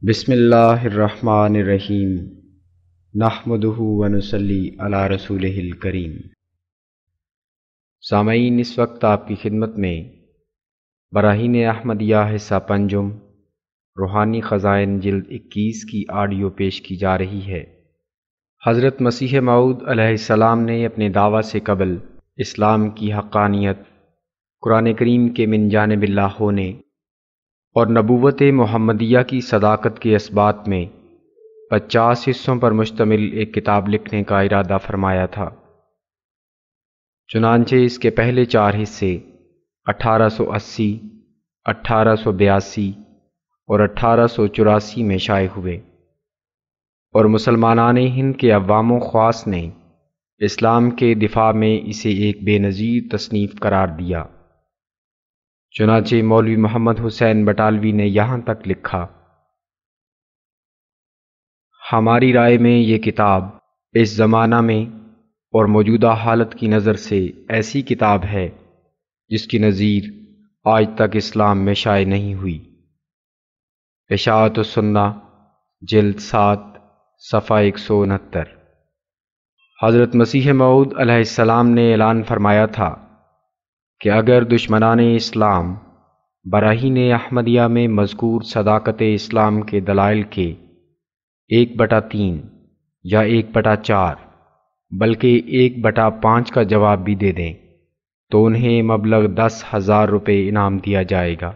بسم اللہ الرحمن الرحیم نحمدہ ونصلی علی رسولہ الکریم۔ سامعین، اس وقت آپ کی خدمت میں براہین احمدیہ حصہ پنجم روحانی خزائن جلد 21 کی آڈیو پیش کی جا رہی ہے۔ حضرت مسیح موعود علیہ السلام نے اپنے دعویٰ سے قبل اسلام کی حقانیت، قرآن کریم کے من جانب اللہ ہونے اور نبوت محمدیہ کی صداقت کے اثبات میں 50 حصوں پر مشتمل ایک کتاب لکھنے کا ارادہ فرمایا تھا۔ چنانچہ اس کے پہلے 4 حصے 1880، 1882 اور 1884 میں شائع ہوئے، اور مسلمانان ہند کے عوام و خواص نے اسلام کے دفاع میں اسے ایک بے نظیر تصنیف قرار دیا۔ چنانچہ مولوی محمد حسین بٹالوی نے یہاں تک لکھا: ہماری رائے میں یہ کتاب اس زمانہ میں اور موجودہ حالت کی نظر سے ایسی کتاب ہے جس کی نظیر آج تک اسلام میں شائع نہیں ہوئی۔ اشاعت السنہ جلد 7 صفحہ 169۔ حضرت مسیح موعود علیہ السلام نے اعلان فرمایا تھا کہ اگر دشمنان اسلام براہین احمدیہ میں مذکور صداقت اسلام کے دلائل کے 1/3 یا 1/4 بلکہ 1/5 کا جواب بھی دے دیں تو انہیں مبلغ 10,000 روپے انعام دیا جائے گا۔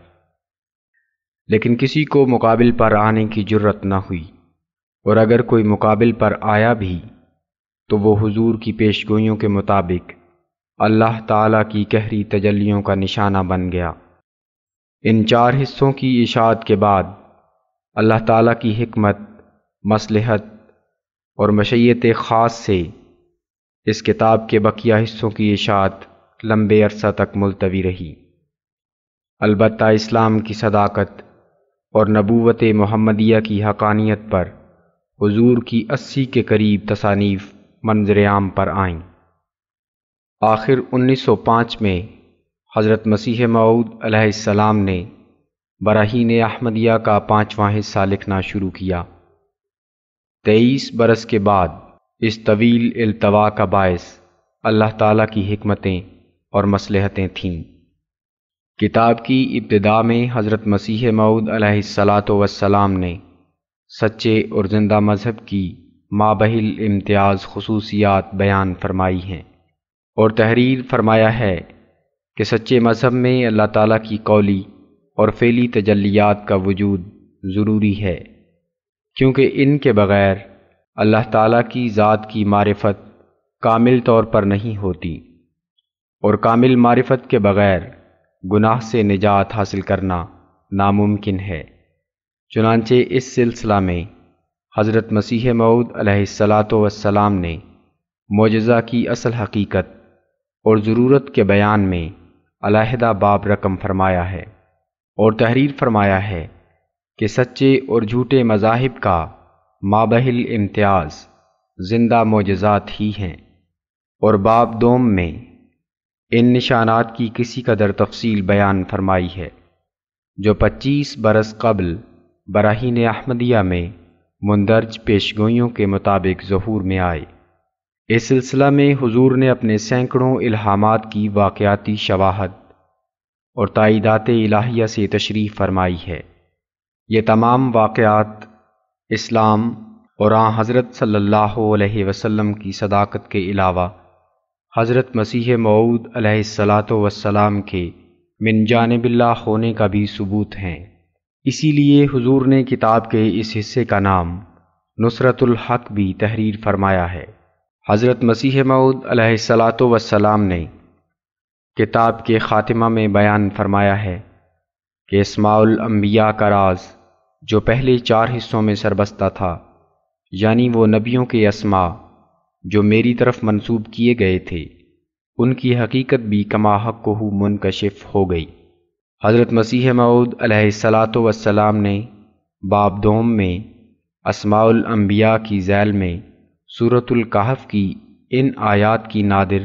لیکن کسی کو مقابل پر آنے کی جرت نہ ہوئی، اور اگر کوئی مقابل پر آیا بھی تو وہ حضور کی پیشگوئیوں کے مطابق اللہ تعالیٰ کی قہری تجلیوں کا نشانہ بن گیا۔ ان 4 حصوں کی اشاعت کے بعد اللہ تعالیٰ کی حکمت، مصلحت اور مشیت خاص سے اس کتاب کے بقیہ حصوں کی اشاعت لمبے عرصہ تک ملتوی رہی۔ البتہ اسلام کی صداقت اور نبوت محمدیہ کی حقانیت پر حضور کی 80 کے قریب تصانیف منظر عام پر آئیں۔ آخر 1905 میں حضرت مسیح موعود علیہ السلام نے براہین احمدیہ کا 5واں حصہ لکھنا شروع کیا۔ 23 برس کے بعد اس طویل التوا کا باعث اللہ تعالیٰ کی حکمتیں اور مصلحتیں تھیں۔ کتاب کی ابتدا میں حضرت مسیح موعود علیہ السلام نے سچے اور زندہ مذہب کی مابہل امتیاز خصوصیات بیان فرمائی ہیں، اور تحریر فرمایا ہے کہ سچے مذہب میں اللہ تعالیٰ کی قولی اور فعلی تجلیات کا وجود ضروری ہے، کیونکہ ان کے بغیر اللہ تعالیٰ کی ذات کی معرفت کامل طور پر نہیں ہوتی، اور کامل معرفت کے بغیر گناہ سے نجات حاصل کرنا ناممکن ہے۔ چنانچہ اس سلسلہ میں حضرت مسیح موعود علیہ السلام نے معجزہ کی اصل حقیقت اور ضرورت کے بیان میں علیحدہ باب رقم فرمایا ہے، اور تحریر فرمایا ہے کہ سچے اور جھوٹے مذاہب کا مابہل امتیاز زندہ معجزات ہی ہیں، اور باب دوم میں ان نشانات کی کسی قدر تفصیل بیان فرمائی ہے جو 25 برس قبل براہین احمدیہ میں مندرج پیشگوئیوں کے مطابق ظہور میں آئے۔ اس سلسلہ میں حضور نے اپنے سینکڑوں الہامات کی واقعاتی شواہد اور تائیدات الہیہ سے تشریح فرمائی ہے۔ یہ تمام واقعات اسلام اور آن حضرت صلی اللہ علیہ وسلم کی صداقت کے علاوہ حضرت مسیح موعود علیہ السلام کے من جانب اللہ ہونے کا بھی ثبوت ہیں۔ اسی لیے حضور نے کتاب کے اس حصے کا نام نصرت الحق بھی تحریر فرمایا ہے۔ حضرت مسیح موعود علیہ السلام نے کتاب کے خاتمہ میں بیان فرمایا ہے کہ اسماء الانبیاء کا راز جو پہلے 4 حصوں میں سربستہ تھا، یعنی وہ نبیوں کے اسماء جو میری طرف منسوب کیے گئے تھے، ان کی حقیقت بھی کما حقہ منکشف ہو گئی۔ حضرت مسیح موعود علیہ السلام نے باب دوم میں اسماء الانبیاء کی ذیل میں سورۃ الکہف کی ان آیات کی نادر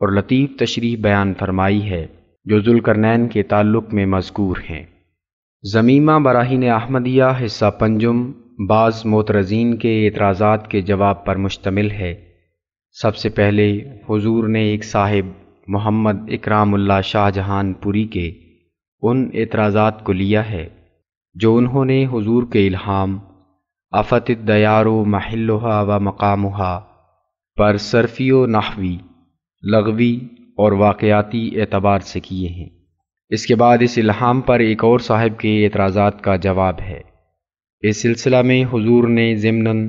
اور لطیف تشریح بیان فرمائی ہے جو ذوالقرنین کے تعلق میں مذکور ہیں۔ ضمیمہ براہین احمدیہ حصہ پنجم بعض معترضین کے اعتراضات کے جواب پر مشتمل ہے۔ سب سے پہلے حضور نے ایک صاحب محمد اکرام اللہ شاہ جہان پوری کے ان اعتراضات کو لیا ہے جو انہوں نے حضور کے الہام افت الدیار محلھا و مقامھا پر صرفی و نحوی، لغوی اور واقعاتی اعتبار سے کیے ہیں۔ اس کے بعد اس الہام پر ایک اور صاحب کے اعتراضات کا جواب ہے۔ اس سلسلہ میں حضور نے ضمناً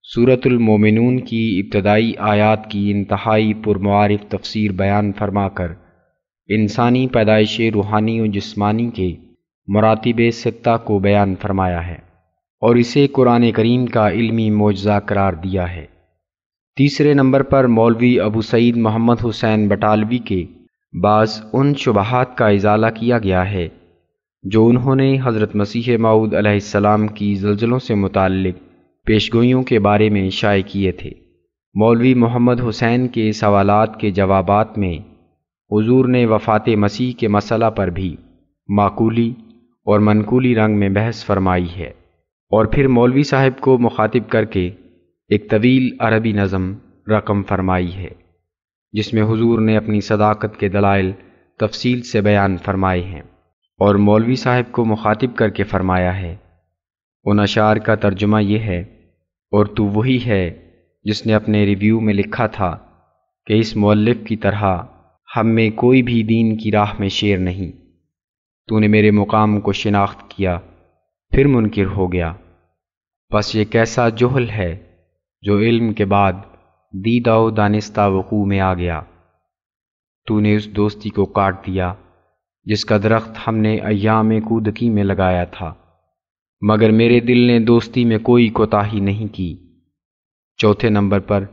سورۃ المومنون کی ابتدائی آیات کی انتہائی پرمعارف تفسیر بیان فرما کر انسانی پیدائش روحانی و جسمانی کے مراتب ستہ کو بیان فرمایا ہے اور اسے قرآن کریم کا علمی معجزہ قرار دیا ہے۔ تیسرے نمبر پر مولوی ابو سعید محمد حسین بٹالوی کے بعض ان شبہات کا ازالہ کیا گیا ہے جو انہوں نے حضرت مسیح موعود علیہ السلام کی زلزلوں سے متعلق پیشگوئیوں کے بارے میں شائع کیے تھے۔ مولوی محمد حسین کے سوالات کے جوابات میں حضور نے وفات مسیح کے مسئلہ پر بھی معقولی اور منقولی رنگ میں بحث فرمائی ہے، اور پھر مولوی صاحب کو مخاطب کر کے ایک طویل عربی نظم رقم فرمائی ہے جس میں حضور نے اپنی صداقت کے دلائل تفصیل سے بیان فرمائے ہیں، اور مولوی صاحب کو مخاطب کر کے فرمایا ہے۔ ان اشعار کا ترجمہ یہ ہے، اور تو وہی ہے جس نے اپنے ریویو میں لکھا تھا کہ اس مؤلف کی طرح ہم میں کوئی بھی دین کی راہ میں شیر نہیں۔ تو نے میرے مقام کو شناخت کیا پھر منکر ہو گیا، بس یہ کیسا جہل ہے جو علم کے بعد دیدہ و دانستہ وقوع میں آ گیا۔ تو نے اس دوستی کو کاٹ دیا جس کا درخت ہم نے ایام کودکی میں لگایا تھا، مگر میرے دل نے دوستی میں کوئی کوتاہی نہیں کی۔ چوتھے نمبر پر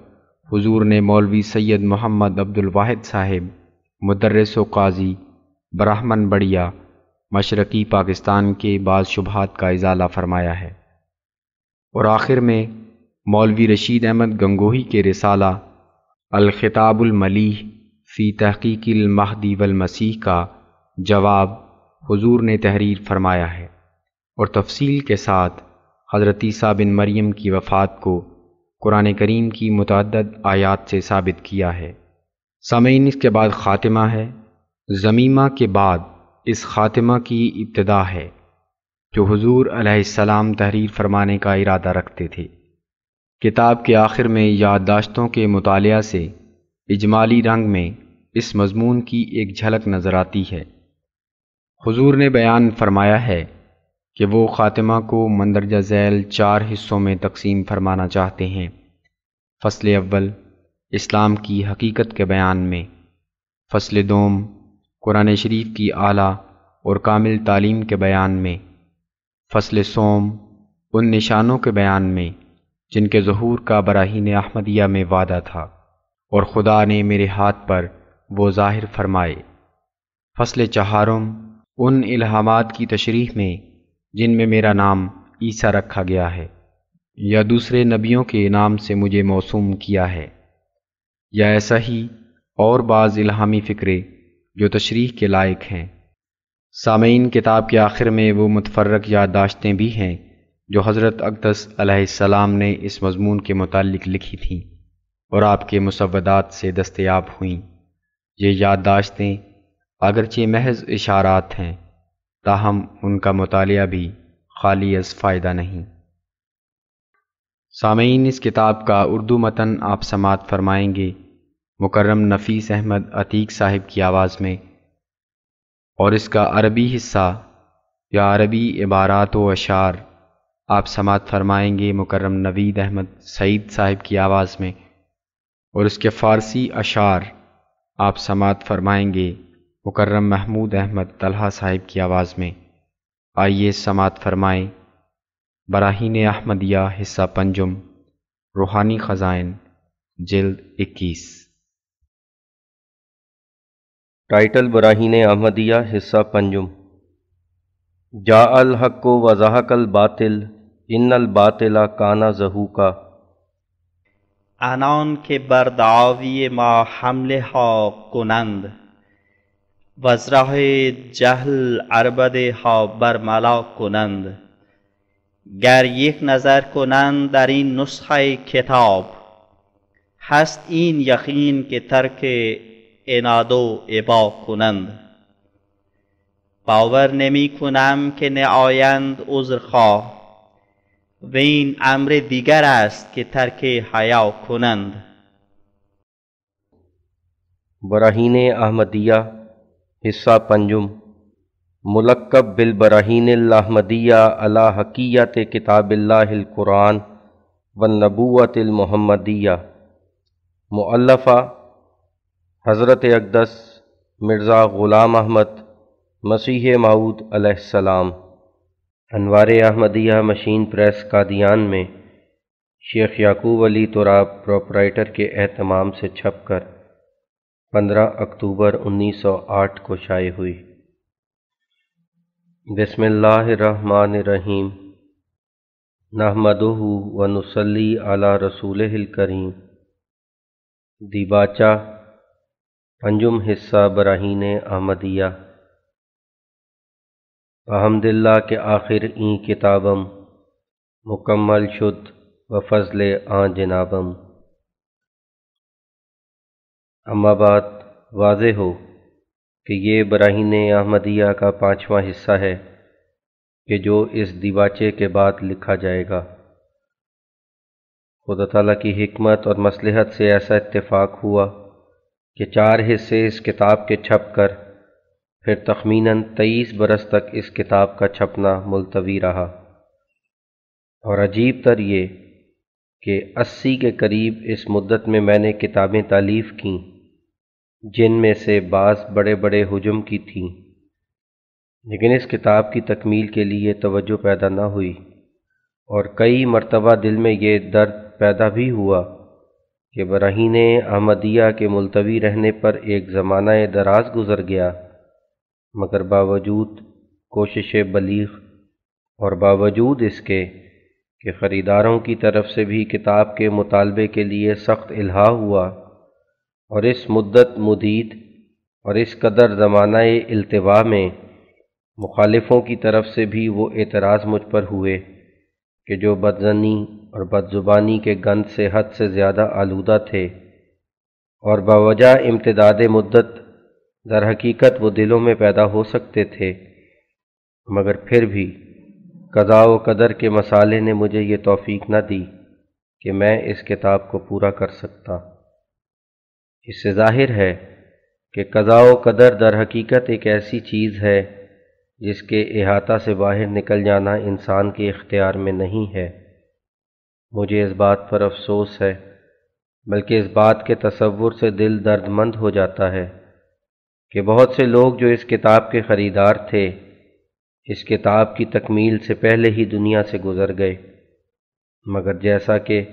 حضور نے مولوی سید محمد عبد الواحد صاحب مدرس و قاضی برہمن بڑیا مشرقی پاکستان کے بعض شبہات کا ازالہ فرمایا ہے، اور آخر میں مولوی رشید احمد گنگوہی کے رسالہ الخطاب الملیح فی تحقیق المہدی والمسیح کا جواب حضور نے تحریر فرمایا ہے، اور تفصیل کے ساتھ حضرت عیسیٰ بن مریم کی وفات کو قرآن کریم کی متعدد آیات سے ثابت کیا ہے۔ سامعین، اس کے بعد خاتمہ ہے۔ ضمیمہ کے بعد اس خاتمہ کی ابتدا ہے جو حضور علیہ السلام تحریر فرمانے کا ارادہ رکھتے تھے۔ کتاب کے آخر میں یادداشتوں کے مطالعہ سے اجمالی رنگ میں اس مضمون کی ایک جھلک نظر آتی ہے۔ حضور نے بیان فرمایا ہے کہ وہ خاتمہ کو مندرجہ ذیل 4 حصوں میں تقسیم فرمانا چاہتے ہیں۔ فصل اول اسلام کی حقیقت کے بیان میں، فصل دوم قرآن شریف کی اعلیٰ اور کامل تعلیم کے بیان میں، فصل سوم ان نشانوں کے بیان میں جن کے ظہور کا براہین احمدیہ میں وعدہ تھا اور خدا نے میرے ہاتھ پر وہ ظاہر فرمائے، فصل چہارم ان الہامات کی تشریح میں جن میں میرا نام عیسیٰ رکھا گیا ہے یا دوسرے نبیوں کے نام سے مجھے موسوم کیا ہے، یا ایسا ہی اور بعض الہامی فکرے جو تشریح کے لائق ہیں۔ سامعین، کتاب کے آخر میں وہ متفرق یادداشتیں بھی ہیں جو حضرت اقدس علیہ السلام نے اس مضمون کے متعلق لکھی تھیں اور آپ کے مسودات سے دستیاب ہوئیں۔ یہ یادداشتیں اگرچہ محض اشارات ہیں، تاہم ان کا مطالعہ بھی خالی از فائدہ نہیں۔ سامعین، اس کتاب کا اردو متن آپ سماعت فرمائیں گے مکرم نفیس احمد عتیق صاحب کی آواز میں، اور اس کا عربی حصہ یا عربی عبارات و اشعار آپ سماعت فرمائیں گے مکرم نوید احمد سعید صاحب کی آواز میں، اور اس کے فارسی اشعار آپ سماعت فرمائیں گے مکرم محمود احمد طلحہ صاحب کی آواز میں۔ آئیے سماعت فرمائیں براہین احمدیہ حصہ پنجم، روحانی خزائن، جلد 21۔ ٹائٹل: براہین احمدیہ حصہ پنجم۔ جاء الحق و زہق الباطل ان الباطل کان زہوقا۔ آنان که بر دعاوی ما حمله ها کنند وز راه جهل عربده ها برملا کنند. گر یک نظر کنند در این نسخه کتاب، هست این یقین که ترک عناد و ابا کنند. باور نمی کنم که نآیند عذرخواه، و این امر دیگر است که ترک حیا کنند. براہین احمدیہ حصہ پنجم ملقب بالبراہین الاحمدیہ علی حقیت کتاب اللہ القرآن والنبوۃ المحمدیہ، مؤلفہ حضرت اقدس مرزا غلام احمد مسیح موعود علیہ السلام، انوار احمدیہ مشین پریس قادیان میں شیخ یعقوب علی تراب پروپرائٹر کے اہتمام سے چھپ کر 15 اکتوبر 1908 کو شائع ہوئی۔ بسم اللہ الرحمن الرحیم، نحمدہ ونصلی علی رسولہ الکریم۔ دیباچہ پنجم حصہ براہین احمدیہ۔ الحمدللہ کے آخر این کتابم مکمل شد و فضل آن جنابم۔ اما بعد واضح ہو کہ یہ براہین احمدیہ کا 5واں حصہ ہے کہ جو اس دیباچے کے بعد لکھا جائے گا۔ خدا تعالیٰ کی حکمت اور مصلحت سے ایسا اتفاق ہوا کہ 4 حصے اس کتاب کے چھپ کر پھر تخمیناً 23 برس تک اس کتاب کا چھپنا ملتوی رہا، اور عجیب تر یہ کہ 80 کے قریب اس مدت میں میں نے کتابیں تالیف کیں، جن میں سے بعض بڑے بڑے حجم کی تھیں، لیکن اس کتاب کی تکمیل کے لیے توجہ پیدا نہ ہوئی، اور کئی مرتبہ دل میں یہ درد پیدا بھی ہوا کہ براہین احمدیہ کے ملتوی رہنے پر ایک زمانہ دراز گزر گیا، مگر باوجود کوشش بلیغ اور باوجود اس کے کہ خریداروں کی طرف سے بھی کتاب کے مطالبے کے لیے سخت الحاح ہوا، اور اس مدت مدید اور اس قدر زمانہ التوا میں مخالفوں کی طرف سے بھی وہ اعتراض مجھ پر ہوئے کہ جو بدظنی اور بدزبانی کے گند سے حد سے زیادہ آلودہ تھے، اور باوجہ امتداد مدت در حقیقت وہ دلوں میں پیدا ہو سکتے تھے، مگر پھر بھی قضاء و قدر کے مسالے نے مجھے یہ توفیق نہ دی کہ میں اس کتاب کو پورا کر سکتا۔ اس سے ظاہر ہے کہ قضاء و قدر در حقیقت ایک ایسی چیز ہے جس کے احاطہ سے باہر نکل جانا انسان کے اختیار میں نہیں ہے۔ مجھے اس بات پر افسوس ہے، بلکہ اس بات کے تصور سے دل درد مند ہو جاتا ہے کہ بہت سے لوگ جو اس کتاب کے خریدار تھے، اس کتاب کی تکمیل سے پہلے ہی دنیا سے گزر گئے، مگر جیسا کہ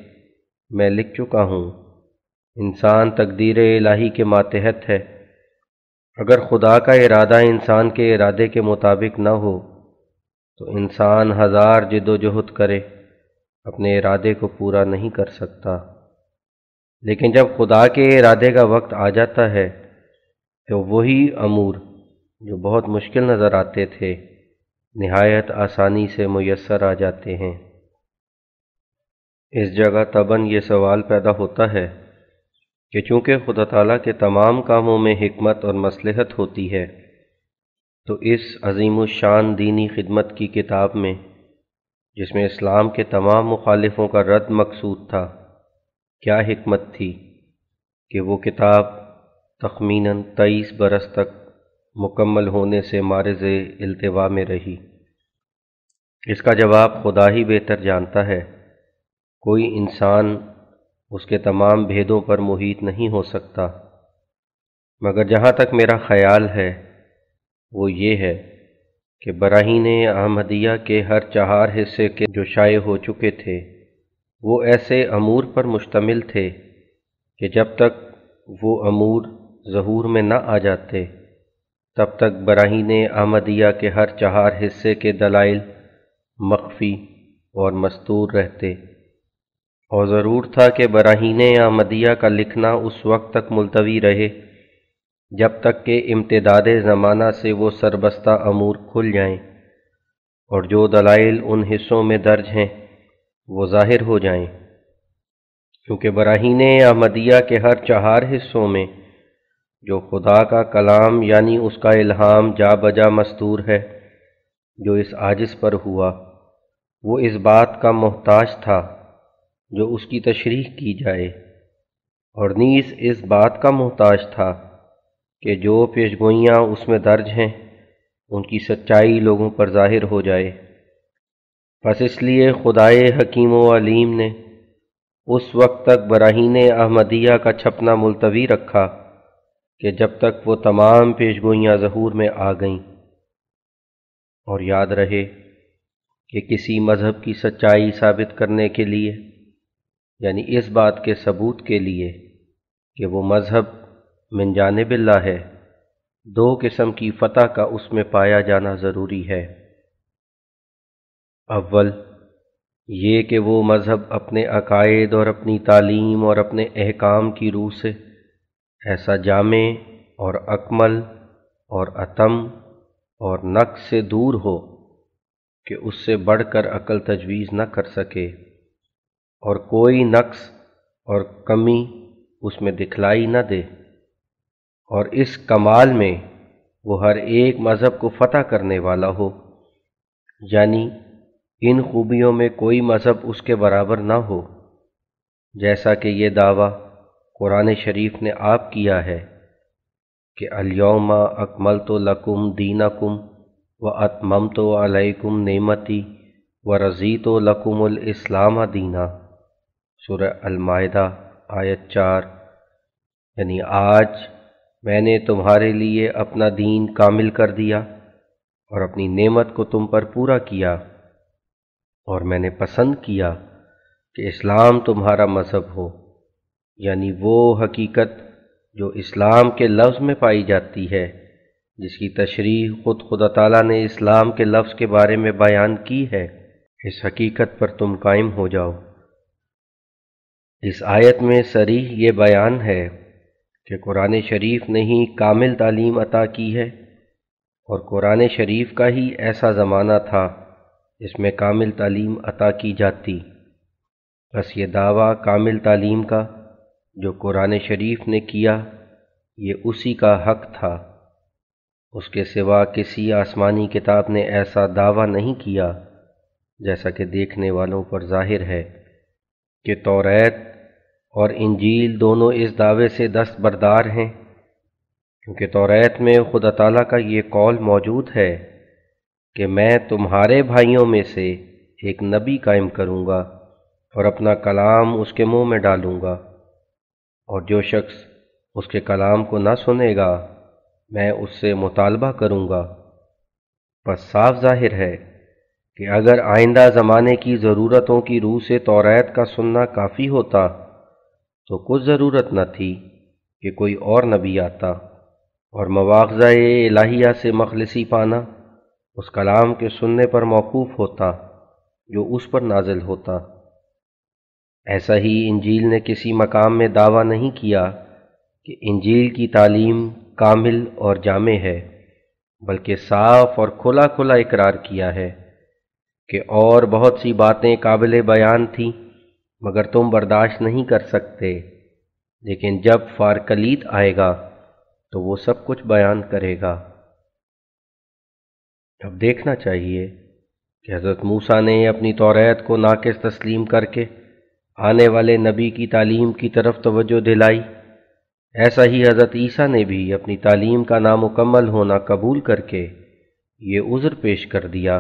میں لکھ چکا ہوں، انسان تقدیر الہی کے ماتحت ہے۔ اگر خدا کا ارادہ انسان کے ارادے کے مطابق نہ ہو تو انسان 1000 جد و جہد کرے اپنے ارادے کو پورا نہیں کر سکتا، لیکن جب خدا کے ارادے کا وقت آ جاتا ہے تو وہی امور جو بہت مشکل نظر آتے تھے نہایت آسانی سے میسر آ جاتے ہیں۔ اس جگہ طبعاً یہ سوال پیدا ہوتا ہے کہ چونکہ خدا تعالیٰ کے تمام کاموں میں حکمت اور مصلحت ہوتی ہے، تو اس عظیم الشان دینی خدمت کی کتاب میں، جس میں اسلام کے تمام مخالفوں کا رد مقصود تھا، کیا حکمت تھی کہ وہ کتاب تخمیناً 23 برس تک مکمل ہونے سے معرض التوا میں رہی؟ اس کا جواب خدا ہی بہتر جانتا ہے۔ کوئی انسان اس کے تمام بھیدوں پر محیط نہیں ہو سکتا، مگر جہاں تک میرا خیال ہے وہ یہ ہے کہ براہین احمدیہ کے ہر 4 حصے کے جو شائع ہو چکے تھے وہ ایسے امور پر مشتمل تھے کہ جب تک وہ امور ظہور میں نہ آ جاتے تب تک براہین احمدیہ کے ہر 4 حصے کے دلائل مخفی اور مستور رہتے، اور ضرور تھا کہ براہین احمدیہ کا لکھنا اس وقت تک ملتوی رہے جب تک کہ امتداد زمانہ سے وہ سربستہ امور کھل جائیں اور جو دلائل ان حصوں میں درج ہیں وہ ظاہر ہو جائیں، کیونکہ براہین احمدیہ کے ہر 4 حصوں میں جو خدا کا کلام یعنی اس کا الہام جا بجا مستور ہے، جو اس عاجز پر ہوا، وہ اس بات کا محتاج تھا جو اس کی تشریح کی جائے، اور نیز اس بات کا محتاج تھا کہ جو پیشگوئیاں اس میں درج ہیں ان کی سچائی لوگوں پر ظاہر ہو جائے۔ پس اس لیے خدائے حکیم و علیم نے اس وقت تک براہین احمدیہ کا چھپنا ملتوی رکھا کہ جب تک وہ تمام پیشگوئیاں ظہور میں آ گئیں۔ اور یاد رہے کہ کسی مذہب کی سچائی ثابت کرنے کے لیے، یعنی اس بات کے ثبوت کے لیے کہ وہ مذہب من جانب اللہ ہے، 2 قسم کی فتح کا اس میں پایا جانا ضروری ہے۔ اول یہ کہ وہ مذہب اپنے عقائد اور اپنی تعلیم اور اپنے احکام کی روح سے ایسا جامع اور اکمل اور اتم اور نقص سے دور ہو کہ اس سے بڑھ کر عقل تجویز نہ کر سکے، اور کوئی نقص اور کمی اس میں دکھلائی نہ دے، اور اس کمال میں وہ ہر ایک مذہب کو فتح کرنے والا ہو، یعنی ان خوبیوں میں کوئی مذہب اس کے برابر نہ ہو، جیسا کہ یہ دعویٰ قرآن شریف نے آپ کیا ہے کہ الیوم اکملت لکم دینکم واتممت علیکم نعمتی ورضیت لکم الاسلام دینا، سورہ المائدہ آیت 4، یعنی آج میں نے تمہارے لیے اپنا دین کامل کر دیا اور اپنی نعمت کو تم پر پورا کیا، اور میں نے پسند کیا کہ اسلام تمہارا مذہب ہو، یعنی وہ حقیقت جو اسلام کے لفظ میں پائی جاتی ہے، جس کی تشریح خدا تعالیٰ نے اسلام کے لفظ کے بارے میں بیان کی ہے، اس حقیقت پر تم قائم ہو جاؤ۔ اس آیت میں صریح یہ بیان ہے کہ قرآن شریف نے ہی کامل تعلیم عطا کی ہے، اور قرآن شریف کا ہی ایسا زمانہ تھا جس میں کامل تعلیم عطا کی جاتی۔ بس یہ دعویٰ کامل تعلیم کا جو قرآن شریف نے کیا، یہ اسی کا حق تھا، اس کے سوا کسی آسمانی کتاب نے ایسا دعویٰ نہیں کیا، جیسا کہ دیکھنے والوں پر ظاہر ہے کہ توریت اور انجیل دونوں اس دعوے سے دستبردار ہیں، کیونکہ توریت میں خدا تعالیٰ کا یہ قول موجود ہے کہ میں تمہارے بھائیوں میں سے ایک نبی قائم کروں گا اور اپنا کلام اس کے منہ میں ڈالوں گا، اور جو شخص اس کے کلام کو نہ سنے گا میں اس سے مطالبہ کروں گا۔ بس صاف ظاہر ہے کہ اگر آئندہ زمانے کی ضرورتوں کی روح سے توریت کا سننا کافی ہوتا تو کچھ ضرورت نہ تھی کہ کوئی اور نبی آتا، اور مواخذہ الہیہ سے مخلصی پانا اس کلام کے سننے پر موقوف ہوتا جو اس پر نازل ہوتا۔ ایسا ہی انجیل نے کسی مقام میں دعویٰ نہیں کیا کہ انجیل کی تعلیم کامل اور جامع ہے، بلکہ صاف اور کھلا کھلا اقرار کیا ہے کہ اور بہت سی باتیں قابل بیان تھیں مگر تم برداشت نہیں کر سکتے، لیکن جب فارکلیت آئے گا تو وہ سب کچھ بیان کرے گا۔ اب دیکھنا چاہیے کہ حضرت موسیٰ نے اپنی توریت کو ناقص تسلیم کر کے آنے والے نبی کی تعلیم کی طرف توجہ دلائی، ایسا ہی حضرت عیسیٰ نے بھی اپنی تعلیم کا نامکمل ہونا قبول کر کے یہ عذر پیش کر دیا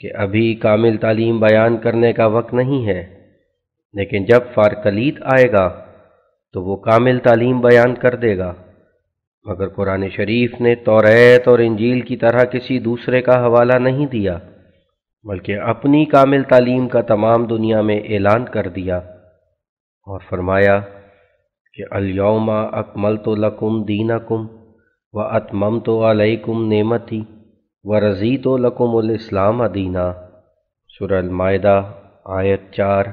کہ ابھی کامل تعلیم بیان کرنے کا وقت نہیں ہے، لیکن جب فارکلیت آئے گا تو وہ کامل تعلیم بیان کر دے گا۔ مگر قرآن شریف نے توریت اور انجیل کی طرح کسی دوسرے کا حوالہ نہیں دیا، بلکہ اپنی کامل تعلیم کا تمام دنیا میں اعلان کر دیا اور فرمایا کہ الیوم اکملت لکم دینکم واتممت علیکم نعمتی ورضیت لکم الاسلام دینا، سورہ المائدہ آیت 4۔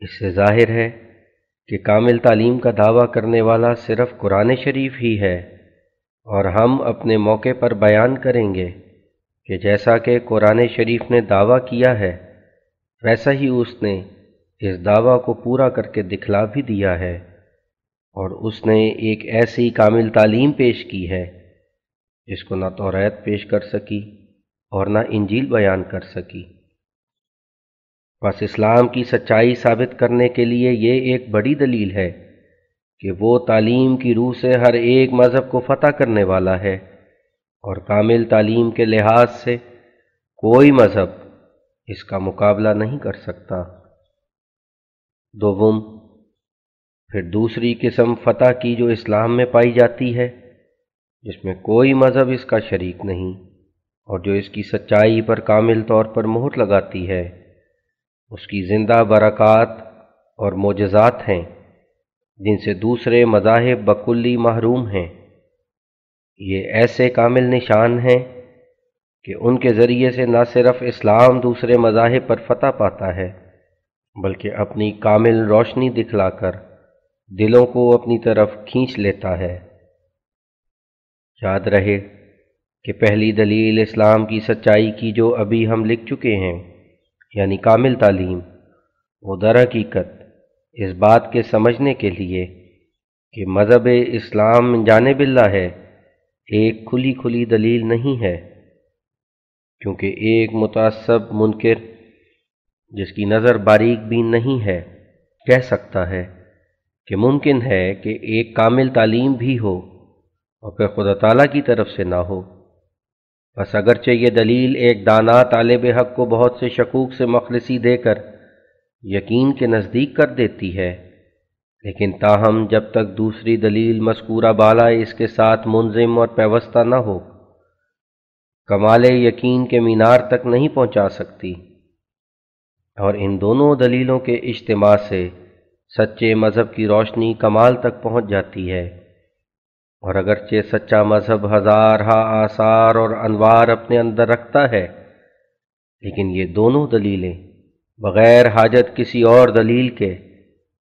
اس سے ظاہر ہے کہ کامل تعلیم کا دعویٰ کرنے والا صرف قرآن شریف ہی ہے، اور ہم اپنے موقع پر بیان کریں گے کہ جیسا کہ قرآن شریف نے دعویٰ کیا ہے ویسا ہی اس نے اس دعویٰ کو پورا کر کے دکھلا بھی دیا ہے، اور اس نے ایک ایسی کامل تعلیم پیش کی ہے جس کو نہ توریت پیش کر سکی اور نہ انجیل بیان کر سکی۔ بس اسلام کی سچائی ثابت کرنے کے لیے یہ ایک بڑی دلیل ہے کہ وہ تعلیم کی روح سے ہر ایک مذہب کو فتح کرنے والا ہے، اور کامل تعلیم کے لحاظ سے کوئی مذہب اس کا مقابلہ نہیں کر سکتا۔ دوم، پھر دوسری قسم فتح کی جو اسلام میں پائی جاتی ہے، جس میں کوئی مذہب اس کا شریک نہیں، اور جو اس کی سچائی پر کامل طور پر مہر لگاتی ہے، اس کی زندہ برکات اور معجزات ہیں جن سے دوسرے مذاہب بکلی محروم ہیں۔ یہ ایسے کامل نشان ہیں کہ ان کے ذریعے سے نہ صرف اسلام دوسرے مذاہب پر فتح پاتا ہے بلکہ اپنی کامل روشنی دکھلا کر دلوں کو اپنی طرف کھینچ لیتا ہے۔ یاد رہے کہ پہلی دلیل اسلام کی سچائی کی جو ابھی ہم لکھ چکے ہیں، یعنی کامل تعلیم، وہ در حقیقت اس بات کے سمجھنے کے لیے کہ مذہب اسلام جانب اللہ ہے ایک کھلی کھلی دلیل نہیں ہے، کیونکہ ایک متعصب منکر جس کی نظر باریک بین نہیں ہے کہہ سکتا ہے کہ ممکن ہے کہ ایک کامل تعلیم بھی ہو اور پھر خدا تعالیٰ کی طرف سے نہ ہو۔ بس اگرچہ یہ دلیل ایک دانا طالب حق کو بہت سے شکوک سے مخلصی دے کر یقین کے نزدیک کر دیتی ہے، لیکن تاہم جب تک دوسری دلیل مذکورہ بالا اس کے ساتھ منظم اور پیوستہ نہ ہو، کمال یقین کے مینار تک نہیں پہنچا سکتی، اور ان دونوں دلیلوں کے اجتماع سے سچے مذہب کی روشنی کمال تک پہنچ جاتی ہے۔ اور اگرچہ سچا مذہب ہزارہا آثار اور انوار اپنے اندر رکھتا ہے، لیکن یہ دونوں دلیلیں بغیر حاجت کسی اور دلیل کے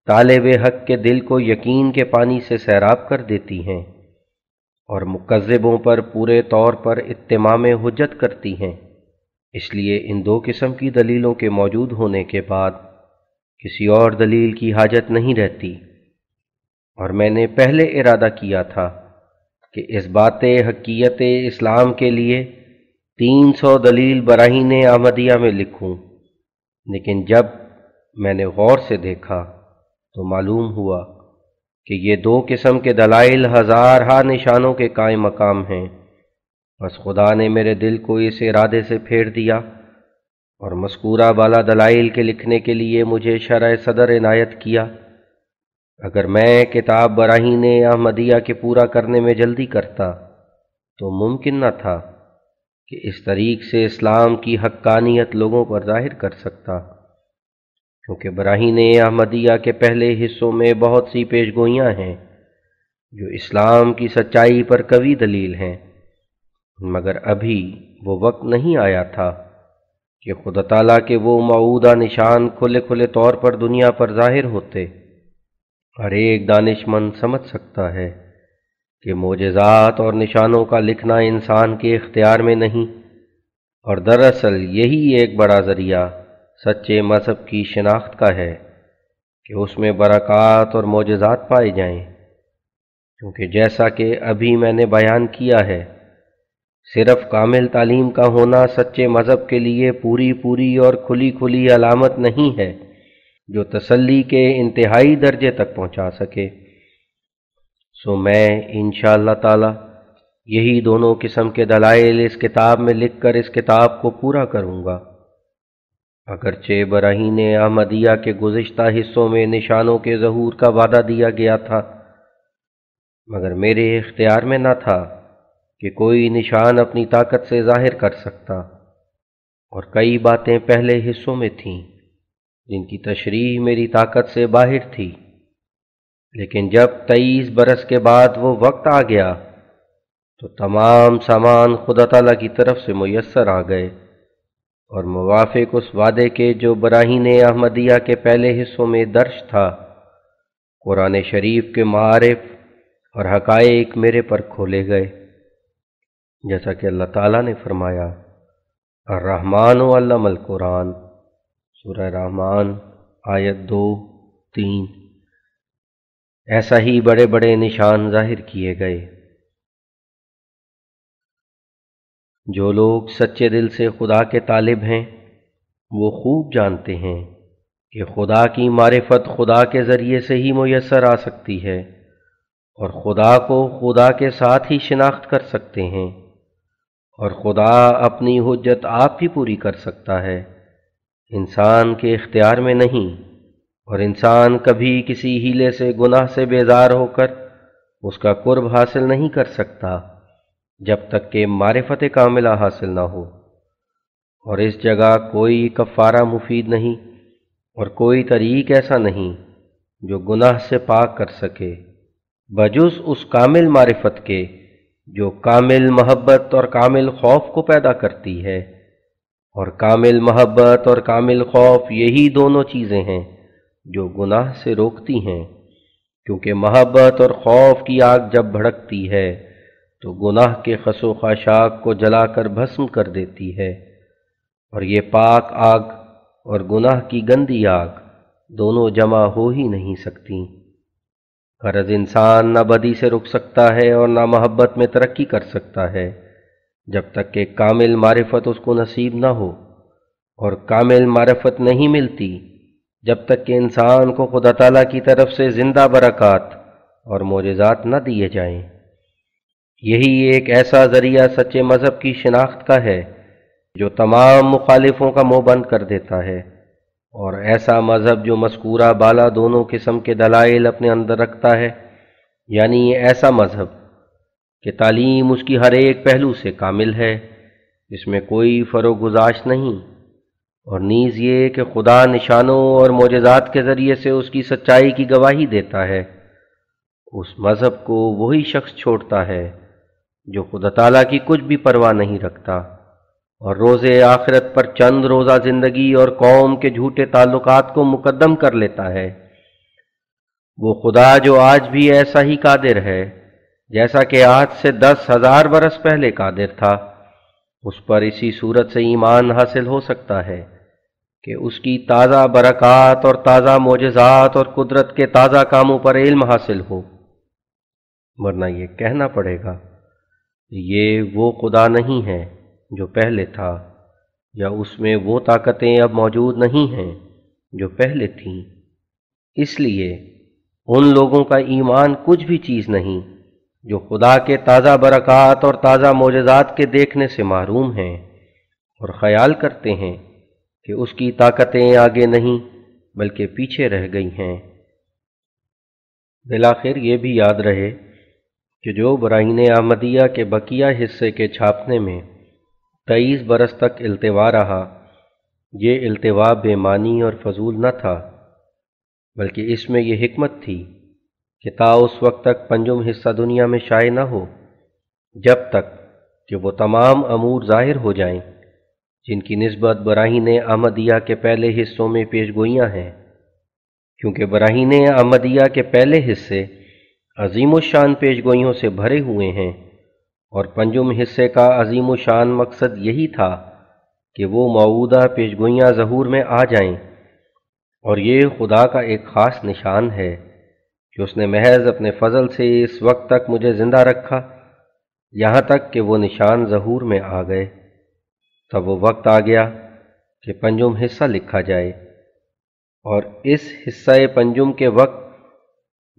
طالب حق کے دل کو یقین کے پانی سے سیراب کر دیتی ہیں اور مکذبوں پر پورے طور پر اتمام حجت کرتی ہیں۔ اس لیے ان دو قسم کی دلیلوں کے موجود ہونے کے بعد کسی اور دلیل کی حاجت نہیں رہتی۔ اور میں نے پہلے ارادہ کیا تھا کہ اس بات حقیقت اسلام کے لیے 300 دلیل براہین احمدیہ میں لکھوں، لیکن جب میں نے غور سے دیکھا تو معلوم ہوا کہ یہ دو قسم کے دلائل ہزارہا نشانوں کے قائم مقام ہیں۔ بس خدا نے میرے دل کو اس ارادے سے پھیر دیا اور مذکورہ بالا دلائل کے لکھنے کے لیے مجھے شرح صدر عنایت کیا۔ اگر میں کتاب براہین احمدیہ کے پورا کرنے میں جلدی کرتا تو ممکن نہ تھا کہ اس طریق سے اسلام کی حقانیت لوگوں پر ظاہر کر سکتا، کیونکہ براہین احمدیہ کے پہلے حصوں میں بہت سی پیش گوئیاں ہیں جو اسلام کی سچائی پر قوی دلیل ہیں، مگر ابھی وہ وقت نہیں آیا تھا کہ خدا تعالیٰ کے وہ موعودہ نشان کھلے کھلے طور پر دنیا پر ظاہر ہوتے۔ ہر ایک دانش مند سمجھ سکتا ہے کہ معجزات اور نشانوں کا لکھنا انسان کے اختیار میں نہیں، اور دراصل یہی ایک بڑا ذریعہ سچے مذہب کی شناخت کا ہے کہ اس میں برکات اور معجزات پائے جائیں، کیونکہ جیسا کہ ابھی میں نے بیان کیا ہے، صرف کامل تعلیم کا ہونا سچے مذہب کے لیے پوری اور کھلی کھلی علامت نہیں ہے جو تسلی کے انتہائی درجے تک پہنچا سکے۔ سو میں انشاءاللہ تعالی یہی دونوں قسم کے دلائل اس کتاب میں لکھ کر اس کتاب کو پورا کروں گا۔ اگرچہ براہین احمدیہ کے گزشتہ حصوں میں نشانوں کے ظہور کا وعدہ دیا گیا تھا، مگر میرے اختیار میں نہ تھا کہ کوئی نشان اپنی طاقت سے ظاہر کر سکتا، اور کئی باتیں پہلے حصوں میں تھیں جن کی تشریح میری طاقت سے باہر تھی، لیکن جب 23 برس کے بعد وہ وقت آ گیا تو تمام سامان خدا تعالیٰ کی طرف سے میسر آ گئے، اور موافق اس وعدے کے جو براہین احمدیہ کے پہلے حصوں میں درج تھا، قرآن شریف کے معارف اور حقائق میرے پر کھولے گئے، جیسا کہ اللہ تعالیٰ نے فرمایا الرحمن علم القرآن، سورہ رحمان آیت 2-3۔ ایسا ہی بڑے بڑے نشان ظاہر کیے گئے۔ جو لوگ سچے دل سے خدا کے طالب ہیں وہ خوب جانتے ہیں کہ خدا کی معرفت خدا کے ذریعے سے ہی میسر آ سکتی ہے، اور خدا کو خدا کے ساتھ ہی شناخت کر سکتے ہیں، اور خدا اپنی حجت آپ ہی پوری کر سکتا ہے، انسان کے اختیار میں نہیں، اور انسان کبھی کسی ہیلے سے گناہ سے بیزار ہو کر اس کا قرب حاصل نہیں کر سکتا جب تک کہ معرفت کاملہ حاصل نہ ہو۔ اور اس جگہ کوئی کفارہ مفید نہیں اور کوئی طریق ایسا نہیں جو گناہ سے پاک کر سکے بجز اس کامل معرفت کے جو کامل محبت اور کامل خوف کو پیدا کرتی ہے، اور کامل محبت اور کامل خوف یہی دونوں چیزیں ہیں جو گناہ سے روکتی ہیں، کیونکہ محبت اور خوف کی آگ جب بھڑکتی ہے تو گناہ کے خس و خاشاک کو جلا کر بھسم کر دیتی ہے، اور یہ پاک آگ اور گناہ کی گندی آگ دونوں جمع ہو ہی نہیں سکتی۔ غرض انسان نہ بدی سے رک سکتا ہے اور نہ محبت میں ترقی کر سکتا ہے جب تک کہ کامل معرفت اس کو نصیب نہ ہو، اور کامل معرفت نہیں ملتی جب تک کہ انسان کو خدا تعالیٰ کی طرف سے زندہ برکات اور معجزات نہ دیے جائیں۔ یہی ایک ایسا ذریعہ سچے مذہب کی شناخت کا ہے جو تمام مخالفوں کا منہ بند کر دیتا ہے، اور ایسا مذہب جو مذکورہ بالا دونوں قسم کے دلائل اپنے اندر رکھتا ہے، یعنی ایسا مذہب کہ تعلیم اس کی ہر ایک پہلو سے کامل ہے، اس میں کوئی فروغ گزاش نہیں، اور نیز یہ کہ خدا نشانوں اور معجزات کے ذریعے سے اس کی سچائی کی گواہی دیتا ہے، اس مذہب کو وہی شخص چھوڑتا ہے جو خدا تعالیٰ کی کچھ بھی پرواہ نہیں رکھتا، اور روز آخرت پر چند روزہ زندگی اور قوم کے جھوٹے تعلقات کو مقدم کر لیتا ہے۔ وہ خدا جو آج بھی ایسا ہی قادر ہے جیسا کہ آج سے 10,000 برس پہلے قادر تھا، اس پر اسی صورت سے ایمان حاصل ہو سکتا ہے کہ اس کی تازہ برکات اور تازہ معجزات اور قدرت کے تازہ کاموں پر علم حاصل ہو، ورنہ یہ کہنا پڑے گا یہ وہ خدا نہیں ہے جو پہلے تھا، یا اس میں وہ طاقتیں اب موجود نہیں ہیں جو پہلے تھیں۔ اس لیے ان لوگوں کا ایمان کچھ بھی چیز نہیں جو خدا کے تازہ برکات اور تازہ معجزات کے دیکھنے سے محروم ہیں اور خیال کرتے ہیں کہ اس کی طاقتیں آگے نہیں بلکہ پیچھے رہ گئی ہیں۔ بالآخر یہ بھی یاد رہے کہ جو براہین احمدیہ کے بقیہ حصے کے چھاپنے میں 23 برس تک التوا رہا، یہ التوا بے معنی اور فضول نہ تھا، بلکہ اس میں یہ حکمت تھی کہ تا اس وقت تک پنجم حصہ دنیا میں شائع نہ ہو جب تک کہ وہ تمام امور ظاہر ہو جائیں جن کی نسبت براہین احمدیہ کے پہلے حصوں میں پیش گوئیاں ہیں، کیونکہ براہین احمدیہ کے پہلے حصے عظیم الشان پیش گوئیوں سے بھرے ہوئے ہیں، اور پنجم حصے کا عظیم الشان مقصد یہی تھا کہ وہ موعودہ پیش گوئیاں ظہور میں آ جائیں، اور یہ خدا کا ایک خاص نشان ہے کہ اس نے محض اپنے فضل سے اس وقت تک مجھے زندہ رکھا یہاں تک کہ وہ نشان ظہور میں آ گئے۔ تب وہ وقت آ گیا کہ پنجم حصہ لکھا جائے، اور اس حصہ پنجم کے وقت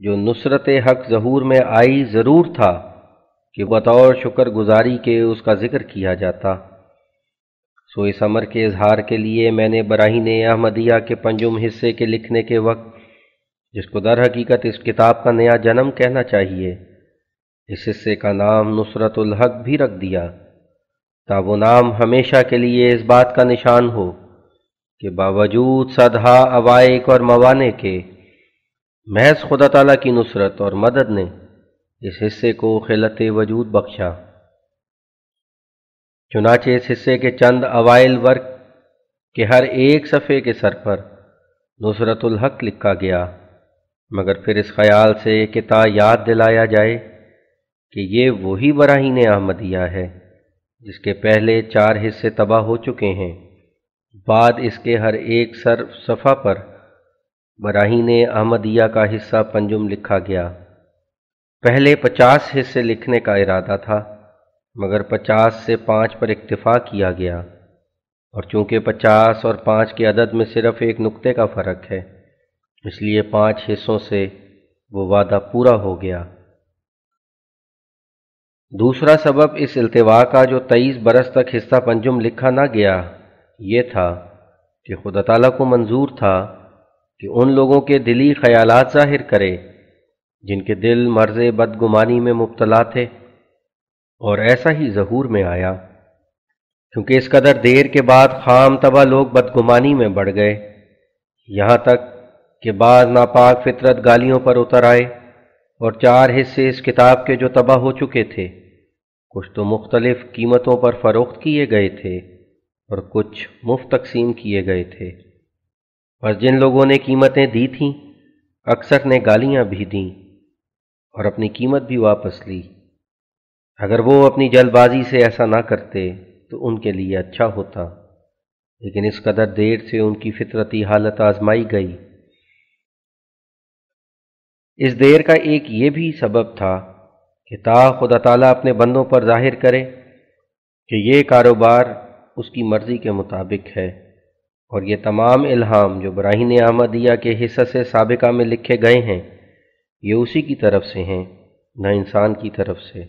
جو نصرت حق ظہور میں آئی ضرور تھا کہ بطور شکر گزاری کے اس کا ذکر کیا جاتا۔ سو اس امر کے اظہار کے لیے میں نے براہین احمدیہ کے پنجم حصے کے لکھنے کے وقت، جس کو در حقیقت اس کتاب کا نیا جنم کہنا چاہیے، اس حصے کا نام نصرت الحق بھی رکھ دیا، تا وہ نام ہمیشہ کے لیے اس بات کا نشان ہو کہ باوجود صدہا عوائق اور موانع کے محض خدا تعالیٰ کی نصرت اور مدد نے اس حصے کو خلت وجود بخشا۔ چنانچہ اس حصے کے چند اوائل ورق کے ہر ایک صفحے کے سر پر نصرت الحق لکھا گیا، مگر پھر اس خیال سے کہ تا یاد دلایا جائے کہ یہ وہی براہین احمدیہ ہے جس کے پہلے 4 حصے تباہ ہو چکے ہیں۔ بعد اس کے ہر ایک صفحہ پر براہین احمدیہ کا حصہ پنجم لکھا گیا۔ پہلے 50 حصے لکھنے کا ارادہ تھا، مگر 50 سے 5 پر اکتفا کیا گیا، اور چونکہ 50 اور 5 کے عدد میں صرف ایک نقطے کا فرق ہے، اس لیے 5 حصوں سے وہ وعدہ پورا ہو گیا۔ دوسرا سبب اس التوا کا جو 23 برس تک حصہ پنجم لکھا نہ گیا یہ تھا کہ خدا تعالیٰ کو منظور تھا کہ ان لوگوں کے دلی خیالات ظاہر کرے جن کے دل مرض بدگمانی میں مبتلا تھے، اور ایسا ہی ظہور میں آیا، کیونکہ اس قدر دیر کے بعد خام طبع لوگ بدگمانی میں بڑھ گئے، یہاں تک کہ بعض ناپاک فطرت گالیوں پر اتر آئے، اور 4 حصے اس کتاب کے جو تباہ ہو چکے تھے، کچھ تو مختلف قیمتوں پر فروخت کیے گئے تھے اور کچھ مفت تقسیم کیے گئے تھے۔ بس جن لوگوں نے قیمتیں دی تھیں اکثر نے گالیاں بھی دیں اور اپنی قیمت بھی واپس لی۔ اگر وہ اپنی جلد بازی سے ایسا نہ کرتے تو ان کے لیے اچھا ہوتا، لیکن اس قدر دیر سے ان کی فطرتی حالت آزمائی گئی۔ اس دیر کا ایک یہ بھی سبب تھا کہ تا خدا تعالیٰ اپنے بندوں پر ظاہر کرے کہ یہ کاروبار اس کی مرضی کے مطابق ہے، اور یہ تمام الہام جو براہین احمدیہ کے حصص سابقہ میں لکھے گئے ہیں یہ اسی کی طرف سے ہیں، نہ انسان کی طرف سے،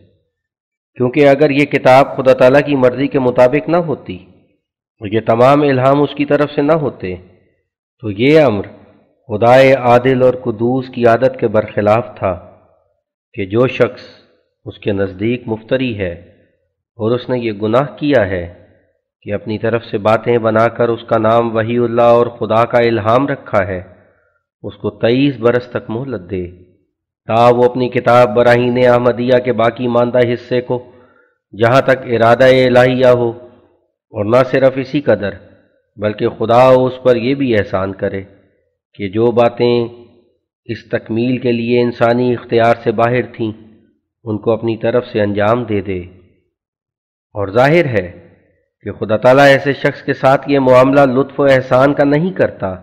کیونکہ اگر یہ کتاب خدا تعالیٰ کی مرضی کے مطابق نہ ہوتی اور یہ تمام الہام اس کی طرف سے نہ ہوتے تو یہ امر خدائے عادل اور قدوس کی عادت کے برخلاف تھا کہ جو شخص اس کے نزدیک مفتری ہے اور اس نے یہ گناہ کیا ہے کہ اپنی طرف سے باتیں بنا کر اس کا نام وحی اللہ اور خدا کا الہام رکھا ہے، اس کو 23 برس تک مہلت دے تا وہ اپنی کتاب براہین احمدیہ کے باقی ماندہ حصے کو جہاں تک ارادہ الہیہ ہو، اور نہ صرف اسی قدر بلکہ خدا اس پر یہ بھی احسان کرے کہ جو باتیں اس تکمیل کے لیے انسانی اختیار سے باہر تھیں ان کو اپنی طرف سے انجام دے دے۔ اور ظاہر ہے کہ خدا تعالیٰ ایسے شخص کے ساتھ یہ معاملہ لطف و احسان کا نہیں کرتا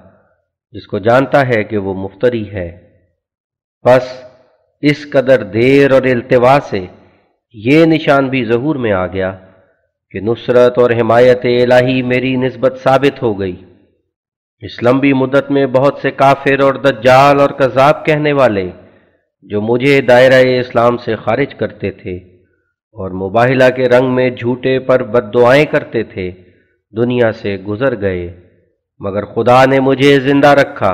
جس کو جانتا ہے کہ وہ مفتری ہے۔ بس اس قدر دیر اور التوا سے یہ نشان بھی ظہور میں آ گیا کہ نصرت اور حمایت الہی میری نسبت ثابت ہو گئی۔ اس لمبی مدت میں بہت سے کافر اور دجال اور کذاب کہنے والے جو مجھے دائرہ اسلام سے خارج کرتے تھے اور مباہلہ کے رنگ میں جھوٹے پر بد دعائیں کرتے تھے دنیا سے گزر گئے، مگر خدا نے مجھے زندہ رکھا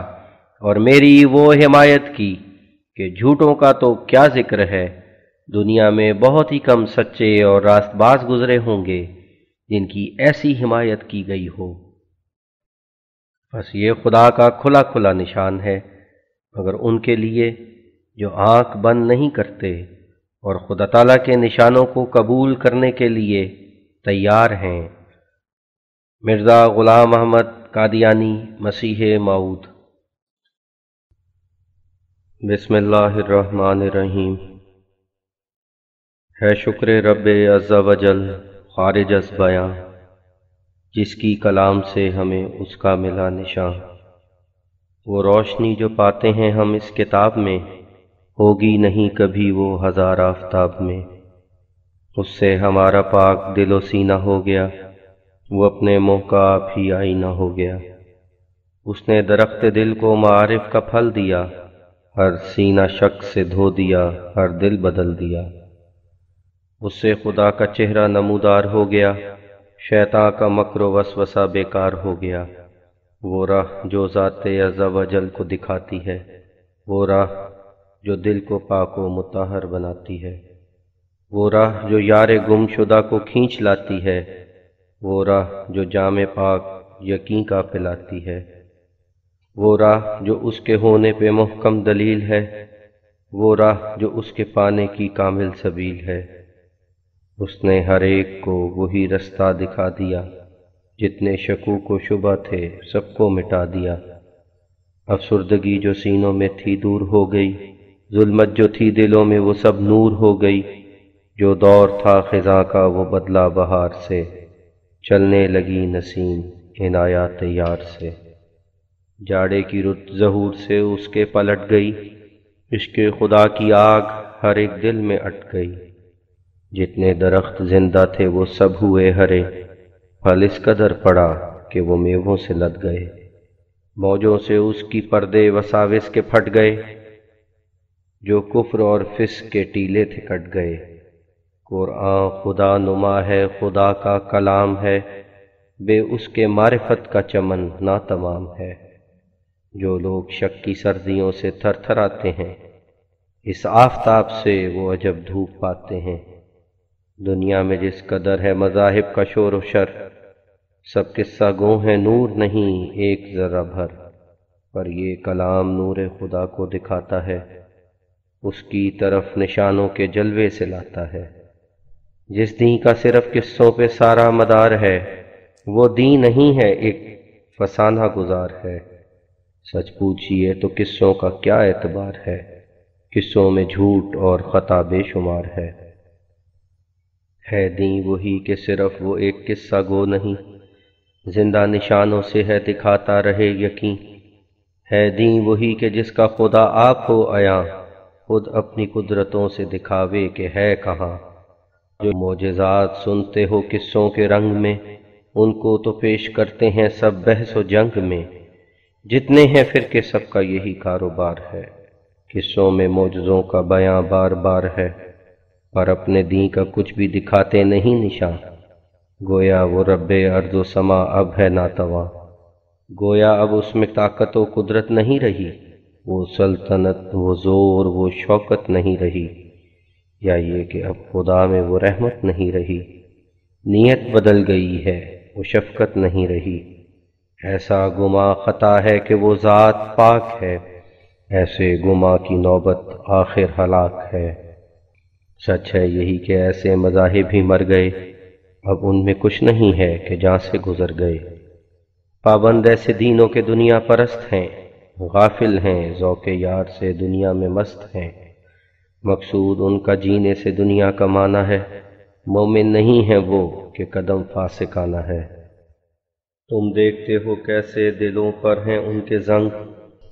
اور میری وہ حمایت کی کہ جھوٹوں کا تو کیا ذکر ہے، دنیا میں بہت ہی کم سچے اور راست باز گزرے ہوں گے جن کی ایسی حمایت کی گئی ہو۔ بس یہ خدا کا کھلا کھلا نشان ہے، مگر ان کے لیے جو آنکھ بند نہیں کرتے اور خدا تعالیٰ کے نشانوں کو قبول کرنے کے لیے تیار ہیں۔ مرزا غلام احمد قادیانی، مسیح موعود۔ بسم اللہ الرحمن الرحیم۔ ہے شکر رب عز و جل خارج از بیاں، جس کی کلام سے ہمیں اس کا ملا نشاں۔ وہ روشنی جو پاتے ہیں ہم اس کتاب میں، ہوگی نہیں کبھی وہ 1000 آفتاب میں۔ اس سے ہمارا پاک دل و سینہ ہو گیا، وہ اپنے منہ کا آپ ہی آئینہ ہو گیا۔ اس نے درخت دل کو معارف کا پھل دیا، ہر سینہ شک سے دھو دیا، ہر دل بدل دیا۔ اس سے خدا کا چہرہ نمودار ہو گیا، شیطان کا مکر و وسوسہ بیکار ہو گیا۔ وہ راہ جو ذات عز و جل کو دکھاتی ہے، وہ راہ جو دل کو پاک و مطہر بناتی ہے، وہ راہ جو یار گم شدہ کو کھینچ لاتی ہے، وہ راہ جو جام پاک یقین کا پلاتی ہے، وہ راہ جو اس کے ہونے پہ محکم دلیل ہے، وہ راہ جو اس کے پانے کی کامل سبیل ہے۔ اس نے ہر ایک کو وہی رستہ دکھا دیا، جتنے شکوک و شبہ تھے سب کو مٹا دیا۔ افسردگی جو سینوں میں تھی دور ہو گئی، ظلمت جو تھی دلوں میں وہ سب نور ہو گئی، جو دور تھا خزاں کا وہ بدلا بہار سے، چلنے لگی نسیم عنایات یار سے۔ جاڑے کی رت ظہور سے اس کے پلٹ گئی، عشق خدا کی آگ ہر ایک دل میں اٹ گئی۔ جتنے درخت زندہ تھے وہ سب ہوئے ہرے، پھل اس قدر پڑا کہ وہ میووں سے لد گئے۔ موجوں سے اس کی پردے وساوس کے پھٹ گئے، جو کفر اور فسق کے ٹیلے تھے کٹ گئے۔ قرآن خدا نما ہے، خدا کا کلام ہے، بے اس کے معرفت کا چمن ناتمام ہے۔ جو لوگ شک کی سردیوں سے تھر تھر آتے ہیں، اس آفتاب سے وہ عجب دھوپ پاتے ہیں۔ دنیا میں جس قدر ہے مذاہب کا شور و شر، سب قصہ گو ہیں نور نہیں ایک ذرہ بھر۔ پر یہ کلام نور خدا کو دکھاتا ہے، اس کی طرف نشانوں کے جلوے سے لاتا ہے۔ جس دین کا صرف قصوں پہ سارا مدار ہے، وہ دین نہیں ہے ایک فسانہ گزار ہے۔ سچ پوچھئے تو قصوں کا کیا اعتبار ہے، قصوں میں جھوٹ اور خطا بے شمار ہے۔ دین وہی کہ صرف وہ ایک قصہ گو نہیں، زندہ نشانوں سے ہے دکھاتا رہے یقین۔ ہے دین وہی کہ جس کا خدا آپ ہو عیاں، خود اپنی قدرتوں سے دکھاوے کہ ہے کہاں۔ جو معجزات سنتے ہو قصوں کے رنگ میں، ان کو تو پیش کرتے ہیں سب بحث و جنگ میں۔ جتنے ہیں فرقے سب کا یہی کاروبار ہے، قصوں میں معجزوں کا بیاں بار بار ہے، پر اپنے دین کا کچھ بھی دکھاتے نہیں نشان۔ گویا وہ رب ارض و سما اب ہے ناتواں، گویا اب اس میں طاقت و قدرت نہیں رہی، وہ سلطنت وہ زور وہ شوکت نہیں رہی، یا یہ کہ اب خدا میں وہ رحمت نہیں رہی۔ نیت بدل گئی ہے وہ شفقت نہیں رہی، ایسا گما خطا ہے کہ وہ ذات پاک ہے، ایسے گما کی نوبت آخر ہلاک ہے۔ سچ ہے یہی کہ ایسے مذاہب ہی مر گئے، اب ان میں کچھ نہیں ہے کہ جہاں سے گزر گئے۔ پابند ایسے دینوں کے دنیا پرست ہیں، غافل ہیں ذوق یار سے دنیا میں مست ہیں۔ مقصود ان کا جینے سے دنیا کمانا ہے، مومن نہیں ہے وہ کہ قدم فاسقانہ ہے۔ تم دیکھتے ہو کیسے دلوں پر ہیں ان کے زنگ،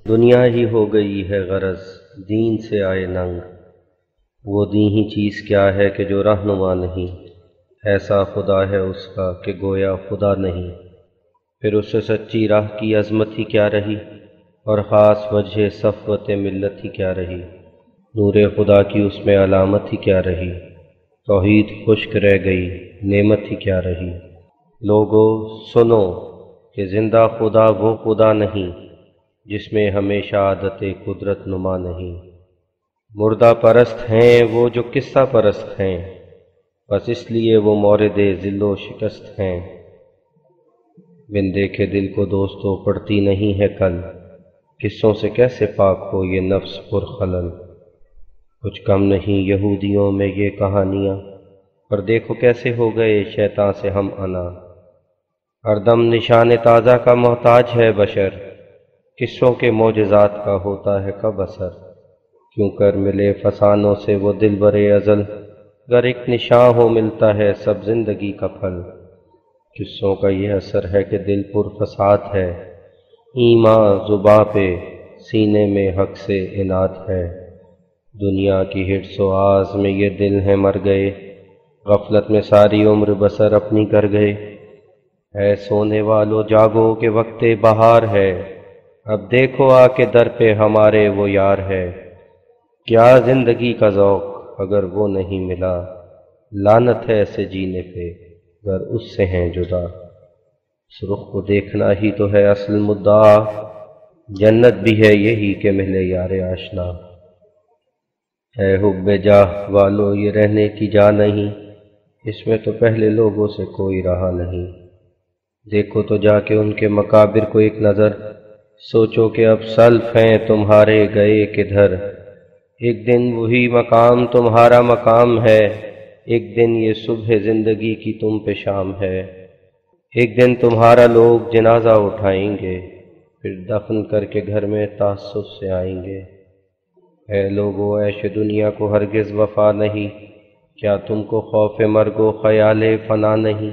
دنیا ہی ہو گئی ہے غرض دین سے آئے ننگ۔ وہ دین ہی چیز کیا ہے کہ جو رہنما نہیں، ایسا خدا ہے اس کا کہ گویا خدا نہیں۔ پھر اس سے سچی راہ کی عظمت ہی کیا رہی، اور خاص وجہ صفوت ملت ہی کیا رہی۔ نور خدا کی اس میں علامت ہی کیا رہی، توحید خشک رہ گئی نعمت ہی کیا رہی۔ لوگو سنو کہ زندہ خدا وہ خدا نہیں، جس میں ہمیشہ عادت قدرت نما نہیں۔ مردہ پرست ہیں وہ جو قصہ پرست ہیں، بس اس لیے وہ مورد ذل و شکست ہیں۔ بن دیکھے دل کو دوستو پڑتی نہیں ہے کل، قصوں سے کیسے پاک ہو یہ نفس پرخلل۔ کچھ کم نہیں یہودیوں میں یہ کہانیاں، پر دیکھو کیسے ہو گئے شیطان سے ہم انا۔ ہر دم نشان تازہ کا محتاج ہے بشر، قصوں کے معجزات کا ہوتا ہے کب اثر۔ کیوں کر ملے فسانوں سے وہ دل برے ازل، گر ایک نشاں ہو ملتا ہے سب زندگی کا پھل۔ قصوں کا یہ اثر ہے کہ دل پر فساد ہے، ایمان زباں پہ سینے میں حق سے عناد ہے۔ دنیا کی ہرس و آز میں یہ دل ہیں مر گئے، غفلت میں ساری عمر بسر اپنی کر گئے۔ اے سونے والو جاگو کہ وقت بہار ہے، اب دیکھو آ کے در پہ ہمارے وہ یار ہے۔ کیا زندگی کا ذوق اگر وہ نہیں ملا، لعنت ہے ایسے جینے پہ گر اس سے ہیں جدا۔ اس رخ کو دیکھنا ہی تو ہے اصل مدعا، جنت بھی ہے یہی کہ ملے یار آشنا۔ اے حب جاہ والو یہ رہنے کی جا نہیں، اس میں تو پہلے لوگوں سے کوئی رہا نہیں۔ دیکھو تو جا کے ان کے مقابر کو ایک نظر، سوچو کہ اب سلف ہیں تمہارے گئے کدھر۔ ایک دن وہی مقام تمہارا مقام ہے، ایک دن یہ صبح زندگی کی تم پہ شام ہے۔ ایک دن تمہارا لوگ جنازہ اٹھائیں گے، پھر دفن کر کے گھر میں تعصب سے آئیں گے۔ اے لوگو، عیش دنیا کو ہرگز وفا نہیں، کیا تم کو خوف مرگ و خیال فنا نہیں؟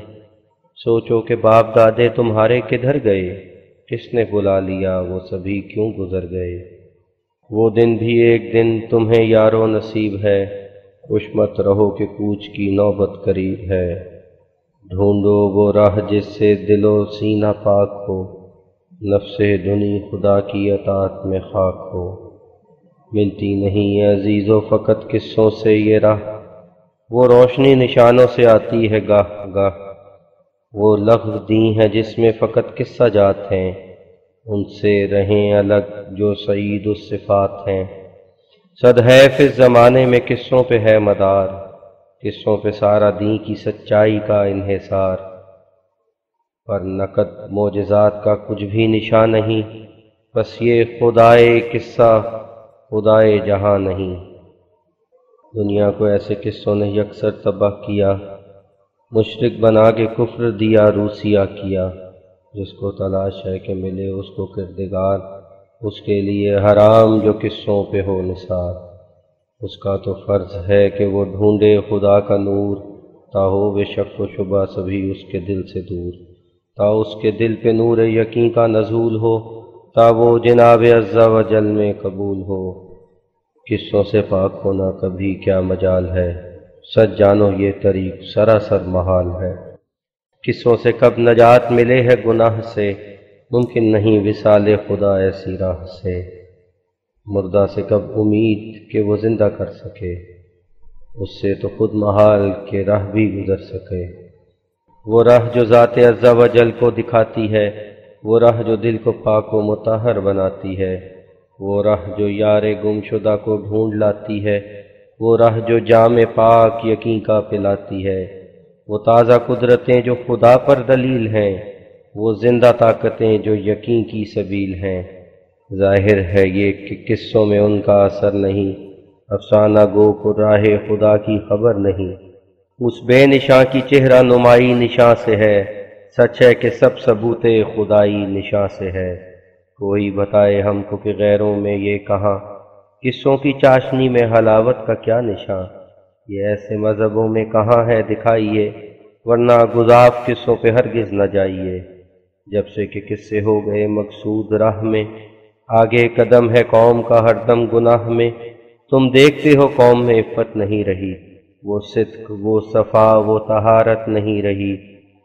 سوچو کہ باپ دادے تمہارے کدھر گئے، کس نے بلا لیا، وہ سبھی کیوں گزر گئے؟ وہ دن بھی ایک دن تمہیں یارو نصیب ہے، خوش مت رہو کہ کوچ کی نوبت قریب ہے۔ ڈھونڈو وہ راہ جس سے دل و سینہ پاک ہو، نفس دنی خدا کی اطاعت میں خاک ہو۔ ملتی نہیں عزیزو فقط قصوں سے یہ راہ، وہ روشنی نشانوں سے آتی ہے گاہ گاہ۔ وہ لفظ دی ہیں جس میں فقط قصہ جات ہیں، ان سے رہیں الگ جو سعید الصفات ہیں۔ صد حیف اس زمانے میں قصوں پہ ہے مدار، قصوں پہ سارا دین کی سچائی کا انحصار۔ پر نقد معجزات کا کچھ بھی نشان نہیں، بس یہ خدائے قصہ خدائے جہاں نہیں۔ دنیا کو ایسے قصوں نے یکسر تباہ کیا، مشرک بنا کے کفر دیا روسیہ کیا۔ جس کو تلاش ہے کہ ملے اس کو کردگار، اس کے لیے حرام جو قصوں پہ ہو نثار۔ اس کا تو فرض ہے کہ وہ ڈھونڈے خدا کا نور، تا ہو بے شک و شبہ سبھی اس کے دل سے دور۔ تا اس کے دل پہ نور یقین کا نزول ہو، تا وہ جناب عز و جل میں قبول ہو۔ قصوں سے پاک ہونا کبھی کیا مجال ہے، سچ جانو یہ طریق سراسر محال ہے۔ قصوں سے کب نجات ملے ہے گناہ سے، ممکن نہیں وصال خدا ایسی راہ سے۔ مردہ سے کب امید کہ وہ زندہ کر سکے، اس سے تو خود محال کہ راہ بھی گزر سکے۔ وہ راہ جو ذات عز و جل کو دکھاتی ہے، وہ راہ جو دل کو پاک و مطہر بناتی ہے، وہ راہ جو یار گم شدہ کو ڈھونڈ لاتی ہے، وہ راہ جو جام پاک یقین کا پلاتی ہے۔ وہ تازہ قدرتیں جو خدا پر دلیل ہیں، وہ زندہ طاقتیں جو یقین کی سبیل ہیں۔ ظاہر ہے یہ کہ قصوں میں ان کا اثر نہیں، افسانہ گو کو راہ خدا کی خبر نہیں۔ اس بے نشاں کی چہرہ نمائی نشاں سے ہے، سچ ہے کہ سب ثبوت خدائی نشاں سے ہے۔ کوئی بتائے ہم کو کہ غیروں میں یہ کہاں، قصوں کی چاشنی میں حلاوت کا کیا نشاں؟ یہ ایسے مذہبوں میں کہاں ہے دکھائیے، ورنہ گزاف قصوں پہ ہرگز نہ جائیے۔ جب سے کہ قصے ہو گئے مقصود راہ میں، آگے قدم ہے قوم کا ہر دم گناہ میں۔ تم دیکھتے ہو قوم میں عفت نہیں رہی، وہ صدق وہ صفا وہ طہارت نہیں رہی۔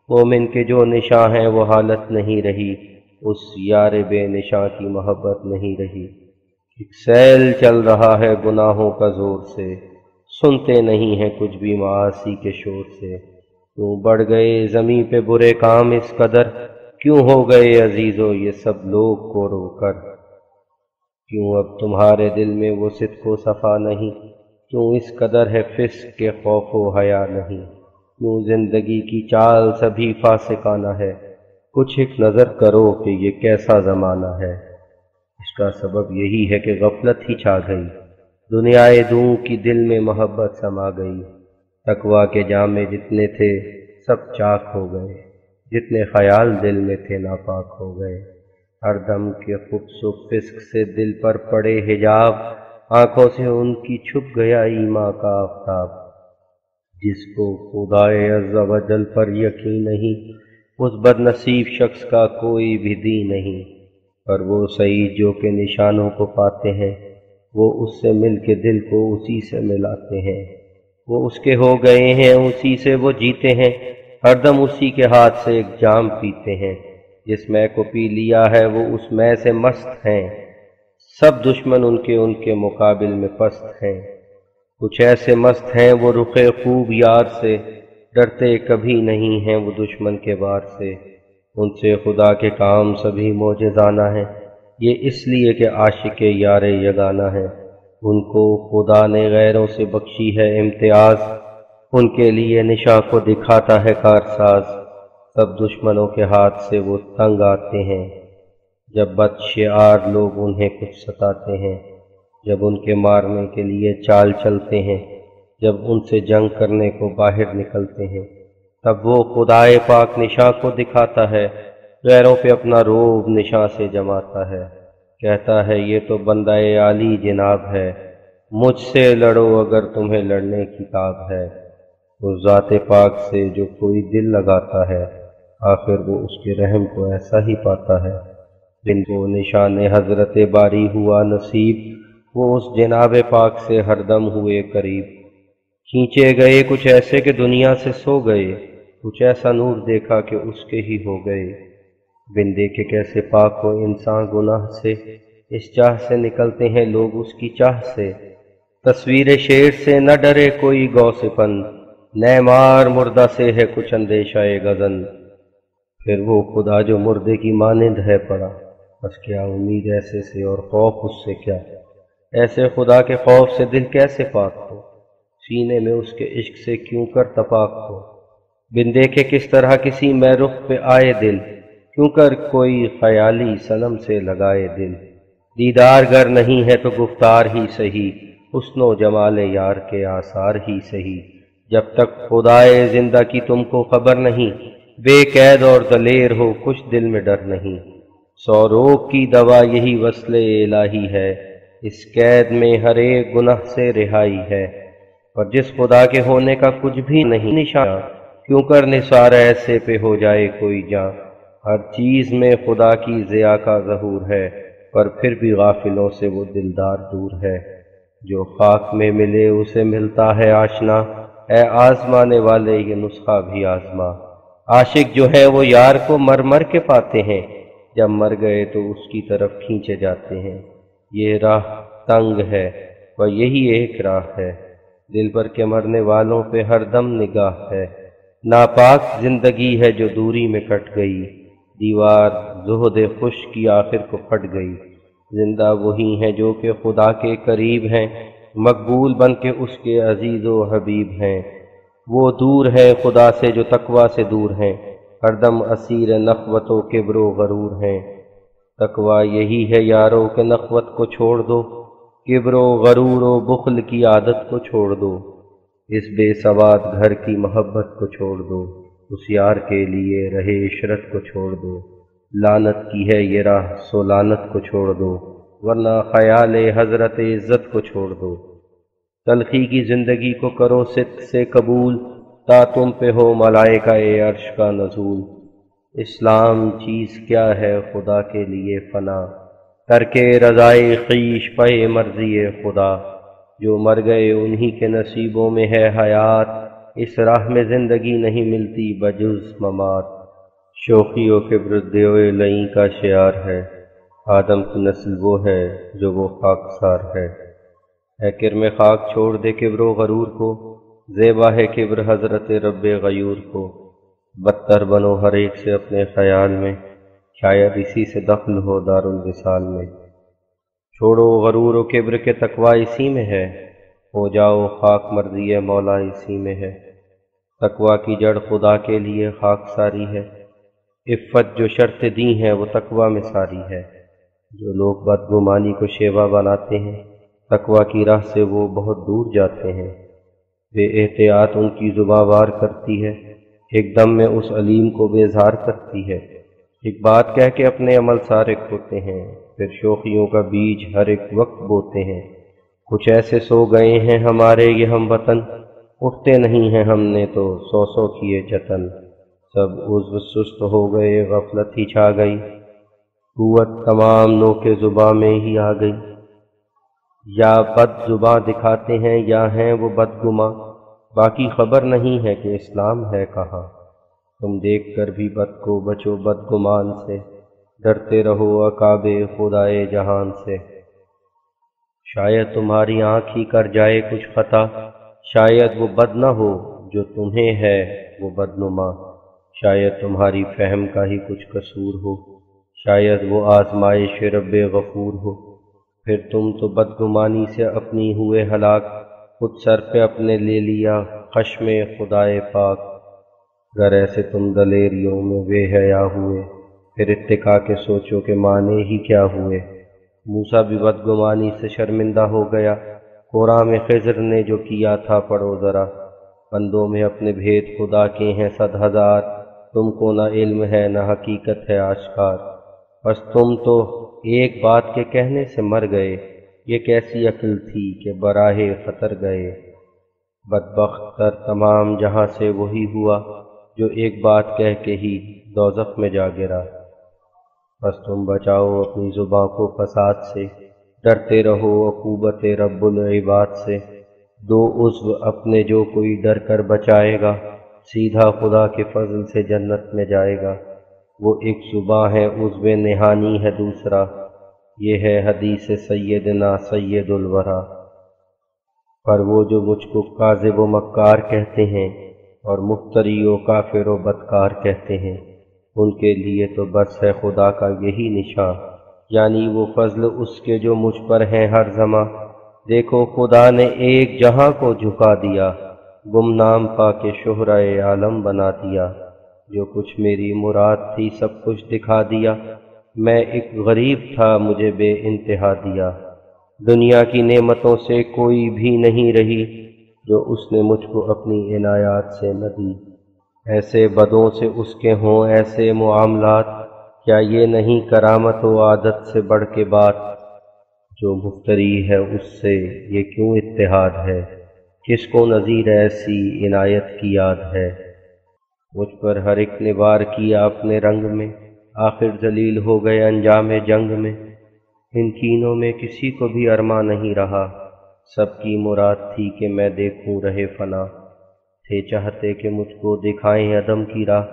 مومن کے جو نشاں ہیں وہ حالت نہیں رہی، اس یار بے نشاں کی محبت نہیں رہی۔ ایک سیل چل رہا ہے گناہوں کا زور سے، سنتے نہیں ہیں کچھ بھی معاصی کے شور سے۔ کیوں بڑھ گئے زمین پہ برے کام اس قدر، کیوں ہو گئے عزیزو یہ سب لوگ کو رو کر؟ کیوں اب تمہارے دل میں وہ صدق و صفا نہیں؟ کیوں اس قدر ہے فسق کے خوف و حیا نہیں؟ کیوں زندگی کی چال سبھی فاسقانہ ہے؟ کچھ ایک نظر کرو کہ یہ کیسا زمانہ ہے۔ اس کا سبب یہی ہے کہ غفلت ہی چھا گئی، دنیائے دوں کی دل میں محبت سما گئی۔ تقویٰ کے جامے جتنے تھے سب چاک ہو گئے، جتنے خیال دل میں تھے ناپاک ہو گئے۔ ہر دم کے خبث و فسق سے دل پر پڑے حجاب، آنکھوں سے ان کی چھپ گیا ایمان کا آفتاب۔ جس کو خدائے عز و جل پر یقین نہیں، اس بد نصیب شخص کا کوئی بھی دین نہیں۔ پر وہ سعید جو کہ نشانوں کو پاتے ہیں، وہ اس سے مل کے دل کو اسی سے ملاتے ہیں۔ وہ اس کے ہو گئے ہیں، اسی سے وہ جیتے ہیں، ہر دم اسی کے ہاتھ سے ایک جام پیتے ہیں۔ جس میں کو پی لیا ہے وہ اس میں سے مست ہیں، سب دشمن ان کے مقابل میں پست ہیں۔ کچھ ایسے مست ہیں وہ رخ خوب یار سے، ڈرتے کبھی نہیں ہیں وہ دشمن کے وار سے۔ ان سے خدا کے کام سبھی معجزانہ ہیں، یہ اس لیے کہ عاشق یار یگانہ ہیں۔ ان کو خدا نے غیروں سے بخشی ہے امتیاز، ان کے لیے نشاں کو دکھاتا ہے کارساز۔ سب دشمنوں کے ہاتھ سے وہ تنگ آتے ہیں، جب بد شعار لوگ انہیں کچھ ستاتے ہیں۔ جب ان کے مارنے کے لیے چال چلتے ہیں، جب ان سے جنگ کرنے کو باہر نکلتے ہیں، تب وہ خدائے پاک نشاں کو دکھاتا ہے، غیروں پہ اپنا روب نشاں سے جماتا ہے، کہتا ہے یہ تو بندہ عالی جناب ہے، مجھ سے لڑو اگر تمہیں لڑنے کی تاب ہے۔ اس ذات پاک سے جو کوئی دل لگاتا ہے، آخر وہ اس کے رحم کو ایسا ہی پاتا ہے۔ جن کو نشان حضرت باری ہوا نصیب، وہ اس جناب پاک سے ہر دم ہوئے قریب۔ کھینچے گئے کچھ ایسے کہ دنیا سے سو گئے، کچھ ایسا نور دیکھا کہ اس کے ہی ہو گئے۔ بن دیکھے کیسے پاک ہو انسان گناہ سے، اس چاہ سے نکلتے ہیں لوگ اس کی چاہ سے۔ تصویر شیر سے نہ ڈرے کوئی غوث پند، نیمار مردہ سے ہے کچھ اندیشہ غضن۔ پھر وہ خدا جو مردے کی مانند ہے پڑا، بس کیا امید ایسے سے اور خوف اس سے کیا۔ ایسے خدا کے خوف سے دل کیسے پاک ہو، سینے میں اس کے عشق سے کیوں کر تپاک ہو۔ بن دیکھے کس طرح کسی میں رخ پہ آئے دل، کیوں کر کوئی خیالی صنم سے لگائے دل۔ دیدار گر نہیں ہے تو گفتار ہی سہی، حسن و جمال یار کے آثار ہی سہی۔ جب تک خدائے زندہ کی تم کو خبر نہیں، بے قید اور دلیر ہو کچھ دل میں ڈر نہیں۔ سو روگ کی دوا یہی وصل الہی ہے، اس قید میں ہر ایک گناہ سے رہائی ہے۔ اور جس خدا کے ہونے کا کچھ بھی نہیں نشان، کیوں کر نثار ایسے پہ ہو جائے کوئی جاں۔ ہر چیز میں خدا کی ضیا کا ظہور ہے، پر پھر بھی غافلوں سے وہ دلدار دور ہے۔ جو خاک میں ملے اسے ملتا ہے آشنا، اے آزمانے والے یہ نسخہ بھی آزما۔ عاشق جو ہے وہ یار کو مر مر کے پاتے ہیں، جب مر گئے تو اس کی طرف کھینچے جاتے ہیں۔ یہ راہ تنگ ہے اور یہی ایک راہ ہے، دل بھر کے مرنے والوں پہ ہر دم نگاہ ہے۔ ناپاک زندگی ہے جو دوری میں کٹ گئی، دیوار زہد خوش کی آخر کو پھٹ گئی۔ زندہ وہی ہیں جو کہ خدا کے قریب ہیں، مقبول بن کے اس کے عزیز و حبیب ہیں۔ وہ دور ہے خدا سے جو تقوی سے دور ہیں، ہر دم اسیر نخوت و کبر و غرور ہیں۔ تقوی یہی ہے یارو کہ نخوت کو چھوڑ دو، کبر و غرور و بخل کی عادت کو چھوڑ دو۔ اس بے سواد گھر کی محبت کو چھوڑ دو، اس یار کے لیے رہے عشرت کو چھوڑ دو۔ لعنت کی ہے یہ راہ سو لعنت کو چھوڑ دو، ورنہ خیال حضرت عزت کو چھوڑ دو۔ تلخی کی زندگی کو کرو صدق سے قبول، تا تم پہ ہو ملائکہ عرش کا نزول۔ اسلام چیز کیا ہے خدا کے لیے فنا، ترک رضائے خویش پہ مرضی خدا۔ جو مر گئے انہی کے نصیبوں میں ہے حیات، اس راہ میں زندگی نہیں ملتی بجز ممات۔ شوخی و کبر دیوئے لئیں کا شعار ہے، آدم کی نسل وہ ہے جو وہ خاکسار ہے۔ اے کرم خاک چھوڑ دے کبر و غرور کو، زیبا ہے کبر حضرت رب غیور کو۔ بدتر بنو ہر ایک سے اپنے خیال میں، شاید اسی سے دخل ہو دار الوصال میں۔ چھوڑو غرور و کبر کے تقوی اسی میں ہے، ہو جاؤ خاک مرضی مولا اسی میں ہے۔ تقوی کی جڑ خدا کے لیے خاک ساری ہے، عفت جو شرط دی ہیں وہ تقوی میں ساری ہے۔ جو لوگ بدگمانی کو شیوا بناتے ہیں، تقوی کی راہ سے وہ بہت دور جاتے ہیں۔ بے احتیاط ان کی زباں وار کرتی ہے، ایک دم میں اس علیم کو بیزار کرتی ہے۔ ایک بات کہہ کے اپنے عمل سارے کھوتے ہیں، پھر شوخیوں کا بیج ہر ایک وقت بوتے ہیں۔ کچھ ایسے سو گئے ہیں ہمارے یہ ہم وطن، اٹھتے نہیں ہیں ہم نے تو سو سو کیے جتن۔ سب عضو سست ہو گئے غفلت ہی چھا گئی، قوت تمام نو کے زباں میں ہی آ گئی۔ یا بد زباں دکھاتے ہیں یا ہیں وہ بدگماں، باقی خبر نہیں ہے کہ اسلام ہے کہاں۔ تم دیکھ کر بھی بد کو بچو بدگمان سے، ڈرتے رہو عقاب خدائے جہان سے۔ شاید تمہاری آنکھ ہی کر جائے کچھ خطا، شاید وہ بد نہ ہو جو تمہیں ہے وہ بدنما۔ شاید تمہاری فہم کا ہی کچھ قصور ہو، شاید وہ آزمائش رب غفور ہو۔ پھر تم تو بدگمانی سے اپنی ہوئے ہلاک، خود سر پہ اپنے لے لیا خشم خدائے پاک۔ گر ایسے تم دلیریوں میں بے حیا ہوئے، پھر اتقا کے سوچو کہ معنی ہی کیا ہوئے۔ موسیٰ بھی بدگمانی سے شرمندہ ہو گیا، قرآن میں خضر نے جو کیا تھا پڑھو ذرا۔ بندوں میں اپنے بھید خدا کے ہیں 100,000، تم کو نہ علم ہے نہ حقیقت ہے آشکار، بس تم تو ایک بات کے کہنے سے مر گئے، یہ کیسی عقل تھی کہ براہ خطر گئے۔ بدبخت تر تمام جہاں سے وہی ہوا جو ایک بات کہہ کے ہی دوزخ میں جا گرا۔ بس تم بچاؤ اپنی زباں کو فساد سے، ڈرتے رہو عقوبت رب العباد سے۔ دو عضو اپنے جو کوئی ڈر کر بچائے گا، سیدھا خدا کے فضل سے جنت میں جائے گا۔ وہ ایک زباں ہے عضو نہانی ہے دوسرا، یہ ہے حدیث سیدنا سید الورا۔ پر وہ جو مجھ کو کاذب و مکار کہتے ہیں اور مفتری و کافر و بدکار کہتے ہیں، ان کے لیے تو بس ہے خدا کا یہی نشان، یعنی وہ فضل اس کے جو مجھ پر ہیں ہر زماں۔ دیکھو خدا نے ایک جہاں کو جھکا دیا، گمنام پا کے شہرائے عالم بنا دیا۔ جو کچھ میری مراد تھی سب کچھ دکھا دیا، میں ایک غریب تھا مجھے بے انتہا دیا۔ دنیا کی نعمتوں سے کوئی بھی نہیں رہی جو اس نے مجھ کو اپنی عنایات سے نہ دی۔ ایسے بدوں سے اس کے ہوں ایسے معاملات، کیا یہ نہیں کرامت و عادت سے بڑھ کے بات؟ جو مفتری ہے اس سے یہ کیوں اتحاد ہے، کس کو نظیر ایسی عنایت کی یاد ہے؟ مجھ پر ہر ایک نے وار کیا اپنے رنگ میں، آخر ذلیل ہو گئے انجام جنگ میں۔ ان کینوں میں کسی کو بھی ارماں نہیں رہا، سب کی مراد تھی کہ میں دیکھوں رہے فنا۔ تھے چاہتے کہ مجھ کو دکھائیں عدم کی راہ،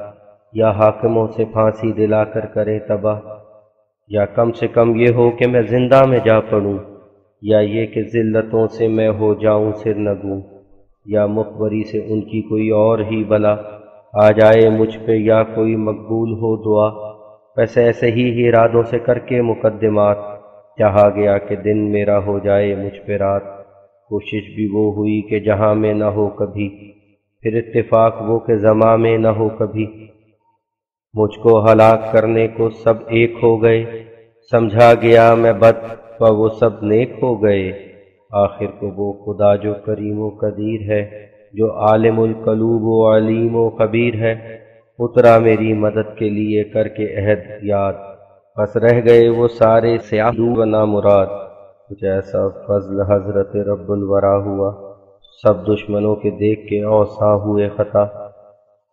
یا حاکموں سے پھانسی دلا کر کریں تباہ، یا کم سے کم یہ ہو کہ میں زندہ میں جا پڑوں، یا یہ کہ ذلتوں سے میں ہو جاؤں سر نگوں، یا مخبری سے ان کی کوئی اور ہی بلا آ جائے مجھ پہ، یا کوئی مقبول ہو دعا۔ بس ایسے ہی ارادوں سے کر کے مقدمات، چاہا گیا کہ دن میرا ہو جائے مجھ پہ رات۔ کوشش بھی وہ ہوئی کہ جہاں میں نہ ہو کبھی، پھر اتفاق وہ کہ زماں میں نہ ہو کبھی۔ مجھ کو ہلاک کرنے کو سب ایک ہو گئے، سمجھا گیا میں بد و وہ سب نیک ہو گئے۔ آخر کو وہ خدا جو کریم و قدیر ہے، جو عالم القلوب و علیم و خبیر ہے، اترا میری مدد کے لیے کر کے عہد یاد۔ بس رہ گئے وہ سارے سیاہ و نامراد، کچھ ایسا فضل حضرت رب الورا ہوا، سب دشمنوں کے دیکھ کے اوساں ہوئے خطا۔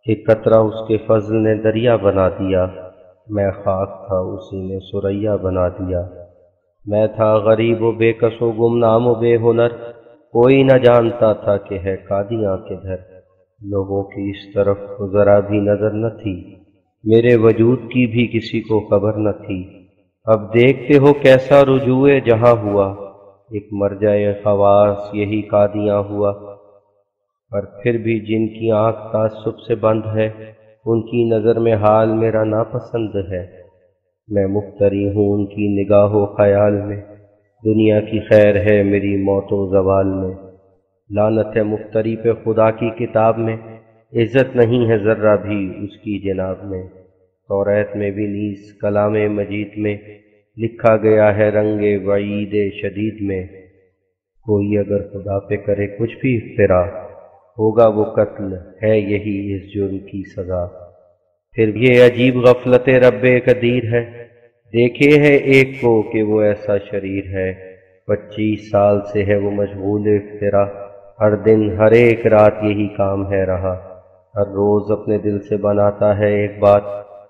ایک قطرہ اس کے فضل نے دریا بنا دیا، میں خاک تھا اسی نے ثریا بنا دیا۔ میں تھا غریب و بے کس و گمنام و بے ہنر، کوئی نہ جانتا تھا کہ ہے قادیاں کدھر۔ لوگوں کی اس طرف کو ذرا بھی نظر نہ تھی، میرے وجود کی بھی کسی کو خبر نہ تھی۔ اب دیکھتے ہو کیسا رجوع جہاں ہوا، ایک مرجع خواص یہی قادیاں ہوا۔ پر پھر بھی جن کی آنکھ تعصب سے بند ہے، ان کی نظر میں حال میرا ناپسند ہے۔ میں مفتری ہوں ان کی نگاہ و خیال میں، دنیا کی خیر ہے میری موت و زوال میں۔ لعنت ہے مفتری پہ خدا کی کتاب میں، عزت نہیں ہے ذرہ بھی اس کی جناب میں۔ توریت میں بھی نیز کلام مجید میں لکھا گیا ہے رنگ وعید شدید میں، کوئی اگر خدا پہ کرے کچھ بھی افترا، ہوگا وہ قتل، ہے یہی اس جرم کی سزا۔ پھر یہ عجیب غفلت رب قدیر ہے، دیکھے ہے ایک کو کہ وہ ایسا شریر ہے۔ 25 سال سے ہے وہ مشغول افترا، ہر دن ہر ایک رات یہی کام ہے رہا۔ ہر روز اپنے دل سے بناتا ہے ایک بات،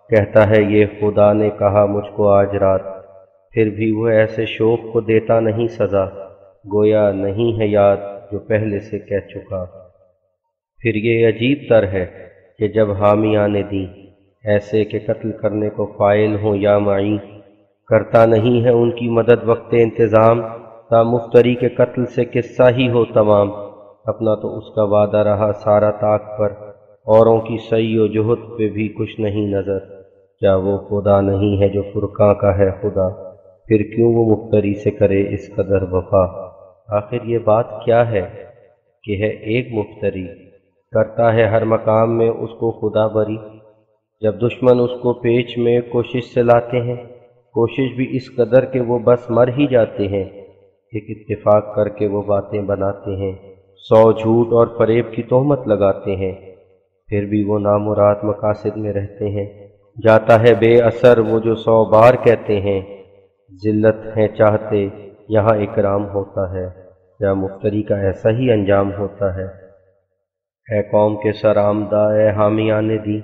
کہتا ہے یہ خدا نے کہا مجھ کو آج رات۔ پھر بھی وہ ایسے شوق کو دیتا نہیں سزا، گویا نہیں ہے یاد جو پہلے سے کہہ چکا۔ پھر یہ عجیب تر ہے کہ جب حامیاں نے دی، ایسے کہ قتل کرنے کو فاعل ہوں یا معین، کرتا نہیں ہے ان کی مدد وقت انتظام، تا مفتری کے قتل سے قصہ ہی ہو تمام۔ اپنا تو اس کا وعدہ رہا سارا طاق پر، اوروں کی سعی و جہد پہ بھی کچھ نہیں نظر۔ کیا وہ خدا نہیں ہے جو فرقاں کا ہے خدا، پھر کیوں وہ مفتری سے کرے اس قدر وفا؟ آخر یہ بات کیا ہے کہ ہے ایک مفتری، کرتا ہے ہر مقام میں اس کو خدا بری۔ جب دشمن اس کو پیچ میں کوشش سے لاتے ہیں، کوشش بھی اس قدر کہ وہ بس مر ہی جاتے ہیں۔ ایک اتفاق کر کے وہ باتیں بناتے ہیں، 100 جھوٹ اور فریب کی تہمت لگاتے ہیں۔ پھر بھی وہ نامراد مقاصد میں رہتے ہیں۔ جاتا ہے بے اثر وہ جو 100 بار کہتے ہیں، ذلت ہے چاہتے یہاں اکرام ہوتا ہے، یا مفتری کا ایسا ہی انجام ہوتا ہے۔ اے قوم کے سر آمدہ، اے حامیان دین،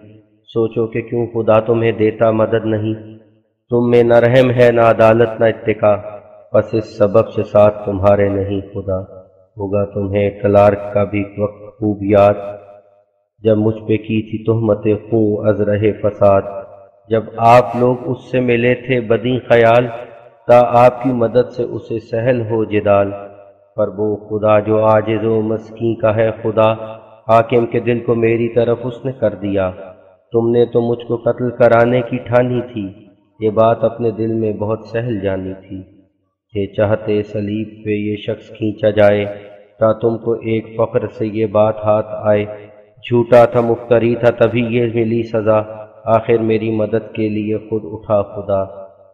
سوچو کہ کیوں خدا تمہیں دیتا مدد نہیں، تم میں نہ رحم ہے نہ عدالت نہ اتقا، بس اس سبب سے ساتھ تمہارے نہیں خدا۔ ہوگا تمہیں کلارک کا بھی وقت خوب یاد، جب مجھ پہ کی تھی تہمت خوں از رہے فساد، جب آپ لوگ اس سے ملے تھے بدیں خیال، تا آپ کی مدد سے اسے سہل ہو جدال۔ پر وہ خدا جو عاجز و مسکین کا ہے خدا، حاکم کے دل کو میری طرف اس نے کر دیا۔ تم نے تو مجھ کو قتل کرانے کی ٹھانی تھی، یہ بات اپنے دل میں بہت سہل جانی تھی، کہ چاہتے صلیب پہ یہ شخص کھینچا جائے، تا تم کو ایک فخر سے یہ بات ہاتھ آئے۔ جھوٹا تھا مفتری تھا تبھی یہ ملی سزا، آخر میری مدد کے لیے خود اٹھا خدا۔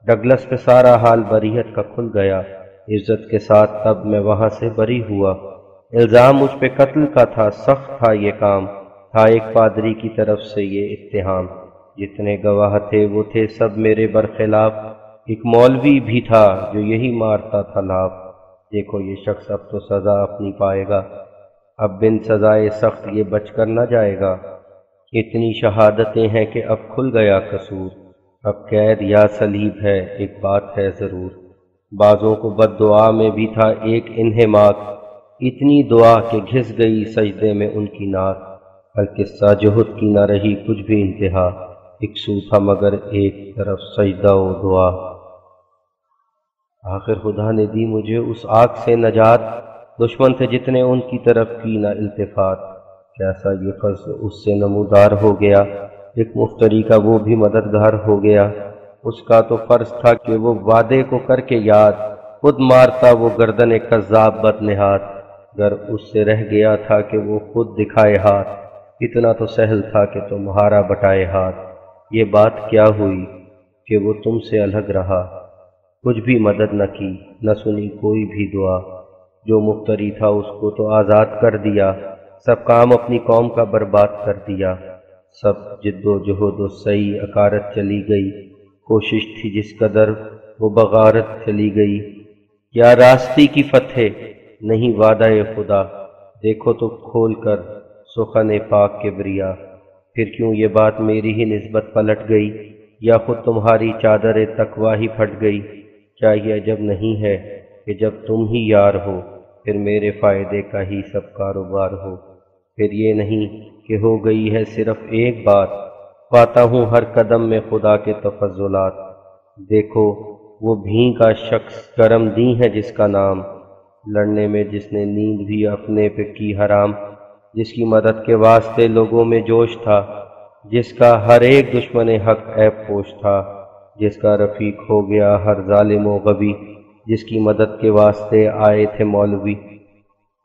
ڈگلس پہ سارا حال بریت کا کھل گیا، عزت کے ساتھ تب میں وہاں سے بری ہوا۔ الزام مجھ پہ قتل کا تھا، سخت تھا یہ کام، تھا ایک پادری کی طرف سے یہ اتہام۔ جتنے گواہ تھے وہ تھے سب میرے برخلاف، ایک مولوی بھی تھا جو یہی مارتا تھا لاف۔ دیکھو یہ شخص اب تو سزا اپنی پائے گا، اب بن سزائے سخت یہ بچ کر نہ جائے گا۔ اتنی شہادتیں ہیں کہ اب کھل گیا قصور، اب قید یا صلیب ہے ایک بات ہے ضرور۔ بعضوں کو بد دعا میں بھی تھا ایک انہماک، اتنی دعا کہ گھس گئی سجدے میں ان کی ناک۔ القصہ جہد کی نہ رہی کچھ بھی انتہا، ایک سو تھا مگر ایک طرف سجدہ و دعا۔ آخر خدا نے دی مجھے اس آگ سے نجات، دشمن تھے جتنے ان کی طرف کی نہ التفات۔ کیسا یہ فضل اس سے نمودار ہو گیا، ایک مفتری کا وہ بھی مددگار ہو گیا۔ اس کا تو فرض تھا کہ وہ وعدے کو کر کے یاد، خود مارتا وہ گردن کذاب بد نہاد۔ گر اس سے رہ گیا تھا کہ وہ خود دکھائے ہاتھ، اتنا تو سہل تھا کہ تمہارا بٹائے ہاتھ۔ یہ بات کیا ہوئی کہ وہ تم سے الگ رہا، کچھ بھی مدد نہ کی نہ سنی کوئی بھی دعا۔ جو مفتری تھا اس کو تو آزاد کر دیا، سب کام اپنی قوم کا برباد کر دیا۔ سب جد و جہد و سعی اکارت چلی گئی، کوشش تھی جس قدر وہ بغارت چلی گئی۔ کیا راستی کی فتح نہیں وعدہ خدا، دیکھو تو کھول کر سخن پاک کبریا۔ پھر کیوں یہ بات میری ہی نسبت پلٹ گئی، یا خود تمہاری چادر تقویٰ ہی پھٹ گئی؟ کیا یہ عجب نہیں ہے کہ جب تم ہی یار ہو، پھر میرے فائدے کا ہی سب کاروبار ہو؟ پھر یہ نہیں کہ ہو گئی ہے صرف ایک بات، پاتا ہوں ہر قدم میں خدا کے تفضلات۔ دیکھو وہ بھیں کا شخص کرم دیں ہے جس کا نام، لڑنے میں جس نے نیند بھی اپنے پہ کی حرام، جس کی مدد کے واسطے لوگوں میں جوش تھا، جس کا ہر ایک دشمن حق عیب پوش تھا، جس کا رفیق ہو گیا ہر ظالم و غبی، جس کی مدد کے واسطے آئے تھے مولوی۔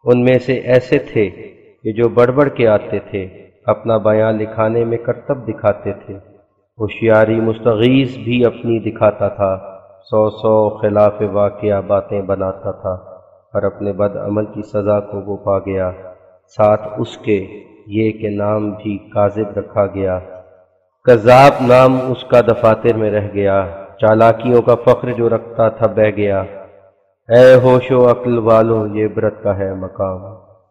ان میں سے ایسے تھے کہ جو بڑھ بڑھ کے آتے تھے، اپنا بیان لکھانے میں کرتب دکھاتے تھے، ہوشیاری مستغیث بھی اپنی دکھاتا تھا، 100 خلاف واقعہ باتیں بناتا تھا، پر اپنے بد عمل کی سزا کو وہ پا گیا، ساتھ اس کے یہ کہ نام بھی کاذب رکھا گیا، کذاب نام اس کا دفاتر میں رہ گیا، چالاکیوں کا فخر جو رکھتا تھا بہ گیا۔ اے ہوش و عقل والوں یہ عبرت کا ہے مقام،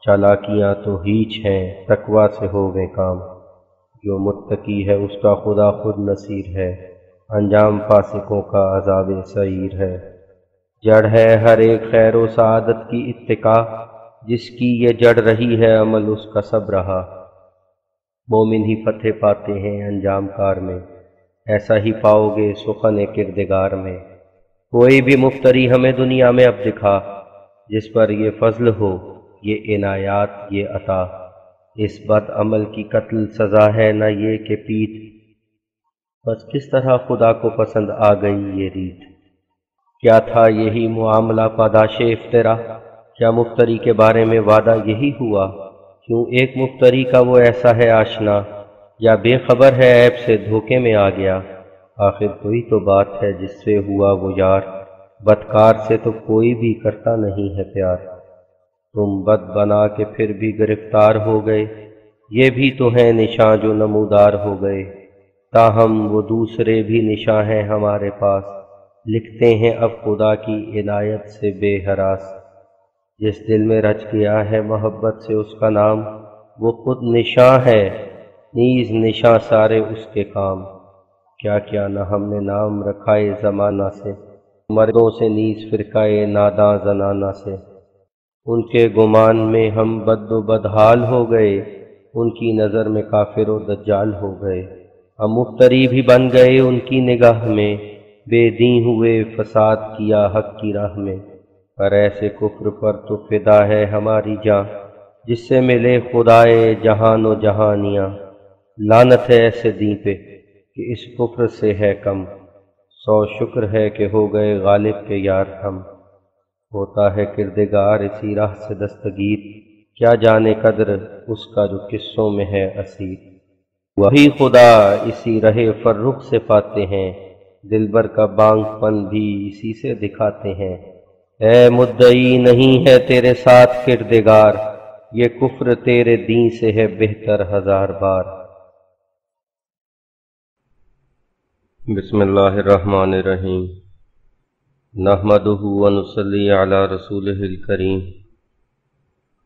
چالاکیاں تو ہیچ ہیں تقویٰ سے ہووے کام۔ جو متقی ہے اس کا خدا خود نصیر ہے، انجام فاسقوں کا عذاب سعیر ہے۔ جڑ ہے ہر ایک خیر و سعادت کی اتقا، جس کی یہ جڑ رہی ہے عمل اس کا سب رہا۔ مومن ہی فتح پاتے ہیں انجام کار میں، ایسا ہی پاؤ گے سخن کردگار میں۔ کوئی بھی مفتری ہمیں دنیا میں اب دکھا، جس پر یہ فضل ہو یہ عنایات یہ عطا۔ اس بد عمل کی قتل سزا ہے نہ یہ کہ پیٹ، بس کس طرح خدا کو پسند آ گئی یہ ریت۔ کیا تھا یہی معاملہ پاداش افطرا، کیا مفتری کے بارے میں وعدہ یہی ہوا؟ کیوں ایک مفتری کا وہ ایسا ہے آشنا، یا بے خبر ہے عیب سے دھوکے میں آ گیا؟ آخر کوئی تو بات ہے جس سے ہوا وہ یار، بدکار سے تو کوئی بھی کرتا نہیں ہے پیار۔ تم بد بنا کے پھر بھی گرفتار ہو گئے، یہ بھی تو ہیں نشاں جو نمودار ہو گئے، تاہم وہ دوسرے بھی نشاں ہیں ہمارے پاس، لکھتے ہیں اب خدا کی عنایت سے بے ہراس۔ جس دل میں رچ گیا ہے محبت سے اس کا نام، وہ خود نشاں ہے نیز نشاں سارے اس کے کام۔ کیا کیا نہ ہم نے نام رکھائے زمانہ سے، مردوں سے نیز فرقائے ناداں زنانہ سے۔ ان کے گمان میں ہم بد و بدحال ہو گئے، ان کی نظر میں کافر و دجال ہو گئے۔ ہم مفتری بھی بن گئے ان کی نگاہ میں، بے دین ہوئے فساد کیا حق کی راہ میں۔ پر ایسے کفر پر تو فدا ہے ہماری جاں، جس سے ملے خدائے جہان و جہانیاں۔ لعنت ہے ایسے دین پہ کہ اس کفر سے ہے کم، سو شکر ہے کہ ہو گئے غالب کے یار ہم۔ ہوتا ہے کردگار اسی راہ سے دستگیر، کیا جانے قدر اس کا جو قصوں میں ہے اسیر۔ وہی خدا اسی رہ فرخ سے پاتے ہیں، دلبر کا بانگ پن بھی اسی سے دکھاتے ہیں۔ اے مدعی نہیں ہے تیرے ساتھ کردگار، یہ کفر تیرے دین سے ہے بہتر ہزار بار۔ بسم اللہ الرحمن الرحیم، نحمدہ ونصلی علی رسولہ الکریم۔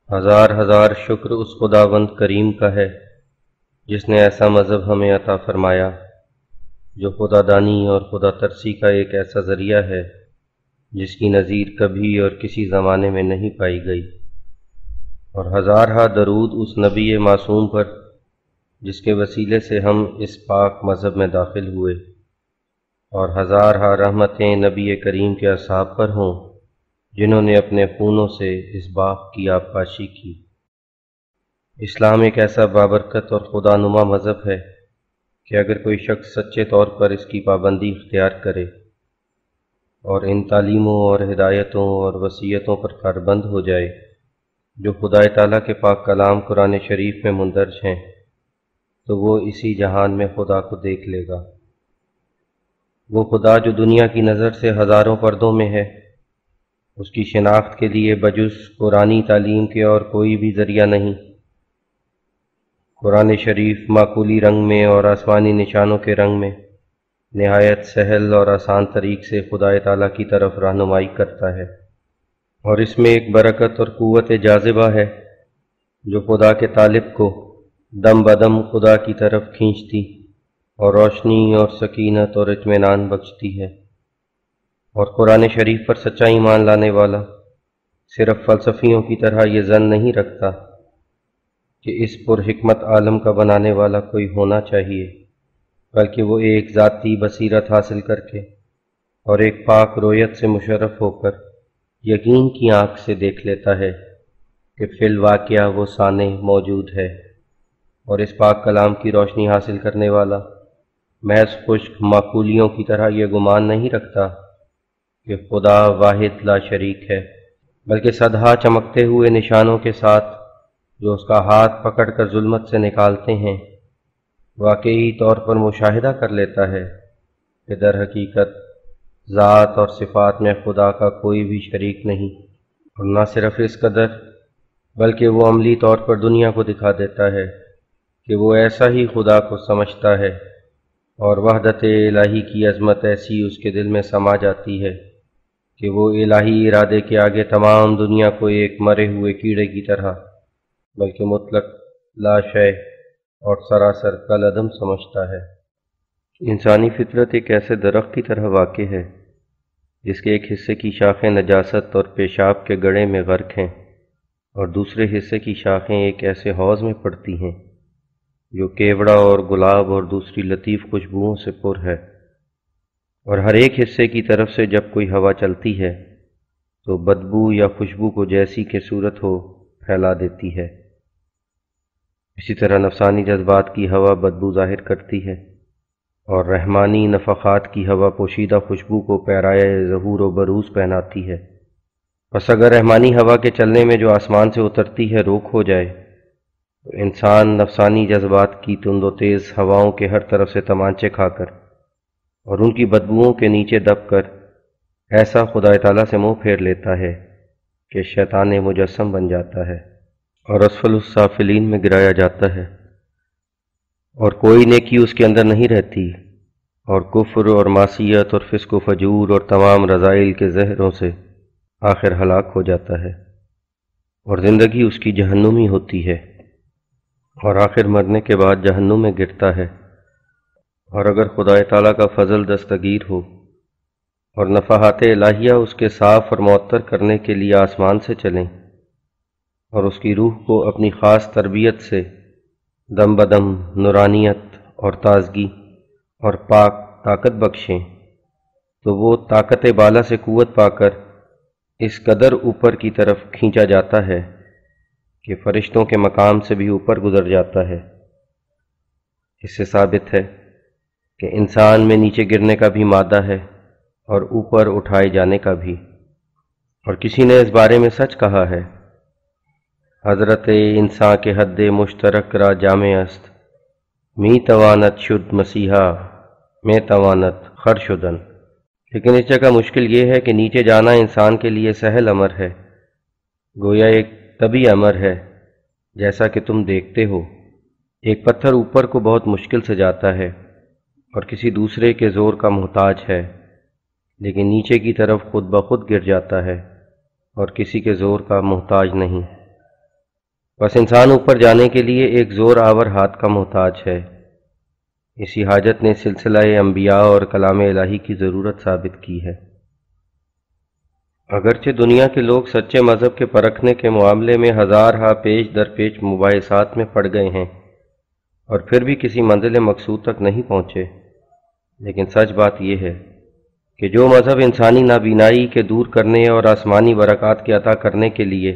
ہزار ہزار شکر اس خداوند کریم کا ہے جس نے ایسا مذہب ہمیں عطا فرمایا جو خدا دانی اور خدا ترسی کا ایک ایسا ذریعہ ہے جس کی نظیر کبھی اور کسی زمانے میں نہیں پائی گئی، اور ہزارہا درود اس نبی معصوم پر جس کے وسیلے سے ہم اس پاک مذہب میں داخل ہوئے، اور ہزارہا رحمتیں نبی کریم کے اصحاب پر ہوں جنہوں نے اپنے خونوں سے اس باغ کی آبپاشی کی۔ اسلام ایک ایسا بابرکت اور خدا نما مذہب ہے کہ اگر کوئی شخص سچے طور پر اس کی پابندی اختیار کرے اور ان تعلیموں اور ہدایتوں اور وصیتوں پر کاربند ہو جائے جو خدا تعالیٰ کے پاک کلام قرآن شریف میں مندرج ہیں، تو وہ اسی جہان میں خدا کو دیکھ لے گا۔ وہ خدا جو دنیا کی نظر سے ہزاروں پردوں میں ہے، اس کی شناخت کے لیے بجز قرآنی تعلیم کے اور کوئی بھی ذریعہ نہیں۔ قرآن شریف معقولی رنگ میں اور آسمانی نشانوں کے رنگ میں نہایت سہل اور آسان طریق سے خدا تعالیٰ کی طرف رہنمائی کرتا ہے، اور اس میں ایک برکت اور قوت جاذبہ ہے جو خدا کے طالب کو دم بدم خدا کی طرف کھینچتی اور روشنی اور سکینت اور اطمینان بخشتی ہے۔ اور قرآن شریف پر سچا ایمان لانے والا صرف فلسفیوں کی طرح یہ ظن نہیں رکھتا کہ اس پر حکمت عالم کا بنانے والا کوئی ہونا چاہیے، بلکہ وہ ایک ذاتی بصیرت حاصل کر کے اور ایک پاک رویت سے مشرف ہو کر یقین کی آنکھ سے دیکھ لیتا ہے کہ فی الواقعہ وہ صانع موجود ہے، اور اس پاک کلام کی روشنی حاصل کرنے والا محض خشک معقولیوں کی طرح یہ گمان نہیں رکھتا کہ خدا واحد لا شریک ہے، بلکہ صدہا چمکتے ہوئے نشانوں کے ساتھ جو اس کا ہاتھ پکڑ کر ظلمت سے نکالتے ہیں، واقعی طور پر مشاہدہ کر لیتا ہے کہ در حقیقت ذات اور صفات میں خدا کا کوئی بھی شریک نہیں۔ اور نہ صرف اس قدر بلکہ وہ عملی طور پر دنیا کو دکھا دیتا ہے کہ وہ ایسا ہی خدا کو سمجھتا ہے، اور وحدت الہی کی عظمت ایسی اس کے دل میں سما جاتی ہے کہ وہ الہی ارادے کے آگے تمام دنیا کو ایک مرے ہوئے کیڑے کی طرح بلکہ مطلق لا شے اور سراسر کالعدم سمجھتا ہے۔ انسانی فطرت ایک ایسے درخت کی طرح واقع ہے جس کے ایک حصے کی شاخیں نجاست اور پیشاب کے گڑھے میں غرق ہیں، اور دوسرے حصے کی شاخیں ایک ایسے حوض میں پڑتی ہیں جو کیوڑا اور گلاب اور دوسری لطیف خوشبوؤں سے پر ہے، اور ہر ایک حصے کی طرف سے جب کوئی ہوا چلتی ہے تو بدبو یا خوشبو کو جیسی کہ صورت ہو پھیلا دیتی ہے۔ اسی طرح نفسانی جذبات کی ہوا بدبو ظاہر کرتی ہے، اور رحمانی نفخات کی ہوا پوشیدہ خوشبو کو پیرائے ظہور و بروز پہناتی ہے۔ پس اگر رحمانی ہوا کے چلنے میں جو آسمان سے اترتی ہے روک ہو جائے تو انسان نفسانی جذبات کی تند و تیز ہواؤں کے ہر طرف سے تمانچے کھا کر اور ان کی بدبوؤں کے نیچے دب کر ایسا خدا تعالیٰ سے منہ پھیر لیتا ہے کہ شیطان مجسم بن جاتا ہے۔ اور اسفل السافلین میں گرایا جاتا ہے، اور کوئی نیکی اس کے اندر نہیں رہتی، اور کفر اور معصیت اور فسق و فجور اور تمام رذائل کے زہروں سے آخر ہلاک ہو جاتا ہے، اور زندگی اس کی جہنمی ہوتی ہے، اور آخر مرنے کے بعد جہنم میں گرتا ہے۔ اور اگر خدا تعالیٰ کا فضل دستگیر ہو اور نفحات الہیہ اس کے صاف اور معطر کرنے کے لیے آسمان سے چلیں اور اس کی روح کو اپنی خاص تربیت سے دم بدم نورانیت اور تازگی اور پاک طاقت بخشیں، تو وہ طاقت بالا سے قوت پا کر اس قدر اوپر کی طرف کھینچا جاتا ہے کہ فرشتوں کے مقام سے بھی اوپر گزر جاتا ہے۔ اس سے ثابت ہے کہ انسان میں نیچے گرنے کا بھی مادہ ہے اور اوپر اٹھائے جانے کا بھی، اور کسی نے اس بارے میں سچ کہا ہے، حضرت انسان کے حد مشترک را جامع است، می توانت شد مسیحا میں توانت خر شدن۔ لیکن اس جگہ مشکل یہ ہے کہ نیچے جانا انسان کے لیے سہل امر ہے، گویا ایک طبی امر ہے، جیسا کہ تم دیکھتے ہو ایک پتھر اوپر کو بہت مشکل سے جاتا ہے اور کسی دوسرے کے زور کا محتاج ہے، لیکن نیچے کی طرف خود بخود گر جاتا ہے اور کسی کے زور کا محتاج نہیں۔ بس انسان اوپر جانے کے لیے ایک زور آور ہاتھ کا محتاج ہے۔ اسی حاجت نے سلسلہ انبیاء اور کلام الہی کی ضرورت ثابت کی ہے۔ اگرچہ دنیا کے لوگ سچے مذہب کے پرکھنے کے معاملے میں ہزارہا پیش در پیش مباحثات میں پڑ گئے ہیں اور پھر بھی کسی منزل مقصود تک نہیں پہنچے، لیکن سچ بات یہ ہے کہ جو مذہب انسانی نابینائی کے دور کرنے اور آسمانی برکات کے عطا کرنے کے لیے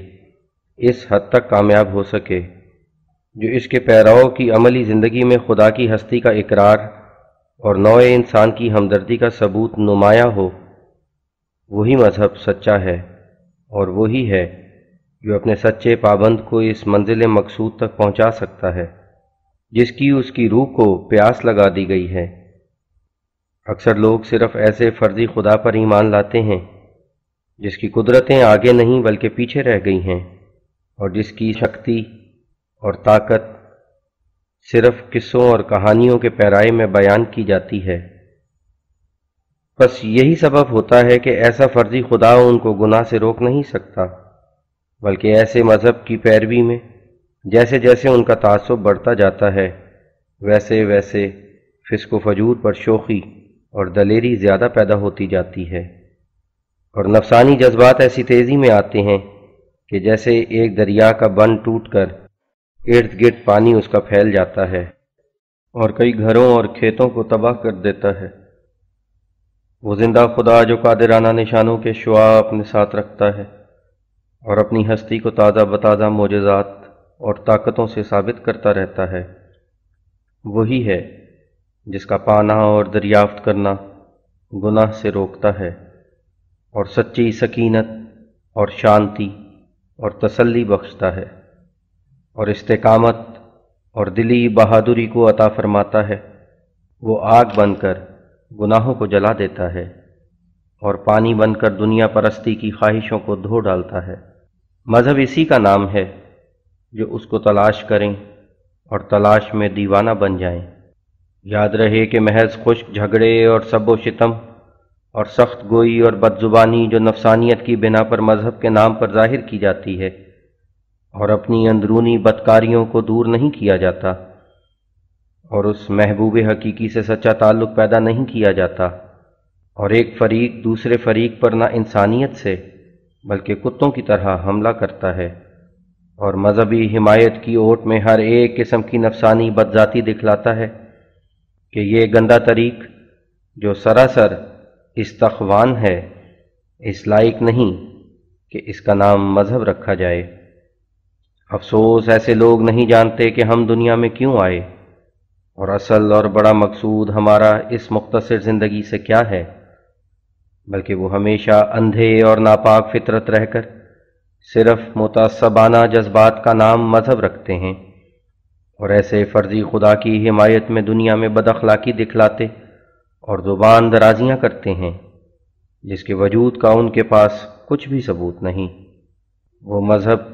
اس حد تک کامیاب ہو سکے، جو اس کے پیراؤں کی عملی زندگی میں خدا کی ہستی کا اقرار اور نوع انسان کی ہمدردی کا ثبوت نمایاں ہو، وہی مذہب سچا ہے، اور وہی ہے جو اپنے سچے پابند کو اس منزل مقصود تک پہنچا سکتا ہے جس کی اس کی روح کو پیاس لگا دی گئی ہے۔ اکثر لوگ صرف ایسے فرضی خدا پر ایمان لاتے ہیں جس کی قدرتیں آگے نہیں بلکہ پیچھے رہ گئی ہیں، اور جس کی شکتی اور طاقت صرف قصوں اور کہانیوں کے پیرائے میں بیان کی جاتی ہے۔ بس یہی سبب ہوتا ہے کہ ایسا فرضی خدا ان کو گناہ سے روک نہیں سکتا، بلکہ ایسے مذہب کی پیروی میں جیسے جیسے ان کا تعصب بڑھتا جاتا ہے، ویسے ویسے فسق و فجور پر شوخی اور دلیری زیادہ پیدا ہوتی جاتی ہے، اور نفسانی جذبات ایسی تیزی میں آتے ہیں کہ جیسے ایک دریا کا بند ٹوٹ کر ارد گرد پانی اس کا پھیل جاتا ہے اور کئی گھروں اور کھیتوں کو تباہ کر دیتا ہے۔ وہ زندہ خدا جو قادرانہ نشانوں کے شعاع اپنے ساتھ رکھتا ہے اور اپنی ہستی کو تازہ بتازہ معجزات اور طاقتوں سے ثابت کرتا رہتا ہے، وہی ہے جس کا پانا اور دریافت کرنا گناہ سے روکتا ہے اور سچی سکینت اور شانتی اور تسلی بخشتا ہے اور استقامت اور دلی بہادری کو عطا فرماتا ہے۔ وہ آگ بن کر گناہوں کو جلا دیتا ہے اور پانی بن کر دنیا پرستی کی خواہشوں کو دھو ڈالتا ہے۔ مذہب اسی کا نام ہے جو اس کو تلاش کریں اور تلاش میں دیوانہ بن جائیں۔ یاد رہے کہ محض خشک جھگڑے اور سب و شتم اور سخت گوئی اور بد زبانی جو نفسانیت کی بنا پر مذہب کے نام پر ظاہر کی جاتی ہے اور اپنی اندرونی بدکاریوں کو دور نہیں کیا جاتا اور اس محبوب حقیقی سے سچا تعلق پیدا نہیں کیا جاتا، اور ایک فریق دوسرے فریق پر نہ انسانیت سے بلکہ کتوں کی طرح حملہ کرتا ہے اور مذہبی حمایت کی اوٹ میں ہر ایک قسم کی نفسانی بدذاتی دکھلاتا ہے کہ یہ گندا طریق جو سراسر استخوان ہے اس لائق نہیں کہ اس کا نام مذہب رکھا جائے۔ افسوس ایسے لوگ نہیں جانتے کہ ہم دنیا میں کیوں آئے اور اصل اور بڑا مقصود ہمارا اس مختصر زندگی سے کیا ہے، بلکہ وہ ہمیشہ اندھے اور ناپاک فطرت رہ کر صرف متعصبانہ جذبات کا نام مذہب رکھتے ہیں اور ایسے فرضی خدا کی حمایت میں دنیا میں بد اخلاقی دکھلاتے اور زبان درازیاں کرتے ہیں جس کے وجود کا ان کے پاس کچھ بھی ثبوت نہیں۔ وہ مذہب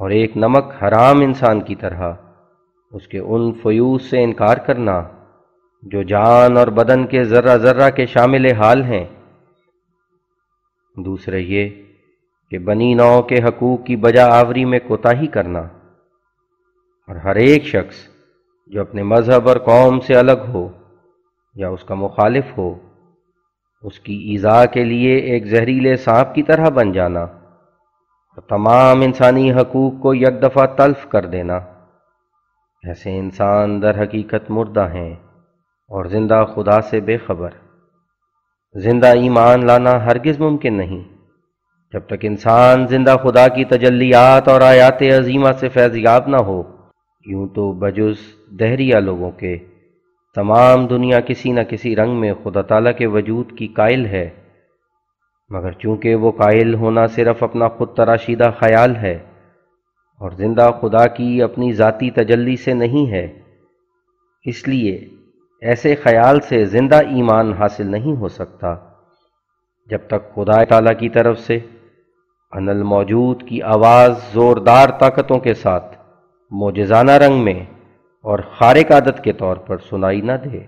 اور ایک نمک حرام انسان کی طرح اس کے ان فیوز سے انکار کرنا جو جان اور بدن کے ذرہ ذرہ کے شامل حال ہیں۔ دوسرے یہ کہ بنی نوع کے حقوق کی بجا آوری میں کوتاہی کرنا، اور ہر ایک شخص جو اپنے مذہب اور قوم سے الگ ہو یا اس کا مخالف ہو، اس کی ایذا کے لیے ایک زہریلے سانپ کی طرح بن جانا اور تمام انسانی حقوق کو یک دفعہ تلف کر دینا۔ ایسے انسان در حقیقت مردہ ہیں اور زندہ خدا سے بے خبر۔ زندہ ایمان لانا ہرگز ممکن نہیں جب تک انسان زندہ خدا کی تجلیات اور آیات عظیمہ سے فیضیاب نہ ہو۔ یوں تو بجز دہریہ لوگوں کے تمام دنیا کسی نہ کسی رنگ میں خدا تعالیٰ کے وجود کی قائل ہے، مگر چونکہ وہ قائل ہونا صرف اپنا خود تراشیدہ خیال ہے اور زندہ خدا کی اپنی ذاتی تجلی سے نہیں ہے، اس لیے ایسے خیال سے زندہ ایمان حاصل نہیں ہو سکتا جب تک خدا تعالیٰ کی طرف سے ان الموجود کی آواز زوردار طاقتوں کے ساتھ معجزانہ رنگ میں اور خارق عادت کے طور پر سنائی نہ دے،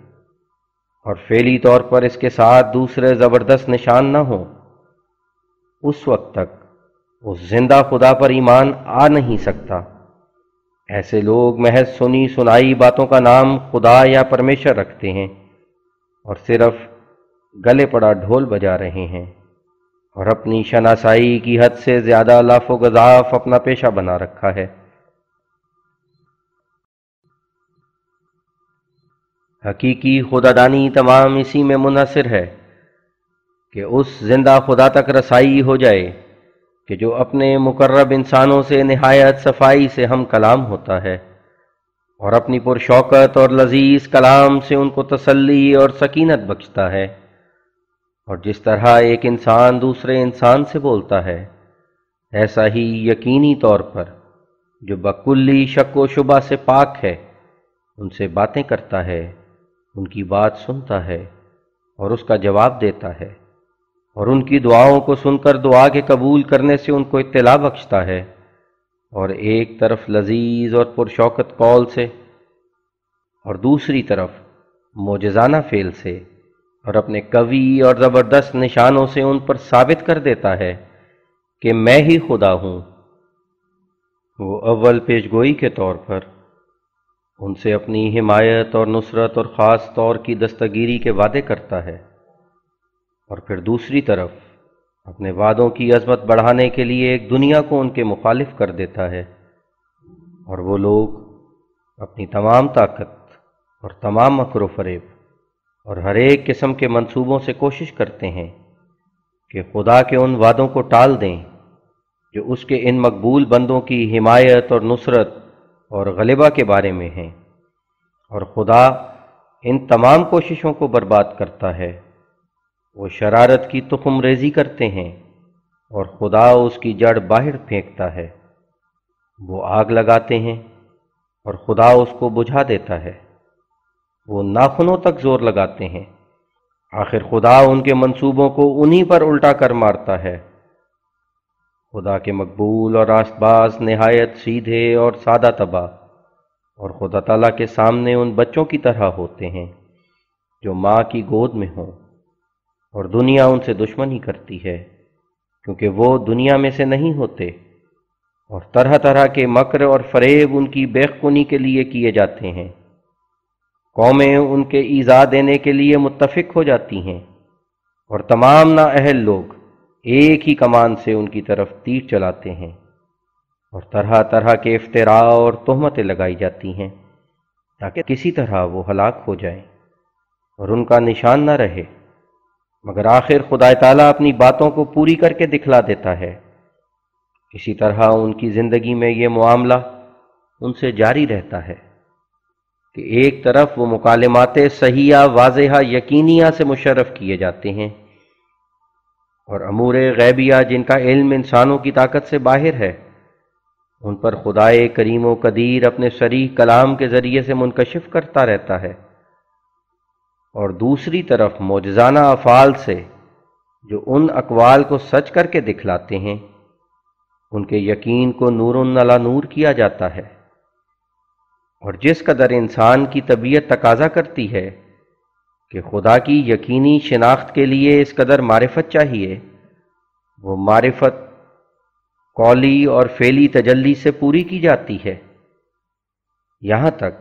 اور فعلی طور پر اس کے ساتھ دوسرے زبردست نشان نہ ہوں، اس وقت تک اس زندہ خدا پر ایمان آ نہیں سکتا۔ ایسے لوگ محض سنی سنائی باتوں کا نام خدا یا پرمیشر رکھتے ہیں اور صرف گلے پڑا ڈھول بجا رہے ہیں، اور اپنی شناسائی کی حد سے زیادہ لاف و گزاف اپنا پیشہ بنا رکھا ہے۔ حقیقی خدادانی تمام اسی میں منحصر ہے کہ اس زندہ خدا تک رسائی ہو جائے کہ جو اپنے مقرب انسانوں سے نہایت صفائی سے ہم کلام ہوتا ہے، اور اپنی پرشوکت اور لذیذ کلام سے ان کو تسلی اور سکینت بخشتا ہے۔ اور جس طرح ایک انسان دوسرے انسان سے بولتا ہے، ایسا ہی یقینی طور پر جو بکلی شک و شبہ سے پاک ہے ان سے باتیں کرتا ہے، ان کی بات سنتا ہے اور اس کا جواب دیتا ہے، اور ان کی دعاؤں کو سن کر دعا کے قبول کرنے سے ان کو اطلاع بخشتا ہے، اور ایک طرف لذیذ اور پرشوکت قول سے اور دوسری طرف معجزانہ فعل سے اور اپنے قوی اور زبردست نشانوں سے ان پر ثابت کر دیتا ہے کہ میں ہی خدا ہوں۔ وہ اول پیشگوئی کے طور پر ان سے اپنی حمایت اور نصرت اور خاص طور کی دستگیری کے وعدے کرتا ہے، اور پھر دوسری طرف اپنے وعدوں کی عظمت بڑھانے کے لیے ایک دنیا کو ان کے مخالف کر دیتا ہے، اور وہ لوگ اپنی تمام طاقت اور تمام مکر و فریب اور ہر ایک قسم کے منصوبوں سے کوشش کرتے ہیں کہ خدا کے ان وعدوں کو ٹال دیں جو اس کے ان مقبول بندوں کی حمایت اور نصرت اور غلبہ کے بارے میں ہیں، اور خدا ان تمام کوششوں کو برباد کرتا ہے۔ وہ شرارت کی تخم ریزی کرتے ہیں اور خدا اس کی جڑ باہر پھینکتا ہے۔ وہ آگ لگاتے ہیں اور خدا اس کو بجھا دیتا ہے۔ وہ ناخنوں تک زور لگاتے ہیں، آخر خدا ان کے منصوبوں کو انہی پر الٹا کر مارتا ہے۔ خدا کے مقبول اور راست باز نہایت سیدھے اور سادہ طبع اور خدا تعالیٰ کے سامنے ان بچوں کی طرح ہوتے ہیں جو ماں کی گود میں ہوں، اور دنیا ان سے دشمنی کرتی ہے کیونکہ وہ دنیا میں سے نہیں ہوتے، اور طرح طرح کے مکر اور فریب ان کی بیخونی کے لیے کیے جاتے ہیں۔ قومیں ان کے ایذا دینے کے لیے متفق ہو جاتی ہیں، اور تمام نااہل لوگ ایک ہی کمان سے ان کی طرف تیر چلاتے ہیں، اور طرح طرح کے افتراء اور تہمتیں لگائی جاتی ہیں تاکہ کسی طرح وہ ہلاک ہو جائیں اور ان کا نشان نہ رہے، مگر آخر خدا تعالیٰ اپنی باتوں کو پوری کر کے دکھلا دیتا ہے۔ اسی طرح ان کی زندگی میں یہ معاملہ ان سے جاری رہتا ہے کہ ایک طرف وہ مکالمات صحیحہ واضحہ یقینیہ سے مشرف کیے جاتے ہیں، اور امور غیبیہ جن کا علم انسانوں کی طاقت سے باہر ہے ان پر خدائے کریم و قدیر اپنے صریح کلام کے ذریعے سے منکشف کرتا رہتا ہے، اور دوسری طرف معجزانہ افعال سے جو ان اقوال کو سچ کر کے دکھلاتے ہیں ان کے یقین کو نور علی نور کیا جاتا ہے، اور جس قدر انسان کی طبیعت تقاضا کرتی ہے کہ خدا کی یقینی شناخت کے لیے اس قدر معرفت چاہیے، وہ معرفت قولی اور فعلی تجلی سے پوری کی جاتی ہے، یہاں تک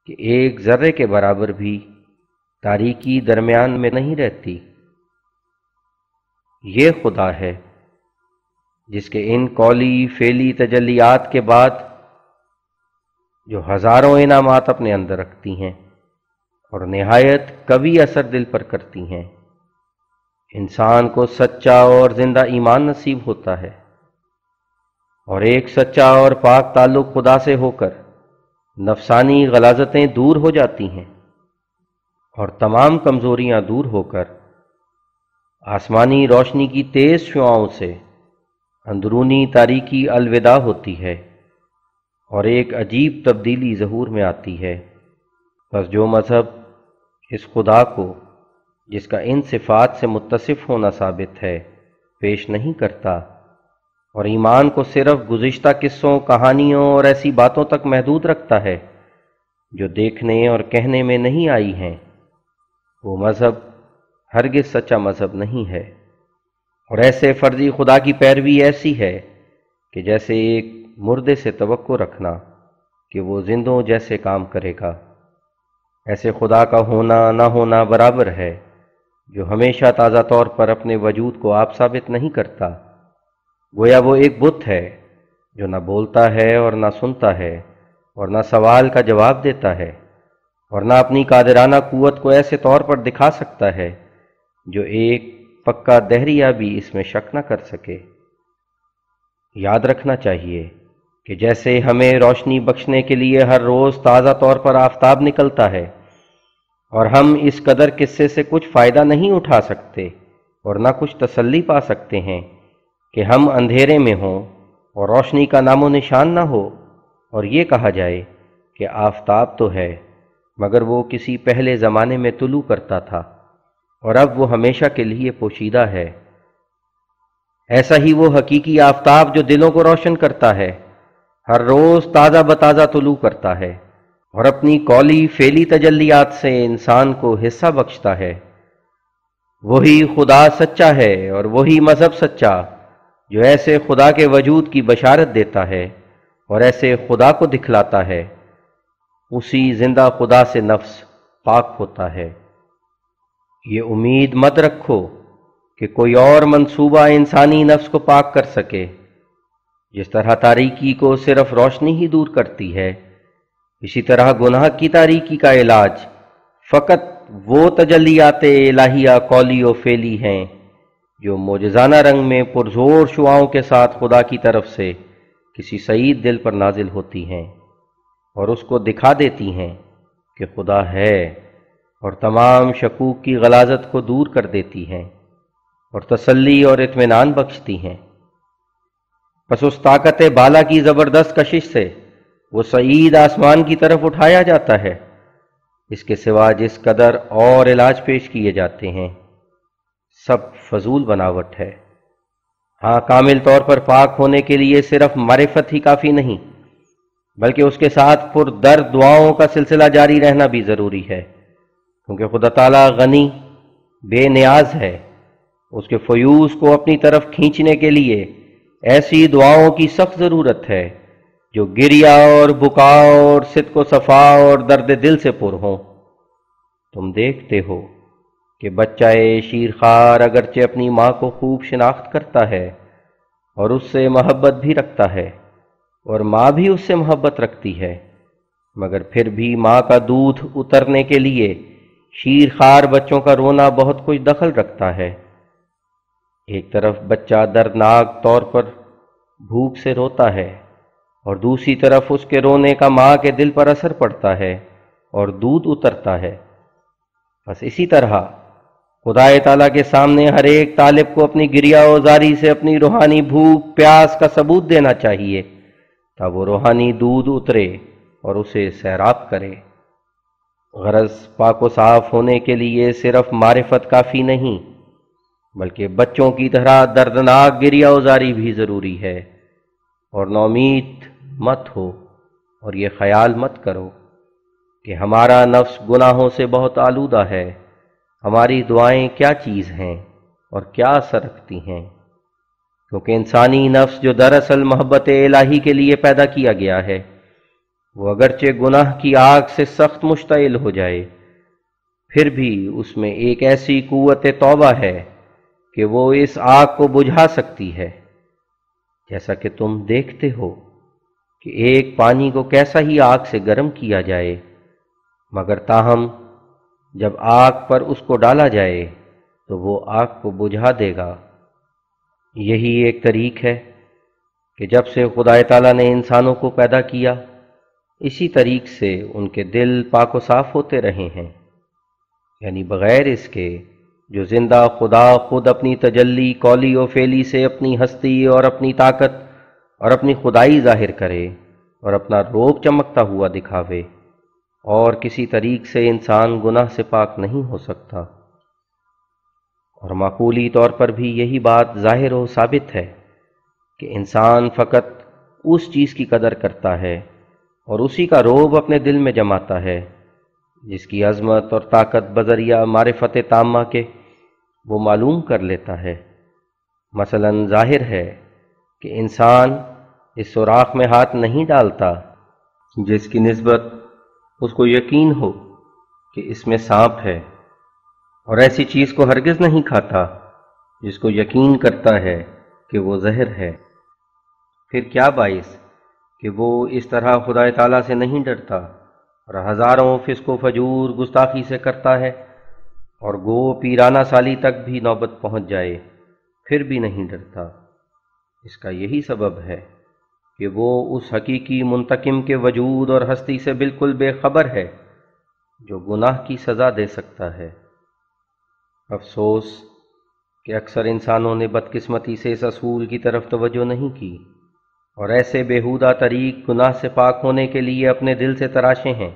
کہ ایک ذرے کے برابر بھی تاریکی درمیان میں نہیں رہتی۔ یہ خدا ہے جس کے ان قولی فعلی تجلیات کے بعد جو ہزاروں انعامات اپنے اندر رکھتی ہیں اور نہایت قوی اثر دل پر کرتی ہیں، انسان کو سچا اور زندہ ایمان نصیب ہوتا ہے، اور ایک سچا اور پاک تعلق خدا سے ہو کر نفسانی غلاظتیں دور ہو جاتی ہیں، اور تمام کمزوریاں دور ہو کر آسمانی روشنی کی تیز شعاؤں سے اندرونی تاریکی الوداع ہوتی ہے، اور ایک عجیب تبدیلی ظہور میں آتی ہے۔ بس جو مذہب اس خدا کو جس کا ان صفات سے متصف ہونا ثابت ہے پیش نہیں کرتا، اور ایمان کو صرف گزشتہ قصوں، کہانیوں اور ایسی باتوں تک محدود رکھتا ہے جو دیکھنے اور کہنے میں نہیں آئی ہیں، وہ مذہب ہرگز سچا مذہب نہیں ہے۔ اور ایسے فرضی خدا کی پیروی ایسی ہے کہ جیسے ایک مردے سے توقع رکھنا کہ وہ زندوں جیسے کام کرے گا، ایسے خدا کا ہونا نہ ہونا برابر ہے جو ہمیشہ تازہ طور پر اپنے وجود کو آپ ثابت نہیں کرتا، گویا وہ ایک بت ہے جو نہ بولتا ہے اور نہ سنتا ہے اور نہ سوال کا جواب دیتا ہے، اور نہ اپنی قادرانہ قوت کو ایسے طور پر دکھا سکتا ہے جو ایک پکا دہریہ بھی اس میں شک نہ کر سکے۔ یاد رکھنا چاہیے کہ جیسے ہمیں روشنی بخشنے کے لیے ہر روز تازہ طور پر آفتاب نکلتا ہے، اور ہم اس قدر قصے سے کچھ فائدہ نہیں اٹھا سکتے اور نہ کچھ تسلی پا سکتے ہیں کہ ہم اندھیرے میں ہوں اور روشنی کا نام و نشان نہ ہو، اور یہ کہا جائے کہ آفتاب تو ہے مگر وہ کسی پہلے زمانے میں طلوع کرتا تھا اور اب وہ ہمیشہ کے لیے پوشیدہ ہے۔ ایسا ہی وہ حقیقی آفتاب جو دلوں کو روشن کرتا ہے، ہر روز تازہ بتازہ طلوع کرتا ہے اور اپنی قولی فعلی تجلیات سے انسان کو حصہ بخشتا ہے۔ وہی خدا سچا ہے اور وہی مذہب سچا جو ایسے خدا کے وجود کی بشارت دیتا ہے اور ایسے خدا کو دکھلاتا ہے، اسی زندہ خدا سے نفس پاک ہوتا ہے۔ یہ امید مت رکھو کہ کوئی اور منصوبہ انسانی نفس کو پاک کر سکے۔ جس طرح تاریکی کو صرف روشنی ہی دور کرتی ہے، اسی طرح گناہ کی تاریکی کا علاج فقط وہ تجلیات الہیہ قولی و فعلی ہیں جو معجزانہ رنگ میں پرزور شعاؤں کے ساتھ خدا کی طرف سے کسی سعید دل پر نازل ہوتی ہیں اور اس کو دکھا دیتی ہیں کہ خدا ہے، اور تمام شکوک کی غلاظت کو دور کر دیتی ہیں اور تسلی اور اطمینان بخشتی ہیں۔ پس اس طاقت بالا کی زبردست کشش سے وہ سعید آسمان کی طرف اٹھایا جاتا ہے۔ اس کے سوا جس قدر اور علاج پیش کیے جاتے ہیں سب فضول بناوٹ ہے۔ ہاں، کامل طور پر پاک ہونے کے لیے صرف معرفت ہی کافی نہیں، بلکہ اس کے ساتھ پردرد دعاؤں کا سلسلہ جاری رہنا بھی ضروری ہے، کیونکہ خدا تعالیٰ غنی بے نیاز ہے۔ اس کے فیوز کو اپنی طرف کھینچنے کے لیے ایسی دعاؤں کی سخت ضرورت ہے جو گریہ اور بکا اور صدق و صفا اور درد دل سے پر ہوں۔ تم دیکھتے ہو کہ بچہ شیرخوار اگرچہ اپنی ماں کو خوب شناخت کرتا ہے اور اس سے محبت بھی رکھتا ہے، اور ماں بھی اس سے محبت رکھتی ہے، مگر پھر بھی ماں کا دودھ اترنے کے لیے شیرخوار بچوں کا رونا بہت کچھ دخل رکھتا ہے۔ ایک طرف بچہ دردناک طور پر بھوک سے روتا ہے اور دوسری طرف اس کے رونے کا ماں کے دل پر اثر پڑتا ہے اور دودھ اترتا ہے۔ بس اسی طرح خدا تعالیٰ کے سامنے ہر ایک طالب کو اپنی گریہ و زاری سے اپنی روحانی بھوک پیاس کا ثبوت دینا چاہیے تاکہ وہ روحانی دودھ اترے اور اسے سیراب کرے۔ غرض پاک و صاف ہونے کے لیے صرف معرفت کافی نہیں، بلکہ بچوں کی طرح دردناک گریہ ازاری بھی ضروری ہے۔ اور نومید مت ہو اور یہ خیال مت کرو کہ ہمارا نفس گناہوں سے بہت آلودہ ہے۔ ہماری دعائیں کیا چیز ہیں اور کیا اثر رکھتی ہیں، کیونکہ انسانی نفس جو دراصل محبت الہی کے لیے پیدا کیا گیا ہے، وہ اگرچہ گناہ کی آگ سے سخت مشتعل ہو جائے، پھر بھی اس میں ایک ایسی قوت توبہ ہے کہ وہ اس آگ کو بجھا سکتی ہے۔ جیسا کہ تم دیکھتے ہو کہ ایک پانی کو کیسا ہی آگ سے گرم کیا جائے، مگر تاہم جب آگ پر اس کو ڈالا جائے تو وہ آگ کو بجھا دے گا۔ یہی ایک طریق ہے کہ جب سے خدا تعالیٰ نے انسانوں کو پیدا کیا، اسی طریق سے ان کے دل پاک و صاف ہوتے رہے ہیں، یعنی بغیر اس کے جو زندہ خدا خود اپنی تجلی قولی و فعلی سے اپنی ہستی اور اپنی طاقت اور اپنی خدائی ظاہر کرے اور اپنا روب چمکتا ہوا دکھاوے، اور کسی طریق سے انسان گناہ سے پاک نہیں ہو سکتا۔ اور معقولی طور پر بھی یہی بات ظاہر و ثابت ہے کہ انسان فقط اس چیز کی قدر کرتا ہے اور اسی کا روب اپنے دل میں جماتا ہے جس کی عظمت اور طاقت بذریعہ معرفت تامہ کے وہ معلوم کر لیتا ہے۔ مثلا ظاہر ہے کہ انسان اس سوراخ میں ہاتھ نہیں ڈالتا جس کی نسبت اس کو یقین ہو کہ اس میں سانپ ہے، اور ایسی چیز کو ہرگز نہیں کھاتا جس کو یقین کرتا ہے کہ وہ زہر ہے۔ پھر کیا باعث کہ وہ اس طرح خدا تعالیٰ سے نہیں ڈرتا اور ہزاروں فسق و فجور گستاخی سے کرتا ہے، اور گو پیرانہ سالی تک بھی نوبت پہنچ جائے پھر بھی نہیں ڈرتا؟ اس کا یہی سبب ہے کہ وہ اس حقیقی منتقم کے وجود اور ہستی سے بالکل بے خبر ہے جو گناہ کی سزا دے سکتا ہے۔ افسوس کہ اکثر انسانوں نے بدقسمتی سے اس اصول کی طرف توجہ نہیں کی اور ایسے بیہودہ طریق گناہ سے پاک ہونے کے لیے اپنے دل سے تراشے ہیں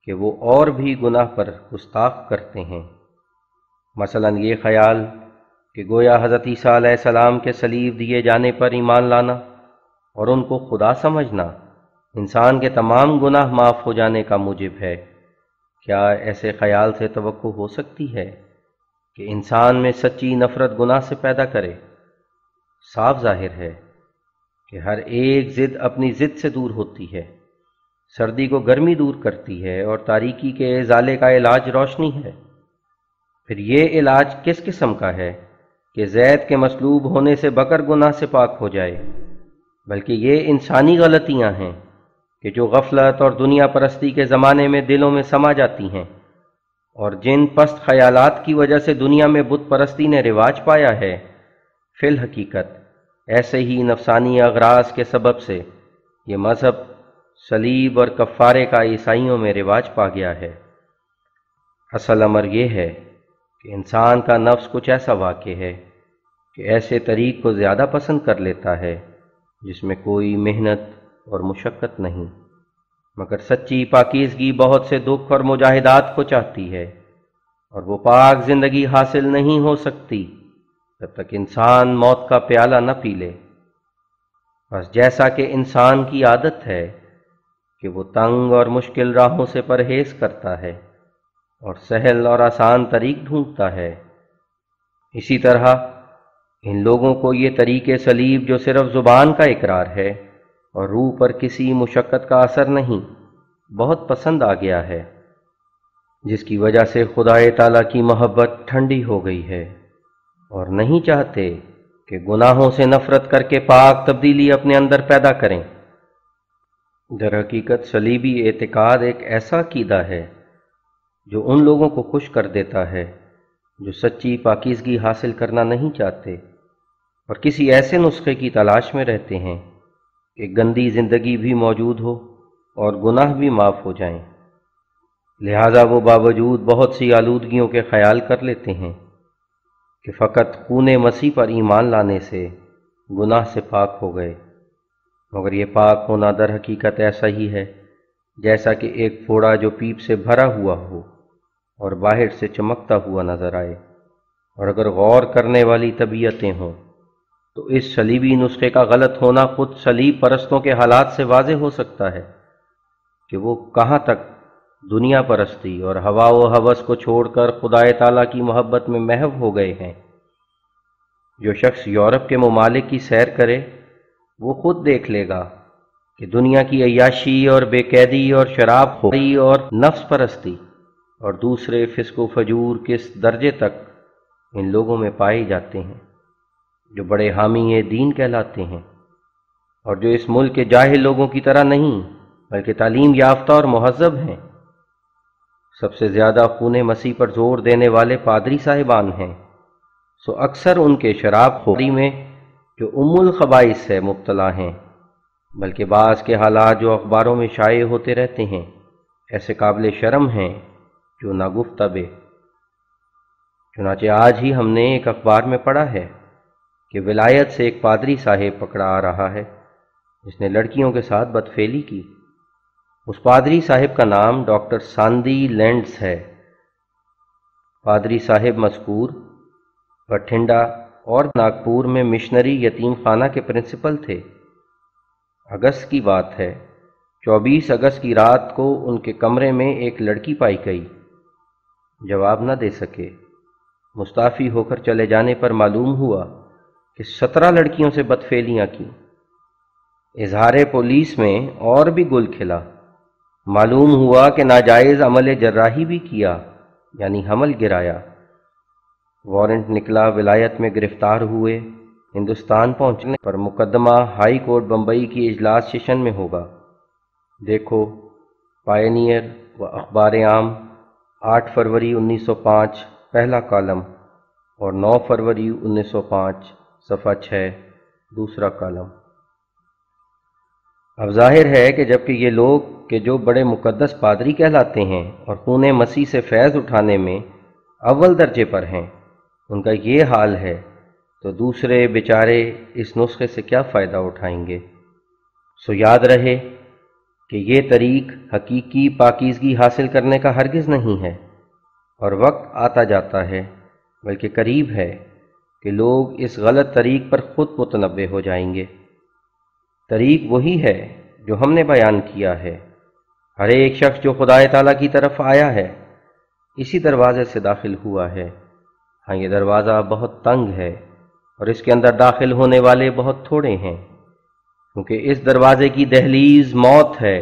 کہ وہ اور بھی گناہ پر گستاخ کرتے ہیں۔ مثلا یہ خیال کہ گویا حضرت عیسیٰ علیہ السلام کے صلیب دیے جانے پر ایمان لانا اور ان کو خدا سمجھنا انسان کے تمام گناہ معاف ہو جانے کا موجب ہے۔ کیا ایسے خیال سے توقع ہو سکتی ہے کہ انسان میں سچی نفرت گناہ سے پیدا کرے؟ صاف ظاہر ہے کہ ہر ایک ضد اپنی ضد سے دور ہوتی ہے، سردی کو گرمی دور کرتی ہے اور تاریکی کے ازالے کا علاج روشنی ہے۔ پھر یہ علاج کس قسم کا ہے کہ زید کے مصلوب ہونے سے بقر گناہ سے پاک ہو جائے؟ بلکہ یہ انسانی غلطیاں ہیں کہ جو غفلت اور دنیا پرستی کے زمانے میں دلوں میں سما جاتی ہیں، اور جن پست خیالات کی وجہ سے دنیا میں بت پرستی نے رواج پایا ہے، فی الحقیقت ایسے ہی نفسانی اغراض کے سبب سے یہ مذہب صلیب اور کفارے کا عیسائیوں میں رواج پا گیا ہے۔ اصل امر یہ ہے کہ انسان کا نفس کچھ ایسا واقع ہے کہ ایسے طریق کو زیادہ پسند کر لیتا ہے جس میں کوئی محنت اور مشقت نہیں، مگر سچی پاکیزگی بہت سے دکھ اور مجاہدات کو چاہتی ہے، اور وہ پاک زندگی حاصل نہیں ہو سکتی جب تک انسان موت کا پیالہ نہ پی لے۔ بس جیسا کہ انسان کی عادت ہے کہ وہ تنگ اور مشکل راہوں سے پرہیز کرتا ہے اور سہل اور آسان طریق ڈھونڈتا ہے، اسی طرح ان لوگوں کو یہ طریق صلیب جو صرف زبان کا اقرار ہے اور روح پر کسی مشقت کا اثر نہیں، بہت پسند آ گیا ہے، جس کی وجہ سے خدا تعالیٰ کی محبت ٹھنڈی ہو گئی ہے، اور نہیں چاہتے کہ گناہوں سے نفرت کر کے پاک تبدیلی اپنے اندر پیدا کریں۔ در حقیقت صلیبی اعتقاد ایک ایسا عقیدہ ہے جو ان لوگوں کو خوش کر دیتا ہے جو سچی پاکیزگی حاصل کرنا نہیں چاہتے اور کسی ایسے نسخے کی تلاش میں رہتے ہیں کہ گندی زندگی بھی موجود ہو اور گناہ بھی معاف ہو جائیں۔ لہذا وہ باوجود بہت سی آلودگیوں کے خیال کر لیتے ہیں کہ فقط خون مسیح پر ایمان لانے سے گناہ سے پاک ہو گئے، مگر یہ پاک ہونا در حقیقت ایسا ہی ہے جیسا کہ ایک پھوڑا جو پیپ سے بھرا ہوا ہو اور باہر سے چمکتا ہوا نظر آئے اور اگر غور کرنے والی طبیعتیں ہوں تو اس صلیبی نسخے کا غلط ہونا خود صلیب پرستوں کے حالات سے واضح ہو سکتا ہے کہ وہ کہاں تک دنیا پرستی اور ہوا و ہوس کو چھوڑ کر خدا تعالیٰ کی محبت میں محو ہو گئے ہیں۔ جو شخص یورپ کے ممالک کی سیر کرے وہ خود دیکھ لے گا کہ دنیا کی عیاشی اور بے قیدی اور شراب خوری اور نفس پرستی اور دوسرے فسق و فجور کس درجے تک ان لوگوں میں پائے جاتے ہیں جو بڑے حامی دین کہلاتے ہیں، اور جو اس ملک کے جاہل لوگوں کی طرح نہیں بلکہ تعلیم یافتہ اور مہذب ہیں۔ سب سے زیادہ خون مسیح پر زور دینے والے پادری صاحبان ہیں، سو اکثر ان کے شراب خوری میں جو الخبائث سے مبتلا ہیں، بلکہ بعض کے حالات جو اخباروں میں شائع ہوتے رہتے ہیں ایسے قابل شرم ہیں جو ناگفتبے۔ چنانچہ آج ہی ہم نے ایک اخبار میں پڑھا ہے کہ ولایت سے ایک پادری صاحب پکڑا آ رہا ہے جس نے لڑکیوں کے ساتھ بدفعلی کی۔ اس پادری صاحب کا نام ڈاکٹر ساندی لینڈز ہے۔ پادری صاحب مذکور بٹھنڈا اور ناگپور میں مشنری یتیم خانہ کے پرنسپل تھے۔ اگست کی بات ہے، 24 اگست کی رات کو ان کے کمرے میں ایک لڑکی پائی گئی۔ جواب نہ دے سکے۔ مستعفی ہو کر چلے جانے پر معلوم ہوا کہ 17 لڑکیوں سے بدفعلیاں کی۔ اظہار پولیس میں اور بھی گل کھلا۔ معلوم ہوا کہ ناجائز عمل جراحی بھی کیا، یعنی حمل گرایا۔ وارنٹ نکلا، ولایت میں گرفتار ہوئے۔ ہندوستان پہنچنے پر مقدمہ ہائی کورٹ بمبئی کی اجلاس سیشن میں ہوگا۔ دیکھو پائنیئر و اخبار عام، 8 فروری 1905 پہلا کالم اور 9 فروری 1905 صفحہ 6 دوسرا کالم۔ اب ظاہر ہے کہ جبکہ یہ لوگ کہ جو بڑے مقدس پادری کہلاتے ہیں اور خون مسیح سے فیض اٹھانے میں اول درجے پر ہیں، ان کا یہ حال ہے تو دوسرے بیچارے اس نسخے سے کیا فائدہ اٹھائیں گے؟ سو یاد رہے کہ یہ طریق حقیقی پاکیزگی حاصل کرنے کا ہرگز نہیں ہے، اور وقت آتا جاتا ہے بلکہ قریب ہے کہ لوگ اس غلط طریق پر خود متنبع ہو جائیں گے۔ طریق وہی ہے جو ہم نے بیان کیا ہے۔ ہر ایک شخص جو خدا تعالیٰ کی طرف آیا ہے اسی دروازے سے داخل ہوا ہے۔ ہاں، یہ دروازہ بہت تنگ ہے اور اس کے اندر داخل ہونے والے بہت تھوڑے ہیں، کیونکہ اس دروازے کی دہلیز موت ہے،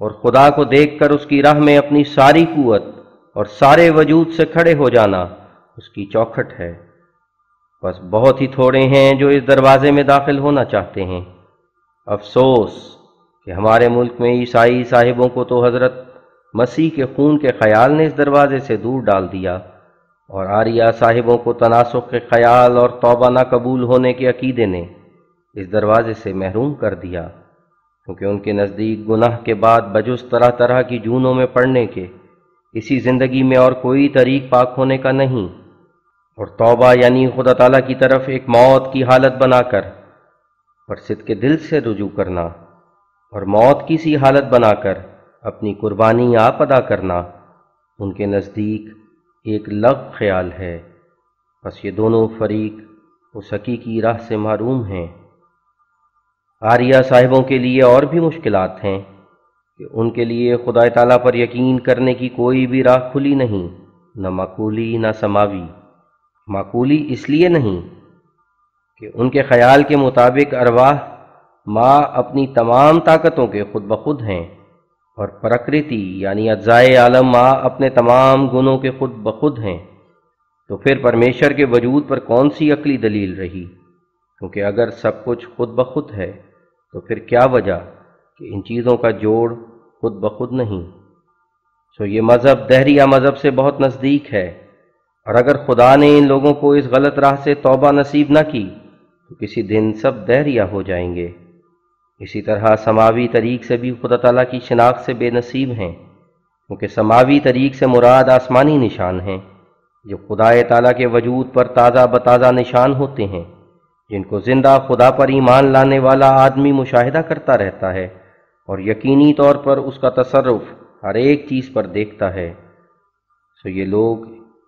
اور خدا کو دیکھ کر اس کی راہ میں اپنی ساری قوت اور سارے وجود سے کھڑے ہو جانا اس کی چوکھٹ ہے۔ بس بہت ہی تھوڑے ہیں جو اس دروازے میں داخل ہونا چاہتے ہیں۔ افسوس کہ ہمارے ملک میں عیسائی صاحبوں کو تو حضرت مسیح کے خون کے خیال نے اس دروازے سے دور ڈال دیا، اور آریہ صاحبوں کو تناسخ کے خیال اور توبہ نہ قبول ہونے کے عقیدے نے اس دروازے سے محروم کر دیا، کیونکہ ان کے نزدیک گناہ کے بعد بجز طرح طرح کی جونوں میں پڑنے کے اسی زندگی میں اور کوئی طریق پاک ہونے کا نہیں، اور توبہ یعنی خدا تعالیٰ کی طرف ایک موت کی حالت بنا کر اور صدق کے دل سے رجوع کرنا، اور موت کی سی حالت بنا کر اپنی قربانی آپ ادا کرنا ان کے نزدیک ایک لغو خیال ہے۔ بس یہ دونوں فریق اس حقیقی راہ سے محروم ہیں۔ آریہ صاحبوں کے لیے اور بھی مشکلات ہیں کہ ان کے لیے خدا تعالیٰ پر یقین کرنے کی کوئی بھی راہ کھلی نہیں، نہ معقولی نہ سماوی۔ معقولی اس لیے نہیں کہ ان کے خیال کے مطابق ارواح ماں اپنی تمام طاقتوں کے خود بخود ہیں، اور پرکرتی یعنی اجزائے عالم ماں اپنے تمام گنوں کے خود بخود ہیں، تو پھر پرمیشر کے وجود پر کون سی عقلی دلیل رہی؟ کیونکہ اگر سب کچھ خود بخود ہے تو پھر کیا وجہ کہ ان چیزوں کا جوڑ خود بخود نہیں؟ سو یہ مذہب دہریہ مذہب سے بہت نزدیک ہے، اور اگر خدا نے ان لوگوں کو اس غلط راہ سے توبہ نصیب نہ کی تو کسی دن سب دہریہ ہو جائیں گے۔ اسی طرح سماوی طریق سے بھی خدا تعالیٰ کی شناخت سے بے نصیب ہیں، کیونکہ سماوی طریق سے مراد آسمانی نشان ہیں جو خدا تعالیٰ کے وجود پر تازہ بتازہ نشان ہوتے ہیں، جن کو زندہ خدا پر ایمان لانے والا آدمی مشاہدہ کرتا رہتا ہے اور یقینی طور پر اس کا تصرف ہر ایک چیز پر دیکھتا ہے۔ سو یہ لوگ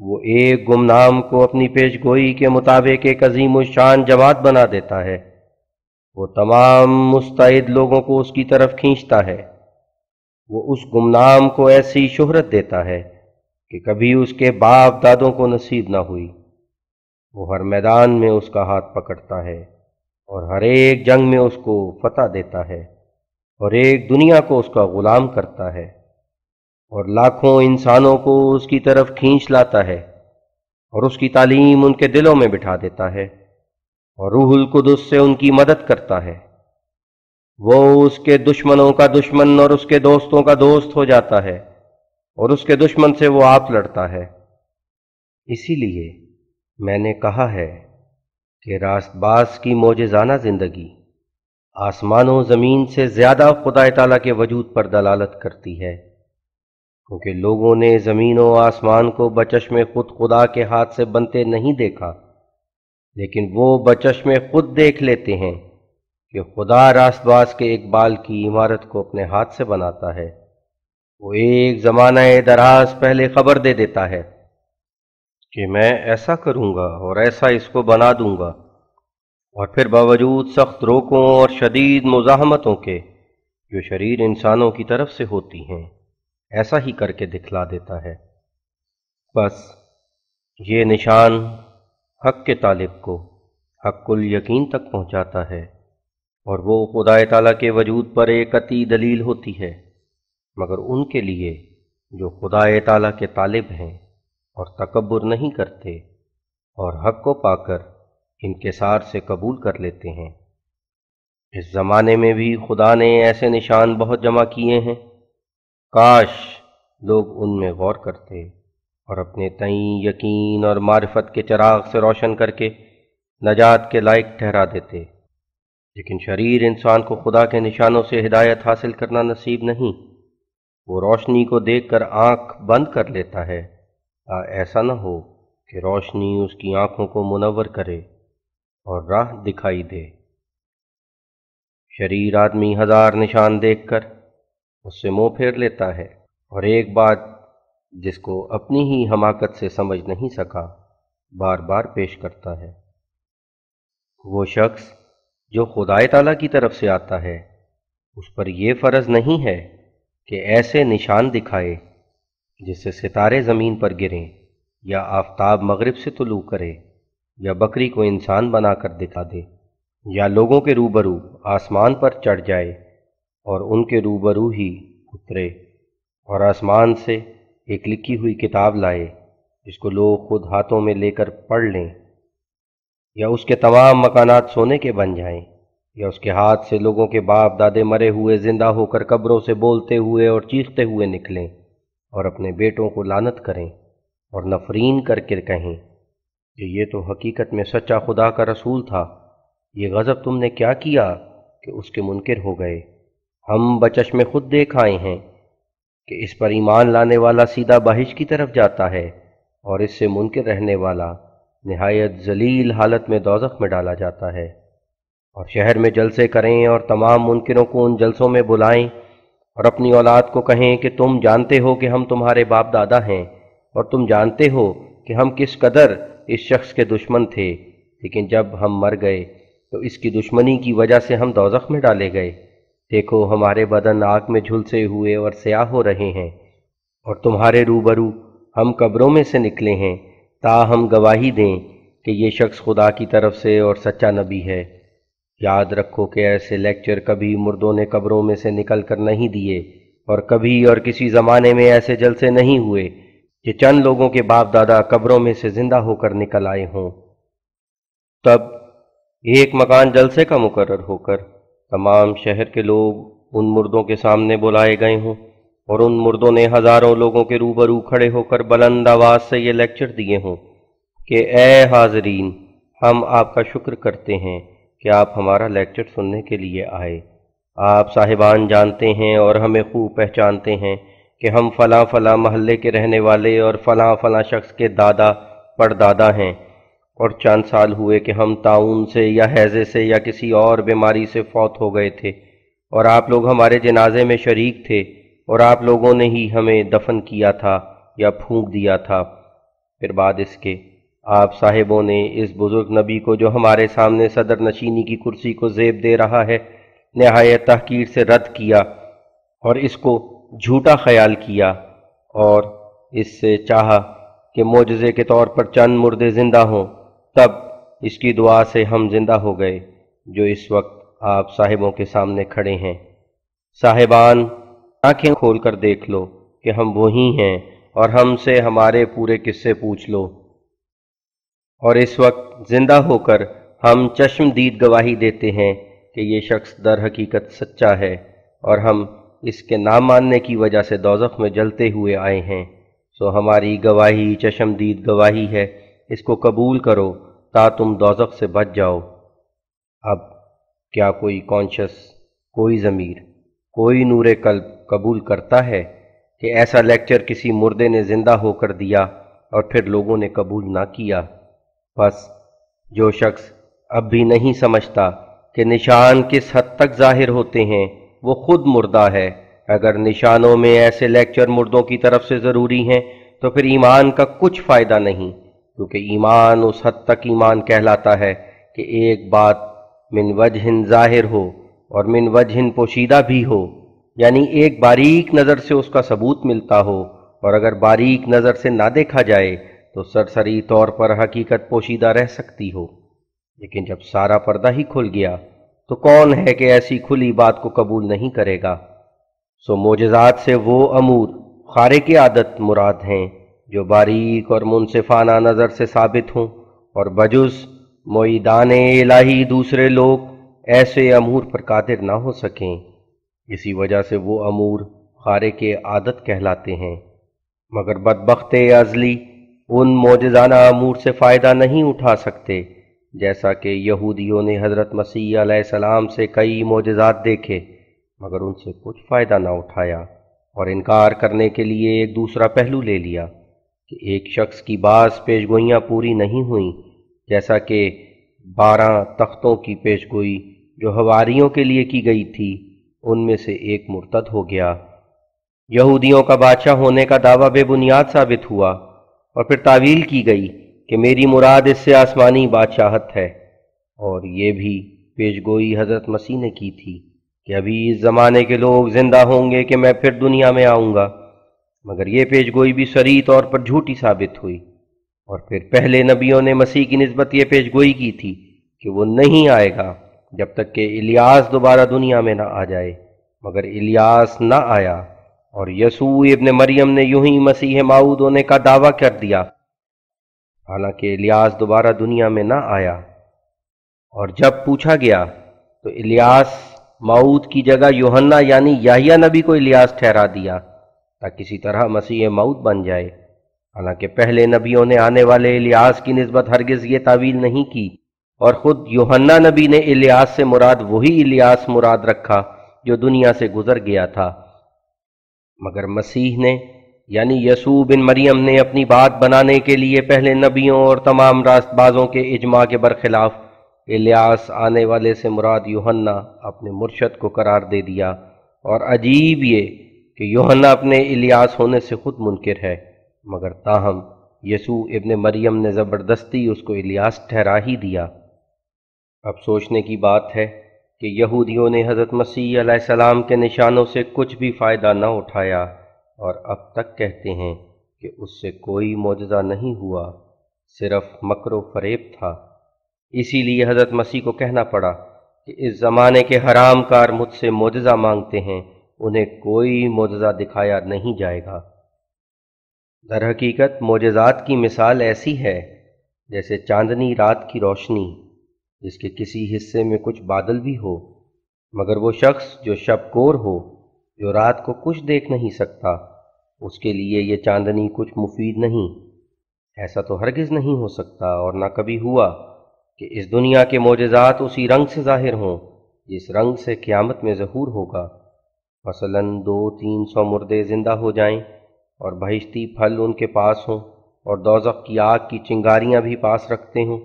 وہ ایک گمنام کو اپنی پیش گوئی کے مطابق ایک عظیم الشان جماعت بنا دیتا ہے۔ وہ تمام مستعد لوگوں کو اس کی طرف کھینچتا ہے۔ وہ اس گمنام کو ایسی شہرت دیتا ہے کہ کبھی اس کے باپ دادوں کو نصیب نہ ہوئی۔ وہ ہر میدان میں اس کا ہاتھ پکڑتا ہے اور ہر ایک جنگ میں اس کو فتح دیتا ہے اور ایک دنیا کو اس کا غلام کرتا ہے اور لاکھوں انسانوں کو اس کی طرف کھینچ لاتا ہے اور اس کی تعلیم ان کے دلوں میں بٹھا دیتا ہے اور روح القدس سے ان کی مدد کرتا ہے۔ وہ اس کے دشمنوں کا دشمن اور اس کے دوستوں کا دوست ہو جاتا ہے اور اس کے دشمن سے وہ آپ لڑتا ہے۔ اسی لیے میں نے کہا ہے کہ راست باز کی معجزانہ زندگی آسمان و زمین سے زیادہ خدا تعالیٰ کے وجود پر دلالت کرتی ہے، کیونکہ لوگوں نے زمین و آسمان کو بچشم خود خدا کے ہاتھ سے بنتے نہیں دیکھا، لیکن وہ بچشم خود دیکھ لیتے ہیں کہ خدا راست باز کے اقبال کی عمارت کو اپنے ہاتھ سے بناتا ہے۔ وہ ایک زمانہ دراز پہلے خبر دے دیتا ہے کہ میں ایسا کروں گا اور ایسا اس کو بنا دوں گا، اور پھر باوجود سخت روکوں اور شدید مزاحمتوں کے جو شریر انسانوں کی طرف سے ہوتی ہیں ایسا ہی کر کے دکھلا دیتا ہے۔ بس یہ نشان حق کے طالب کو حق الیقین تک پہنچاتا ہے، اور وہ خدا تعالیٰ کے وجود پر ایک قطعی دلیل ہوتی ہے، مگر ان کے لیے جو خدا تعالیٰ کے طالب ہیں اور تکبر نہیں کرتے اور حق کو پا کر انکسار سے قبول کر لیتے ہیں۔ اس زمانے میں بھی خدا نے ایسے نشان بہت جمع کیے ہیں، کاش لوگ ان میں غور کرتے اور اپنے تئیں یقین اور معرفت کے چراغ سے روشن کر کے نجات کے لائق ٹھہرا دیتے، لیکن شریر انسان کو خدا کے نشانوں سے ہدایت حاصل کرنا نصیب نہیں۔ وہ روشنی کو دیکھ کر آنکھ بند کر لیتا ہے، ایسا نہ ہو کہ روشنی اس کی آنکھوں کو منور کرے اور راہ دکھائی دے۔ شریر آدمی ہزار نشان دیکھ کر اس سے منہ پھیر لیتا ہے اور ایک بات جس کو اپنی ہی حماقت سے سمجھ نہیں سکا بار بار پیش کرتا ہے۔ وہ شخص جو خدا تعالیٰ کی طرف سے آتا ہے اس پر یہ فرض نہیں ہے کہ ایسے نشان دکھائے جس سے ستارے زمین پر گریں یا آفتاب مغرب سے طلوع کرے یا بکری کو انسان بنا کر دکھا دے یا لوگوں کے روبرو آسمان پر چڑھ جائے اور ان کے روبرو ہی اترے اور آسمان سے ایک لکھی ہوئی کتاب لائے جس کو لوگ خود ہاتھوں میں لے کر پڑھ لیں، یا اس کے تمام مکانات سونے کے بن جائیں، یا اس کے ہاتھ سے لوگوں کے باپ دادے مرے ہوئے زندہ ہو کر قبروں سے بولتے ہوئے اور چیختے ہوئے نکلیں اور اپنے بیٹوں کو لعنت کریں اور نفرین کر کے کہیں کہ یہ تو حقیقت میں سچا خدا کا رسول تھا، یہ غضب تم نے کیا کیا کہ اس کے منکر ہو گئے۔ ہم بچشم خود دیکھ آئے ہیں کہ اس پر ایمان لانے والا سیدھا بہشت کی طرف جاتا ہے اور اس سے منکر رہنے والا نہایت ذلیل حالت میں دوزخ میں ڈالا جاتا ہے۔ اور شہر میں جلسے کریں اور تمام منکروں کو ان جلسوں میں بلائیں اور اپنی اولاد کو کہیں کہ تم جانتے ہو کہ ہم تمہارے باپ دادا ہیں، اور تم جانتے ہو کہ ہم کس قدر اس شخص کے دشمن تھے، لیکن جب ہم مر گئے تو اس کی دشمنی کی وجہ سے ہم دوزخ میں ڈالے گئے۔ دیکھو ہمارے بدن آگ میں جھلسے ہوئے اور سیاہ ہو رہے ہیں، اور تمہارے روبرو ہم قبروں میں سے نکلے ہیں تاہم گواہی دیں کہ یہ شخص خدا کی طرف سے اور سچا نبی ہے۔ یاد رکھو کہ ایسے لیکچر کبھی مردوں نے قبروں میں سے نکل کر نہیں دیے، اور کبھی اور کسی زمانے میں ایسے جلسے نہیں ہوئے کہ چند لوگوں کے باپ دادا قبروں میں سے زندہ ہو کر نکل آئے ہوں۔ تب ایک مکان جلسے کا مقرر ہو کر تمام شہر کے لوگ ان مردوں کے سامنے بلائے گئے ہوں، اور ان مردوں نے ہزاروں لوگوں کے روبرو کھڑے ہو کر بلند آواز سے یہ لیکچر دیے ہوں کہ اے حاضرین، ہم آپ کا شکر کرتے ہیں کہ آپ ہمارا لیکچر سننے کے لیے آئے۔ آپ صاحبان جانتے ہیں اور ہمیں خوب پہچانتے ہیں کہ ہم فلاں فلاں محلے کے رہنے والے اور فلاں فلاں شخص کے دادا پردادا ہیں، اور چند سال ہوئے کہ ہم طاعون سے یا ہیضے سے یا کسی اور بیماری سے فوت ہو گئے تھے، اور آپ لوگ ہمارے جنازے میں شریک تھے، اور آپ لوگوں نے ہی ہمیں دفن کیا تھا یا پھونک دیا تھا۔ پھر بعد اس کے آپ صاحبوں نے اس بزرگ نبی کو جو ہمارے سامنے صدر نشینی کی کرسی کو زیب دے رہا ہے نہایت تحقیر سے رد کیا اور اس کو جھوٹا خیال کیا، اور اس سے چاہا کہ معجزے کے طور پر چند مردے زندہ ہوں، تب اس کی دعا سے ہم زندہ ہو گئے جو اس وقت آپ صاحبوں کے سامنے کھڑے ہیں۔ صاحبان، آنکھیں کھول کر دیکھ لو کہ ہم وہی ہیں، اور ہم سے ہمارے پورے قصے پوچھ لو، اور اس وقت زندہ ہو کر ہم چشم دید گواہی دیتے ہیں کہ یہ شخص در حقیقت سچا ہے، اور ہم اس کے نہ ماننے کی وجہ سے دوزخ میں جلتے ہوئے آئے ہیں۔ سو ہماری گواہی چشم دید گواہی ہے، اس کو قبول کرو تا تم دوزخ سے بچ جاؤ۔ اب کیا کوئی کانشس، کوئی ضمیر، کوئی نور قلب قبول کرتا ہے کہ ایسا لیکچر کسی مردے نے زندہ ہو کر دیا اور پھر لوگوں نے قبول نہ کیا؟ بس جو شخص اب بھی نہیں سمجھتا کہ نشان کس حد تک ظاہر ہوتے ہیں وہ خود مردہ ہے۔ اگر نشانوں میں ایسے لیکچر مردوں کی طرف سے ضروری ہیں تو پھر ایمان کا کچھ فائدہ نہیں، کیونکہ ایمان اس حد تک ایمان کہلاتا ہے کہ ایک بات من وجہ ظاہر ہو اور من وجہ پوشیدہ بھی ہو، یعنی ایک باریک نظر سے اس کا ثبوت ملتا ہو، اور اگر باریک نظر سے نہ دیکھا جائے تو سرسری طور پر حقیقت پوشیدہ رہ سکتی ہو۔ لیکن جب سارا پردہ ہی کھل گیا تو کون ہے کہ ایسی کھلی بات کو قبول نہیں کرے گا؟ سو معجزات سے وہ امور خارق عادت مراد ہیں جو باریک اور منصفانہ نظر سے ثابت ہوں، اور بجز معیدان الہی دوسرے لوگ ایسے امور پر قادر نہ ہو سکیں۔ اسی وجہ سے وہ امور خارق عادت کہلاتے ہیں، مگر بدبخت ازلی ان معجزانہ امور سے فائدہ نہیں اٹھا سکتے، جیسا کہ یہودیوں نے حضرت مسیح علیہ السلام سے کئی معجزات دیکھے مگر ان سے کچھ فائدہ نہ اٹھایا، اور انکار کرنے کے لیے ایک دوسرا پہلو لے لیا کہ ایک شخص کی بعض پیشگوئیاں پوری نہیں ہوئیں، جیسا کہ 12 تختوں کی پیشگوئی جو حواریوں کے لیے کی گئی تھی، ان میں سے ایک مرتد ہو گیا۔ یہودیوں کا بادشاہ ہونے کا دعویٰ بے بنیاد ثابت ہوا، اور پھر تعویل کی گئی کہ میری مراد اس سے آسمانی بادشاہت ہے، اور یہ بھی پیشگوئی حضرت مسیح نے کی تھی کہ ابھی اس زمانے کے لوگ زندہ ہوں گے کہ میں پھر دنیا میں آؤں گا، مگر یہ پیشگوئی بھی صریح طور پر جھوٹی ثابت ہوئی۔ اور پھر پہلے نبیوں نے مسیح کی نسبت یہ پیشگوئی کی تھی کہ وہ نہیں آئے گا جب تک کہ الیاس دوبارہ دنیا میں نہ آ جائے، مگر الیاس نہ آیا، اور یسوع ابن مریم نے یوں ہی مسیح موعود ہونے کا دعویٰ کر دیا، حالانکہ الیاس دوبارہ دنیا میں نہ آیا۔ اور جب پوچھا گیا تو الیاس موعود کی جگہ یوحنا یعنی یحییٰ نبی کو الیاس ٹھہرا دیا تاکہ کسی طرح مسیح موعود بن جائے، حالانکہ پہلے نبیوں نے آنے والے الیاس کی نسبت ہرگز یہ تعویل نہیں کی، اور خود یوحنا نبی نے الیاس سے مراد وہی الیاس مراد رکھا جو دنیا سے گزر گیا تھا، مگر مسیح نے یعنی یسوع بن مریم نے اپنی بات بنانے کے لیے پہلے نبیوں اور تمام راست بازوں کے اجماع کے برخلاف الیاس آنے والے سے مراد یوحنا اپنے مرشد کو قرار دے دیا، اور عجیب یہ کہ یوحنا اپنے الیاس ہونے سے خود منکر ہے، مگر تاہم یسوع ابن مریم نے زبردستی اس کو الیاس ٹھہرا ہی دیا۔ اب سوچنے کی بات ہے کہ یہودیوں نے حضرت مسیح علیہ السلام کے نشانوں سے کچھ بھی فائدہ نہ اٹھایا، اور اب تک کہتے ہیں کہ اس سے کوئی معجزہ نہیں ہوا، صرف مکر و فریب تھا۔ اسی لیے حضرت مسیح کو کہنا پڑا کہ اس زمانے کے حرام کار مجھ سے معجزہ مانگتے ہیں، انہیں کوئی معجزہ دکھایا نہیں جائے گا۔ در حقیقت معجزات کی مثال ایسی ہے جیسے چاندنی رات کی روشنی جس کے کسی حصے میں کچھ بادل بھی ہو، مگر وہ شخص جو شب کور ہو، جو رات کو کچھ دیکھ نہیں سکتا، اس کے لیے یہ چاندنی کچھ مفید نہیں۔ ایسا تو ہرگز نہیں ہو سکتا اور نہ کبھی ہوا کہ اس دنیا کے معجزات اسی رنگ سے ظاہر ہوں جس رنگ سے قیامت میں ظہور ہوگا۔ مثلاً 200-300 مردے زندہ ہو جائیں اور بہشتی پھل ان کے پاس ہوں، اور دوزخ کی آگ کی چنگاریاں بھی پاس رکھتے ہوں،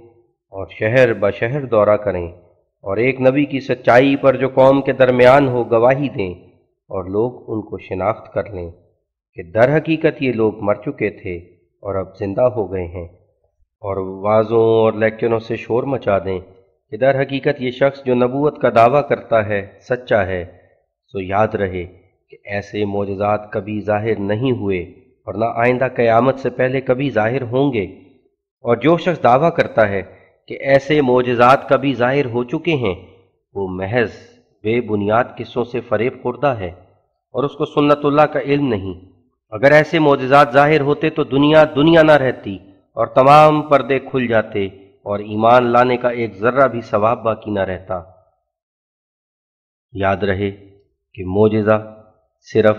اور شہر بشہر دورہ کریں، اور ایک نبی کی سچائی پر جو قوم کے درمیان ہو گواہی دیں، اور لوگ ان کو شناخت کر لیں کہ در حقیقت یہ لوگ مر چکے تھے اور اب زندہ ہو گئے ہیں، اور وعظوں اور لیکچروں سے شور مچا دیں کہ در حقیقت یہ شخص جو نبوت کا دعویٰ کرتا ہے سچا ہے، سو یاد رہے کہ ایسے معجزات کبھی ظاہر نہیں ہوئے اور نہ آئندہ قیامت سے پہلے کبھی ظاہر ہوں گے، اور جو شخص دعویٰ کرتا ہے کہ ایسے معجزات کبھی ظاہر ہو چکے ہیں وہ محض بے بنیاد قصوں سے فریب خوردہ ہے اور اس کو سنت اللہ کا علم نہیں۔ اگر ایسے معجزات ظاہر ہوتے تو دنیا نہ رہتی اور تمام پردے کھل جاتے اور ایمان لانے کا ایک ذرہ بھی ثواب باقی نہ رہتا۔ یاد رہے کہ معجزہ صرف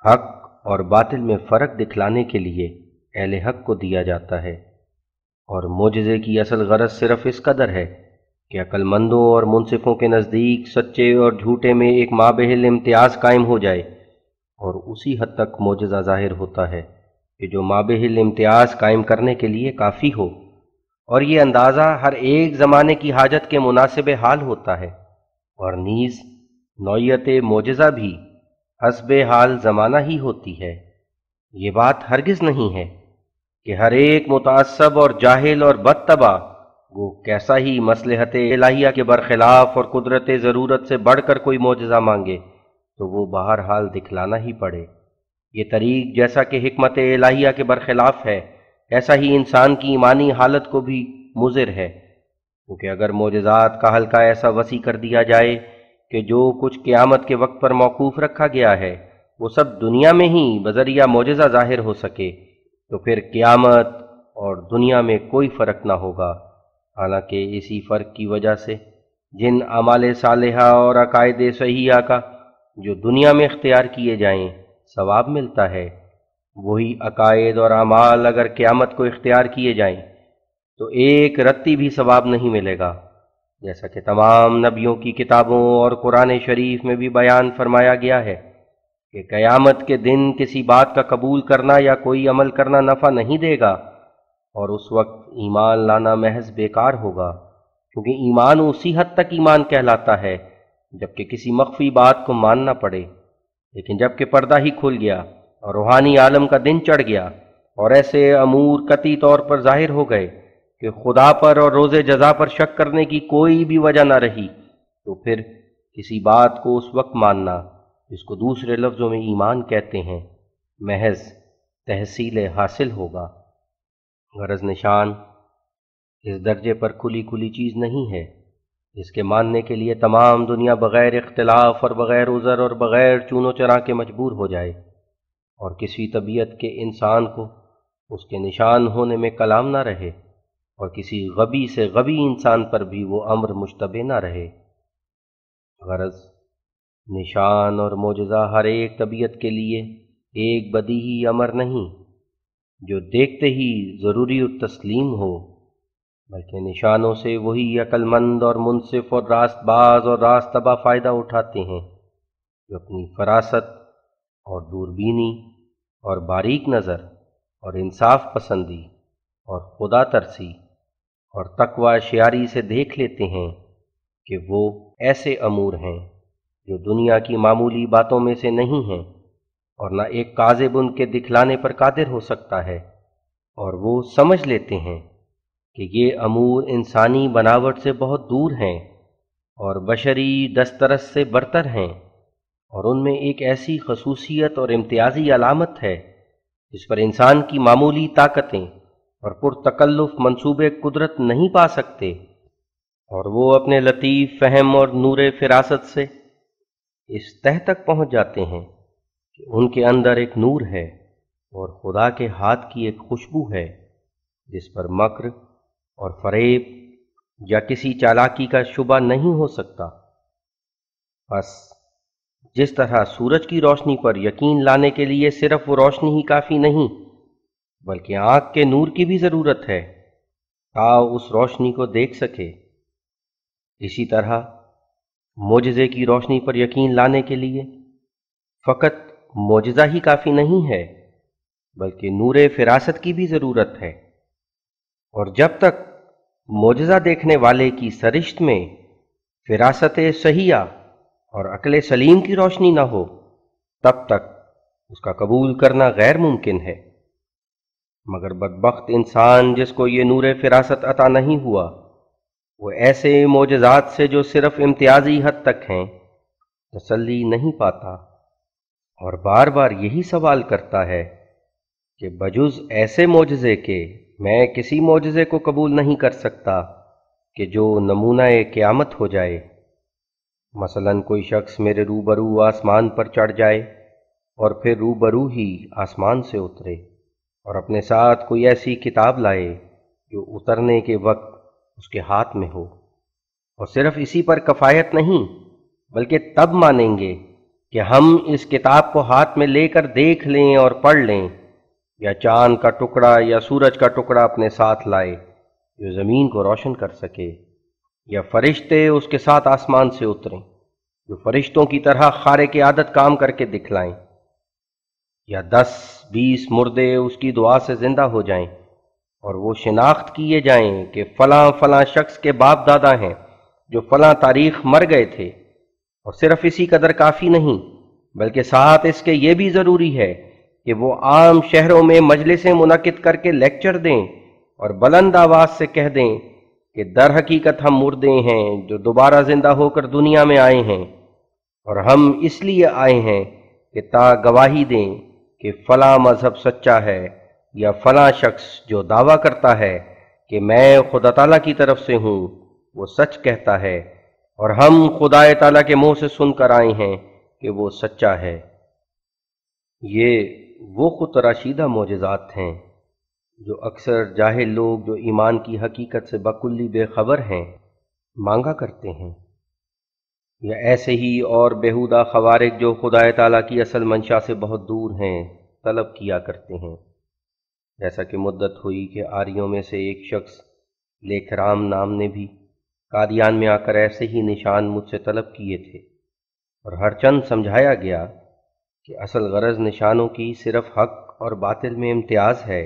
حق اور باطل میں فرق دکھلانے کے لیے اہل حق کو دیا جاتا ہے، اور معجزے کی اصل غرض صرف اس قدر ہے کہ عقل مندوں اور منصفوں کے نزدیک سچے اور جھوٹے میں ایک مابہل امتیاز قائم ہو جائے، اور اسی حد تک معجزہ ظاہر ہوتا ہے کہ جو مابہل امتیاز قائم کرنے کے لیے کافی ہو، اور یہ اندازہ ہر ایک زمانے کی حاجت کے مناسب حال ہوتا ہے، اور نیز نوعیت معجزہ بھی حسب حال زمانہ ہی ہوتی ہے۔ یہ بات ہرگز نہیں ہے کہ ہر ایک متعصب اور جاہل اور بدطبع وہ کیسا ہی مصلحت الہیہ کے برخلاف اور قدرت ضرورت سے بڑھ کر کوئی معجزہ مانگے تو وہ بہرحال دکھلانا ہی پڑے۔ یہ طریق جیسا کہ حکمت الہیہ کے برخلاف ہے، ایسا ہی انسان کی ایمانی حالت کو بھی مضر ہے، کیونکہ اگر معجزات کا حلقہ ایسا وسیع کر دیا جائے کہ جو کچھ قیامت کے وقت پر موقوف رکھا گیا ہے وہ سب دنیا میں ہی بذریعہ معجزہ ظاہر ہو سکے تو پھر قیامت اور دنیا میں کوئی فرق نہ ہوگا، حالانکہ اسی فرق کی وجہ سے جن اعمال صالحہ اور عقائد صحیحہ کا جو دنیا میں اختیار کیے جائیں ثواب ملتا ہے، وہی عقائد اور اعمال اگر قیامت کو اختیار کیے جائیں تو ایک رتی بھی ثواب نہیں ملے گا، جیسا کہ تمام نبیوں کی کتابوں اور قرآن شریف میں بھی بیان فرمایا گیا ہے کہ قیامت کے دن کسی بات کا قبول کرنا یا کوئی عمل کرنا نفع نہیں دے گا، اور اس وقت ایمان لانا محض بیکار ہوگا، کیونکہ ایمان اسی حد تک ایمان کہلاتا ہے جبکہ کسی مخفی بات کو ماننا پڑے، لیکن جب کہ پردہ ہی کھل گیا اور روحانی عالم کا دن چڑھ گیا اور ایسے امور قطعی طور پر ظاہر ہو گئے کہ خدا پر اور روز جزا پر شک کرنے کی کوئی بھی وجہ نہ رہی، تو پھر کسی بات کو اس وقت ماننا جس کو دوسرے لفظوں میں ایمان کہتے ہیں محض تحصیل حاصل ہوگا۔ غرض نشان اس درجے پر کھلی چیز نہیں ہے جس کے ماننے کے لیے تمام دنیا بغیر اختلاف اور بغیر عذر اور بغیر چون و چرا کے مجبور ہو جائے، اور کسی طبیعت کے انسان کو اس کے نشان ہونے میں کلام نہ رہے، اور کسی غبی سے غبی انسان پر بھی وہ امر مشتبہ نہ رہے۔ غرض نشان اور معجزہ ہر ایک طبیعت کے لیے ایک بدیہی امر نہیں جو دیکھتے ہی ضروری التسلیم ہو، بلکہ نشانوں سے وہی عقل مند اور منصف اور راست باز اور راست طبع فائدہ اٹھاتے ہیں جو اپنی فراست اور دوربینی اور باریک نظر اور انصاف پسندی اور خدا ترسی اور تقوی شیاری سے دیکھ لیتے ہیں کہ وہ ایسے امور ہیں جو دنیا کی معمولی باتوں میں سے نہیں ہیں، اور نہ ایک کاذب ان کے دکھلانے پر قادر ہو سکتا ہے، اور وہ سمجھ لیتے ہیں کہ یہ امور انسانی بناوٹ سے بہت دور ہیں اور بشری دسترس سے برتر ہیں، اور ان میں ایک ایسی خصوصیت اور امتیازی علامت ہے جس پر انسان کی معمولی طاقتیں اور پرتکلف منصوبے قدرت نہیں پا سکتے، اور وہ اپنے لطیف فہم اور نور فراست سے اس تہ تک پہنچ جاتے ہیں کہ ان کے اندر ایک نور ہے اور خدا کے ہاتھ کی ایک خوشبو ہے جس پر مکر اور فریب یا کسی چالاکی کا شبہ نہیں ہو سکتا۔ بس جس طرح سورج کی روشنی پر یقین لانے کے لیے صرف وہ روشنی ہی کافی نہیں بلکہ آنکھ کے نور کی بھی ضرورت ہے تا اس روشنی کو دیکھ سکے، اسی طرح معجزے کی روشنی پر یقین لانے کے لیے فقط معجزہ ہی کافی نہیں ہے بلکہ نور فراست کی بھی ضرورت ہے، اور جب تک معجزہ دیکھنے والے کی سرشت میں فراست صحیحہ اور عقل سلیم کی روشنی نہ ہو تب تک اس کا قبول کرنا غیر ممکن ہے۔ مگر بدبخت انسان جس کو یہ نور فراست عطا نہیں ہوا، وہ ایسے معجزات سے جو صرف امتیازی حد تک ہیں تسلی نہیں پاتا، اور بار بار یہی سوال کرتا ہے کہ بجز ایسے معجزے کے میں کسی معجزے کو قبول نہیں کر سکتا کہ جو نمونہ قیامت ہو جائے۔ مثلاً کوئی شخص میرے روبرو آسمان پر چڑھ جائے اور پھر روبرو ہی آسمان سے اترے، اور اپنے ساتھ کوئی ایسی کتاب لائے جو اترنے کے وقت اس کے ہاتھ میں ہو، اور صرف اسی پر کفایت نہیں بلکہ تب مانیں گے کہ ہم اس کتاب کو ہاتھ میں لے کر دیکھ لیں اور پڑھ لیں، یا چاند کا ٹکڑا یا سورج کا ٹکڑا اپنے ساتھ لائے جو زمین کو روشن کر سکے، یا فرشتے اس کے ساتھ آسمان سے اتریں جو فرشتوں کی طرح خارق عادت کام کر کے دکھلائیں، یا 10-20 مردے اس کی دعا سے زندہ ہو جائیں اور وہ شناخت کیے جائیں کہ فلاں فلاں شخص کے باپ دادا ہیں جو فلاں تاریخ مر گئے تھے۔ اور صرف اسی قدر کافی نہیں بلکہ ساتھ اس کے یہ بھی ضروری ہے کہ وہ عام شہروں میں مجلسیں منعقد کر کے لیکچر دیں اور بلند آواز سے کہہ دیں کہ در حقیقت ہم مردے ہیں جو دوبارہ زندہ ہو کر دنیا میں آئے ہیں، اور ہم اس لیے آئے ہیں کہ تا گواہی دیں کہ فلاں مذہب سچا ہے، یا فلاں شخص جو دعویٰ کرتا ہے کہ میں خدا تعالیٰ کی طرف سے ہوں وہ سچ کہتا ہے، اور ہم خدا تعالیٰ کے منہ سے سن کر آئے ہیں کہ وہ سچا ہے۔ یہ وہ خود تراشیدہ معجزات ہیں جو اکثر جاہل لوگ جو ایمان کی حقیقت سے بکلی بے خبر ہیں مانگا کرتے ہیں، یا ایسے ہی اور بیہودہ خوارق جو خدا تعالیٰ کی اصل منشا سے بہت دور ہیں طلب کیا کرتے ہیں، جیسا کہ مدت ہوئی کہ آریوں میں سے ایک شخص لیکھرام نام نے بھی قادیان میں آ کر ایسے ہی نشان مجھ سے طلب کیے تھے، اور ہر چند سمجھایا گیا کہ اصل غرض نشانوں کی صرف حق اور باطل میں امتیاز ہے،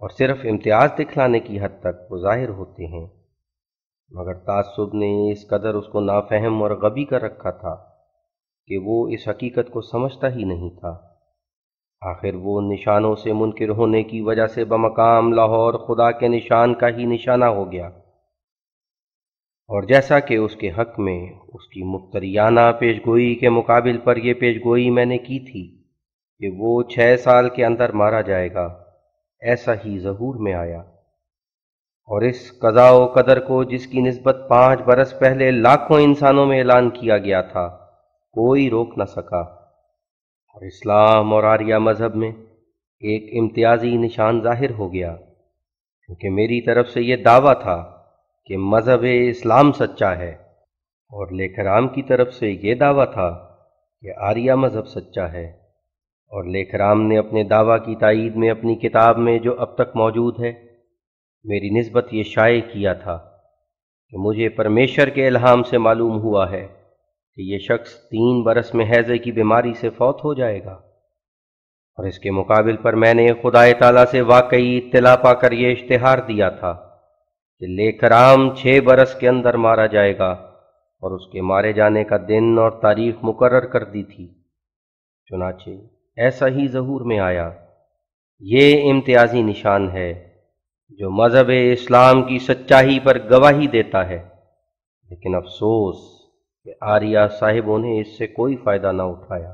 اور صرف امتیاز دکھلانے کی حد تک وہ ظاہر ہوتے ہیں، مگر تعصب نے اس قدر اس کو نافہم اور غبی کر رکھا تھا کہ وہ اس حقیقت کو سمجھتا ہی نہیں تھا۔ آخر وہ نشانوں سے منکر ہونے کی وجہ سے بمقام لاہور خدا کے نشان کا ہی نشانہ ہو گیا، اور جیسا کہ اس کے حق میں اس کی مفتریانہ پیشگوئی کے مقابل پر یہ پیشگوئی میں نے کی تھی کہ وہ 6 سال کے اندر مارا جائے گا، ایسا ہی ظہور میں آیا، اور اس قضاء و قدر کو جس کی نسبت 5 برس پہلے لاکھوں انسانوں میں اعلان کیا گیا تھا کوئی روک نہ سکا، اور اسلام اور آریہ مذہب میں ایک امتیازی نشان ظاہر ہو گیا، کیونکہ میری طرف سے یہ دعویٰ تھا کہ مذہب اسلام سچا ہے، اور لیکھرام کی طرف سے یہ دعویٰ تھا کہ آریہ مذہب سچا ہے، اور لیکھرام نے اپنے دعویٰ کی تائید میں اپنی کتاب میں جو اب تک موجود ہے میری نسبت یہ شائع کیا تھا کہ مجھے پرمیشر کے الہام سے معلوم ہوا ہے کہ یہ شخص 3 برس میں ہیضے کی بیماری سے فوت ہو جائے گا، اور اس کے مقابل پر میں نے خدا تعالیٰ سے واقعی اطلاع پا کر یہ اشتہار دیا تھا کہ لیکھرام 6 برس کے اندر مارا جائے گا، اور اس کے مارے جانے کا دن اور تاریخ مقرر کر دی تھی۔ چنانچہ ایسا ہی ظہور میں آیا۔ یہ امتیازی نشان ہے جو مذہب اسلام کی سچائی پر گواہی دیتا ہے، لیکن افسوس کہ آریہ صاحبوں نے اس سے کوئی فائدہ نہ اٹھایا۔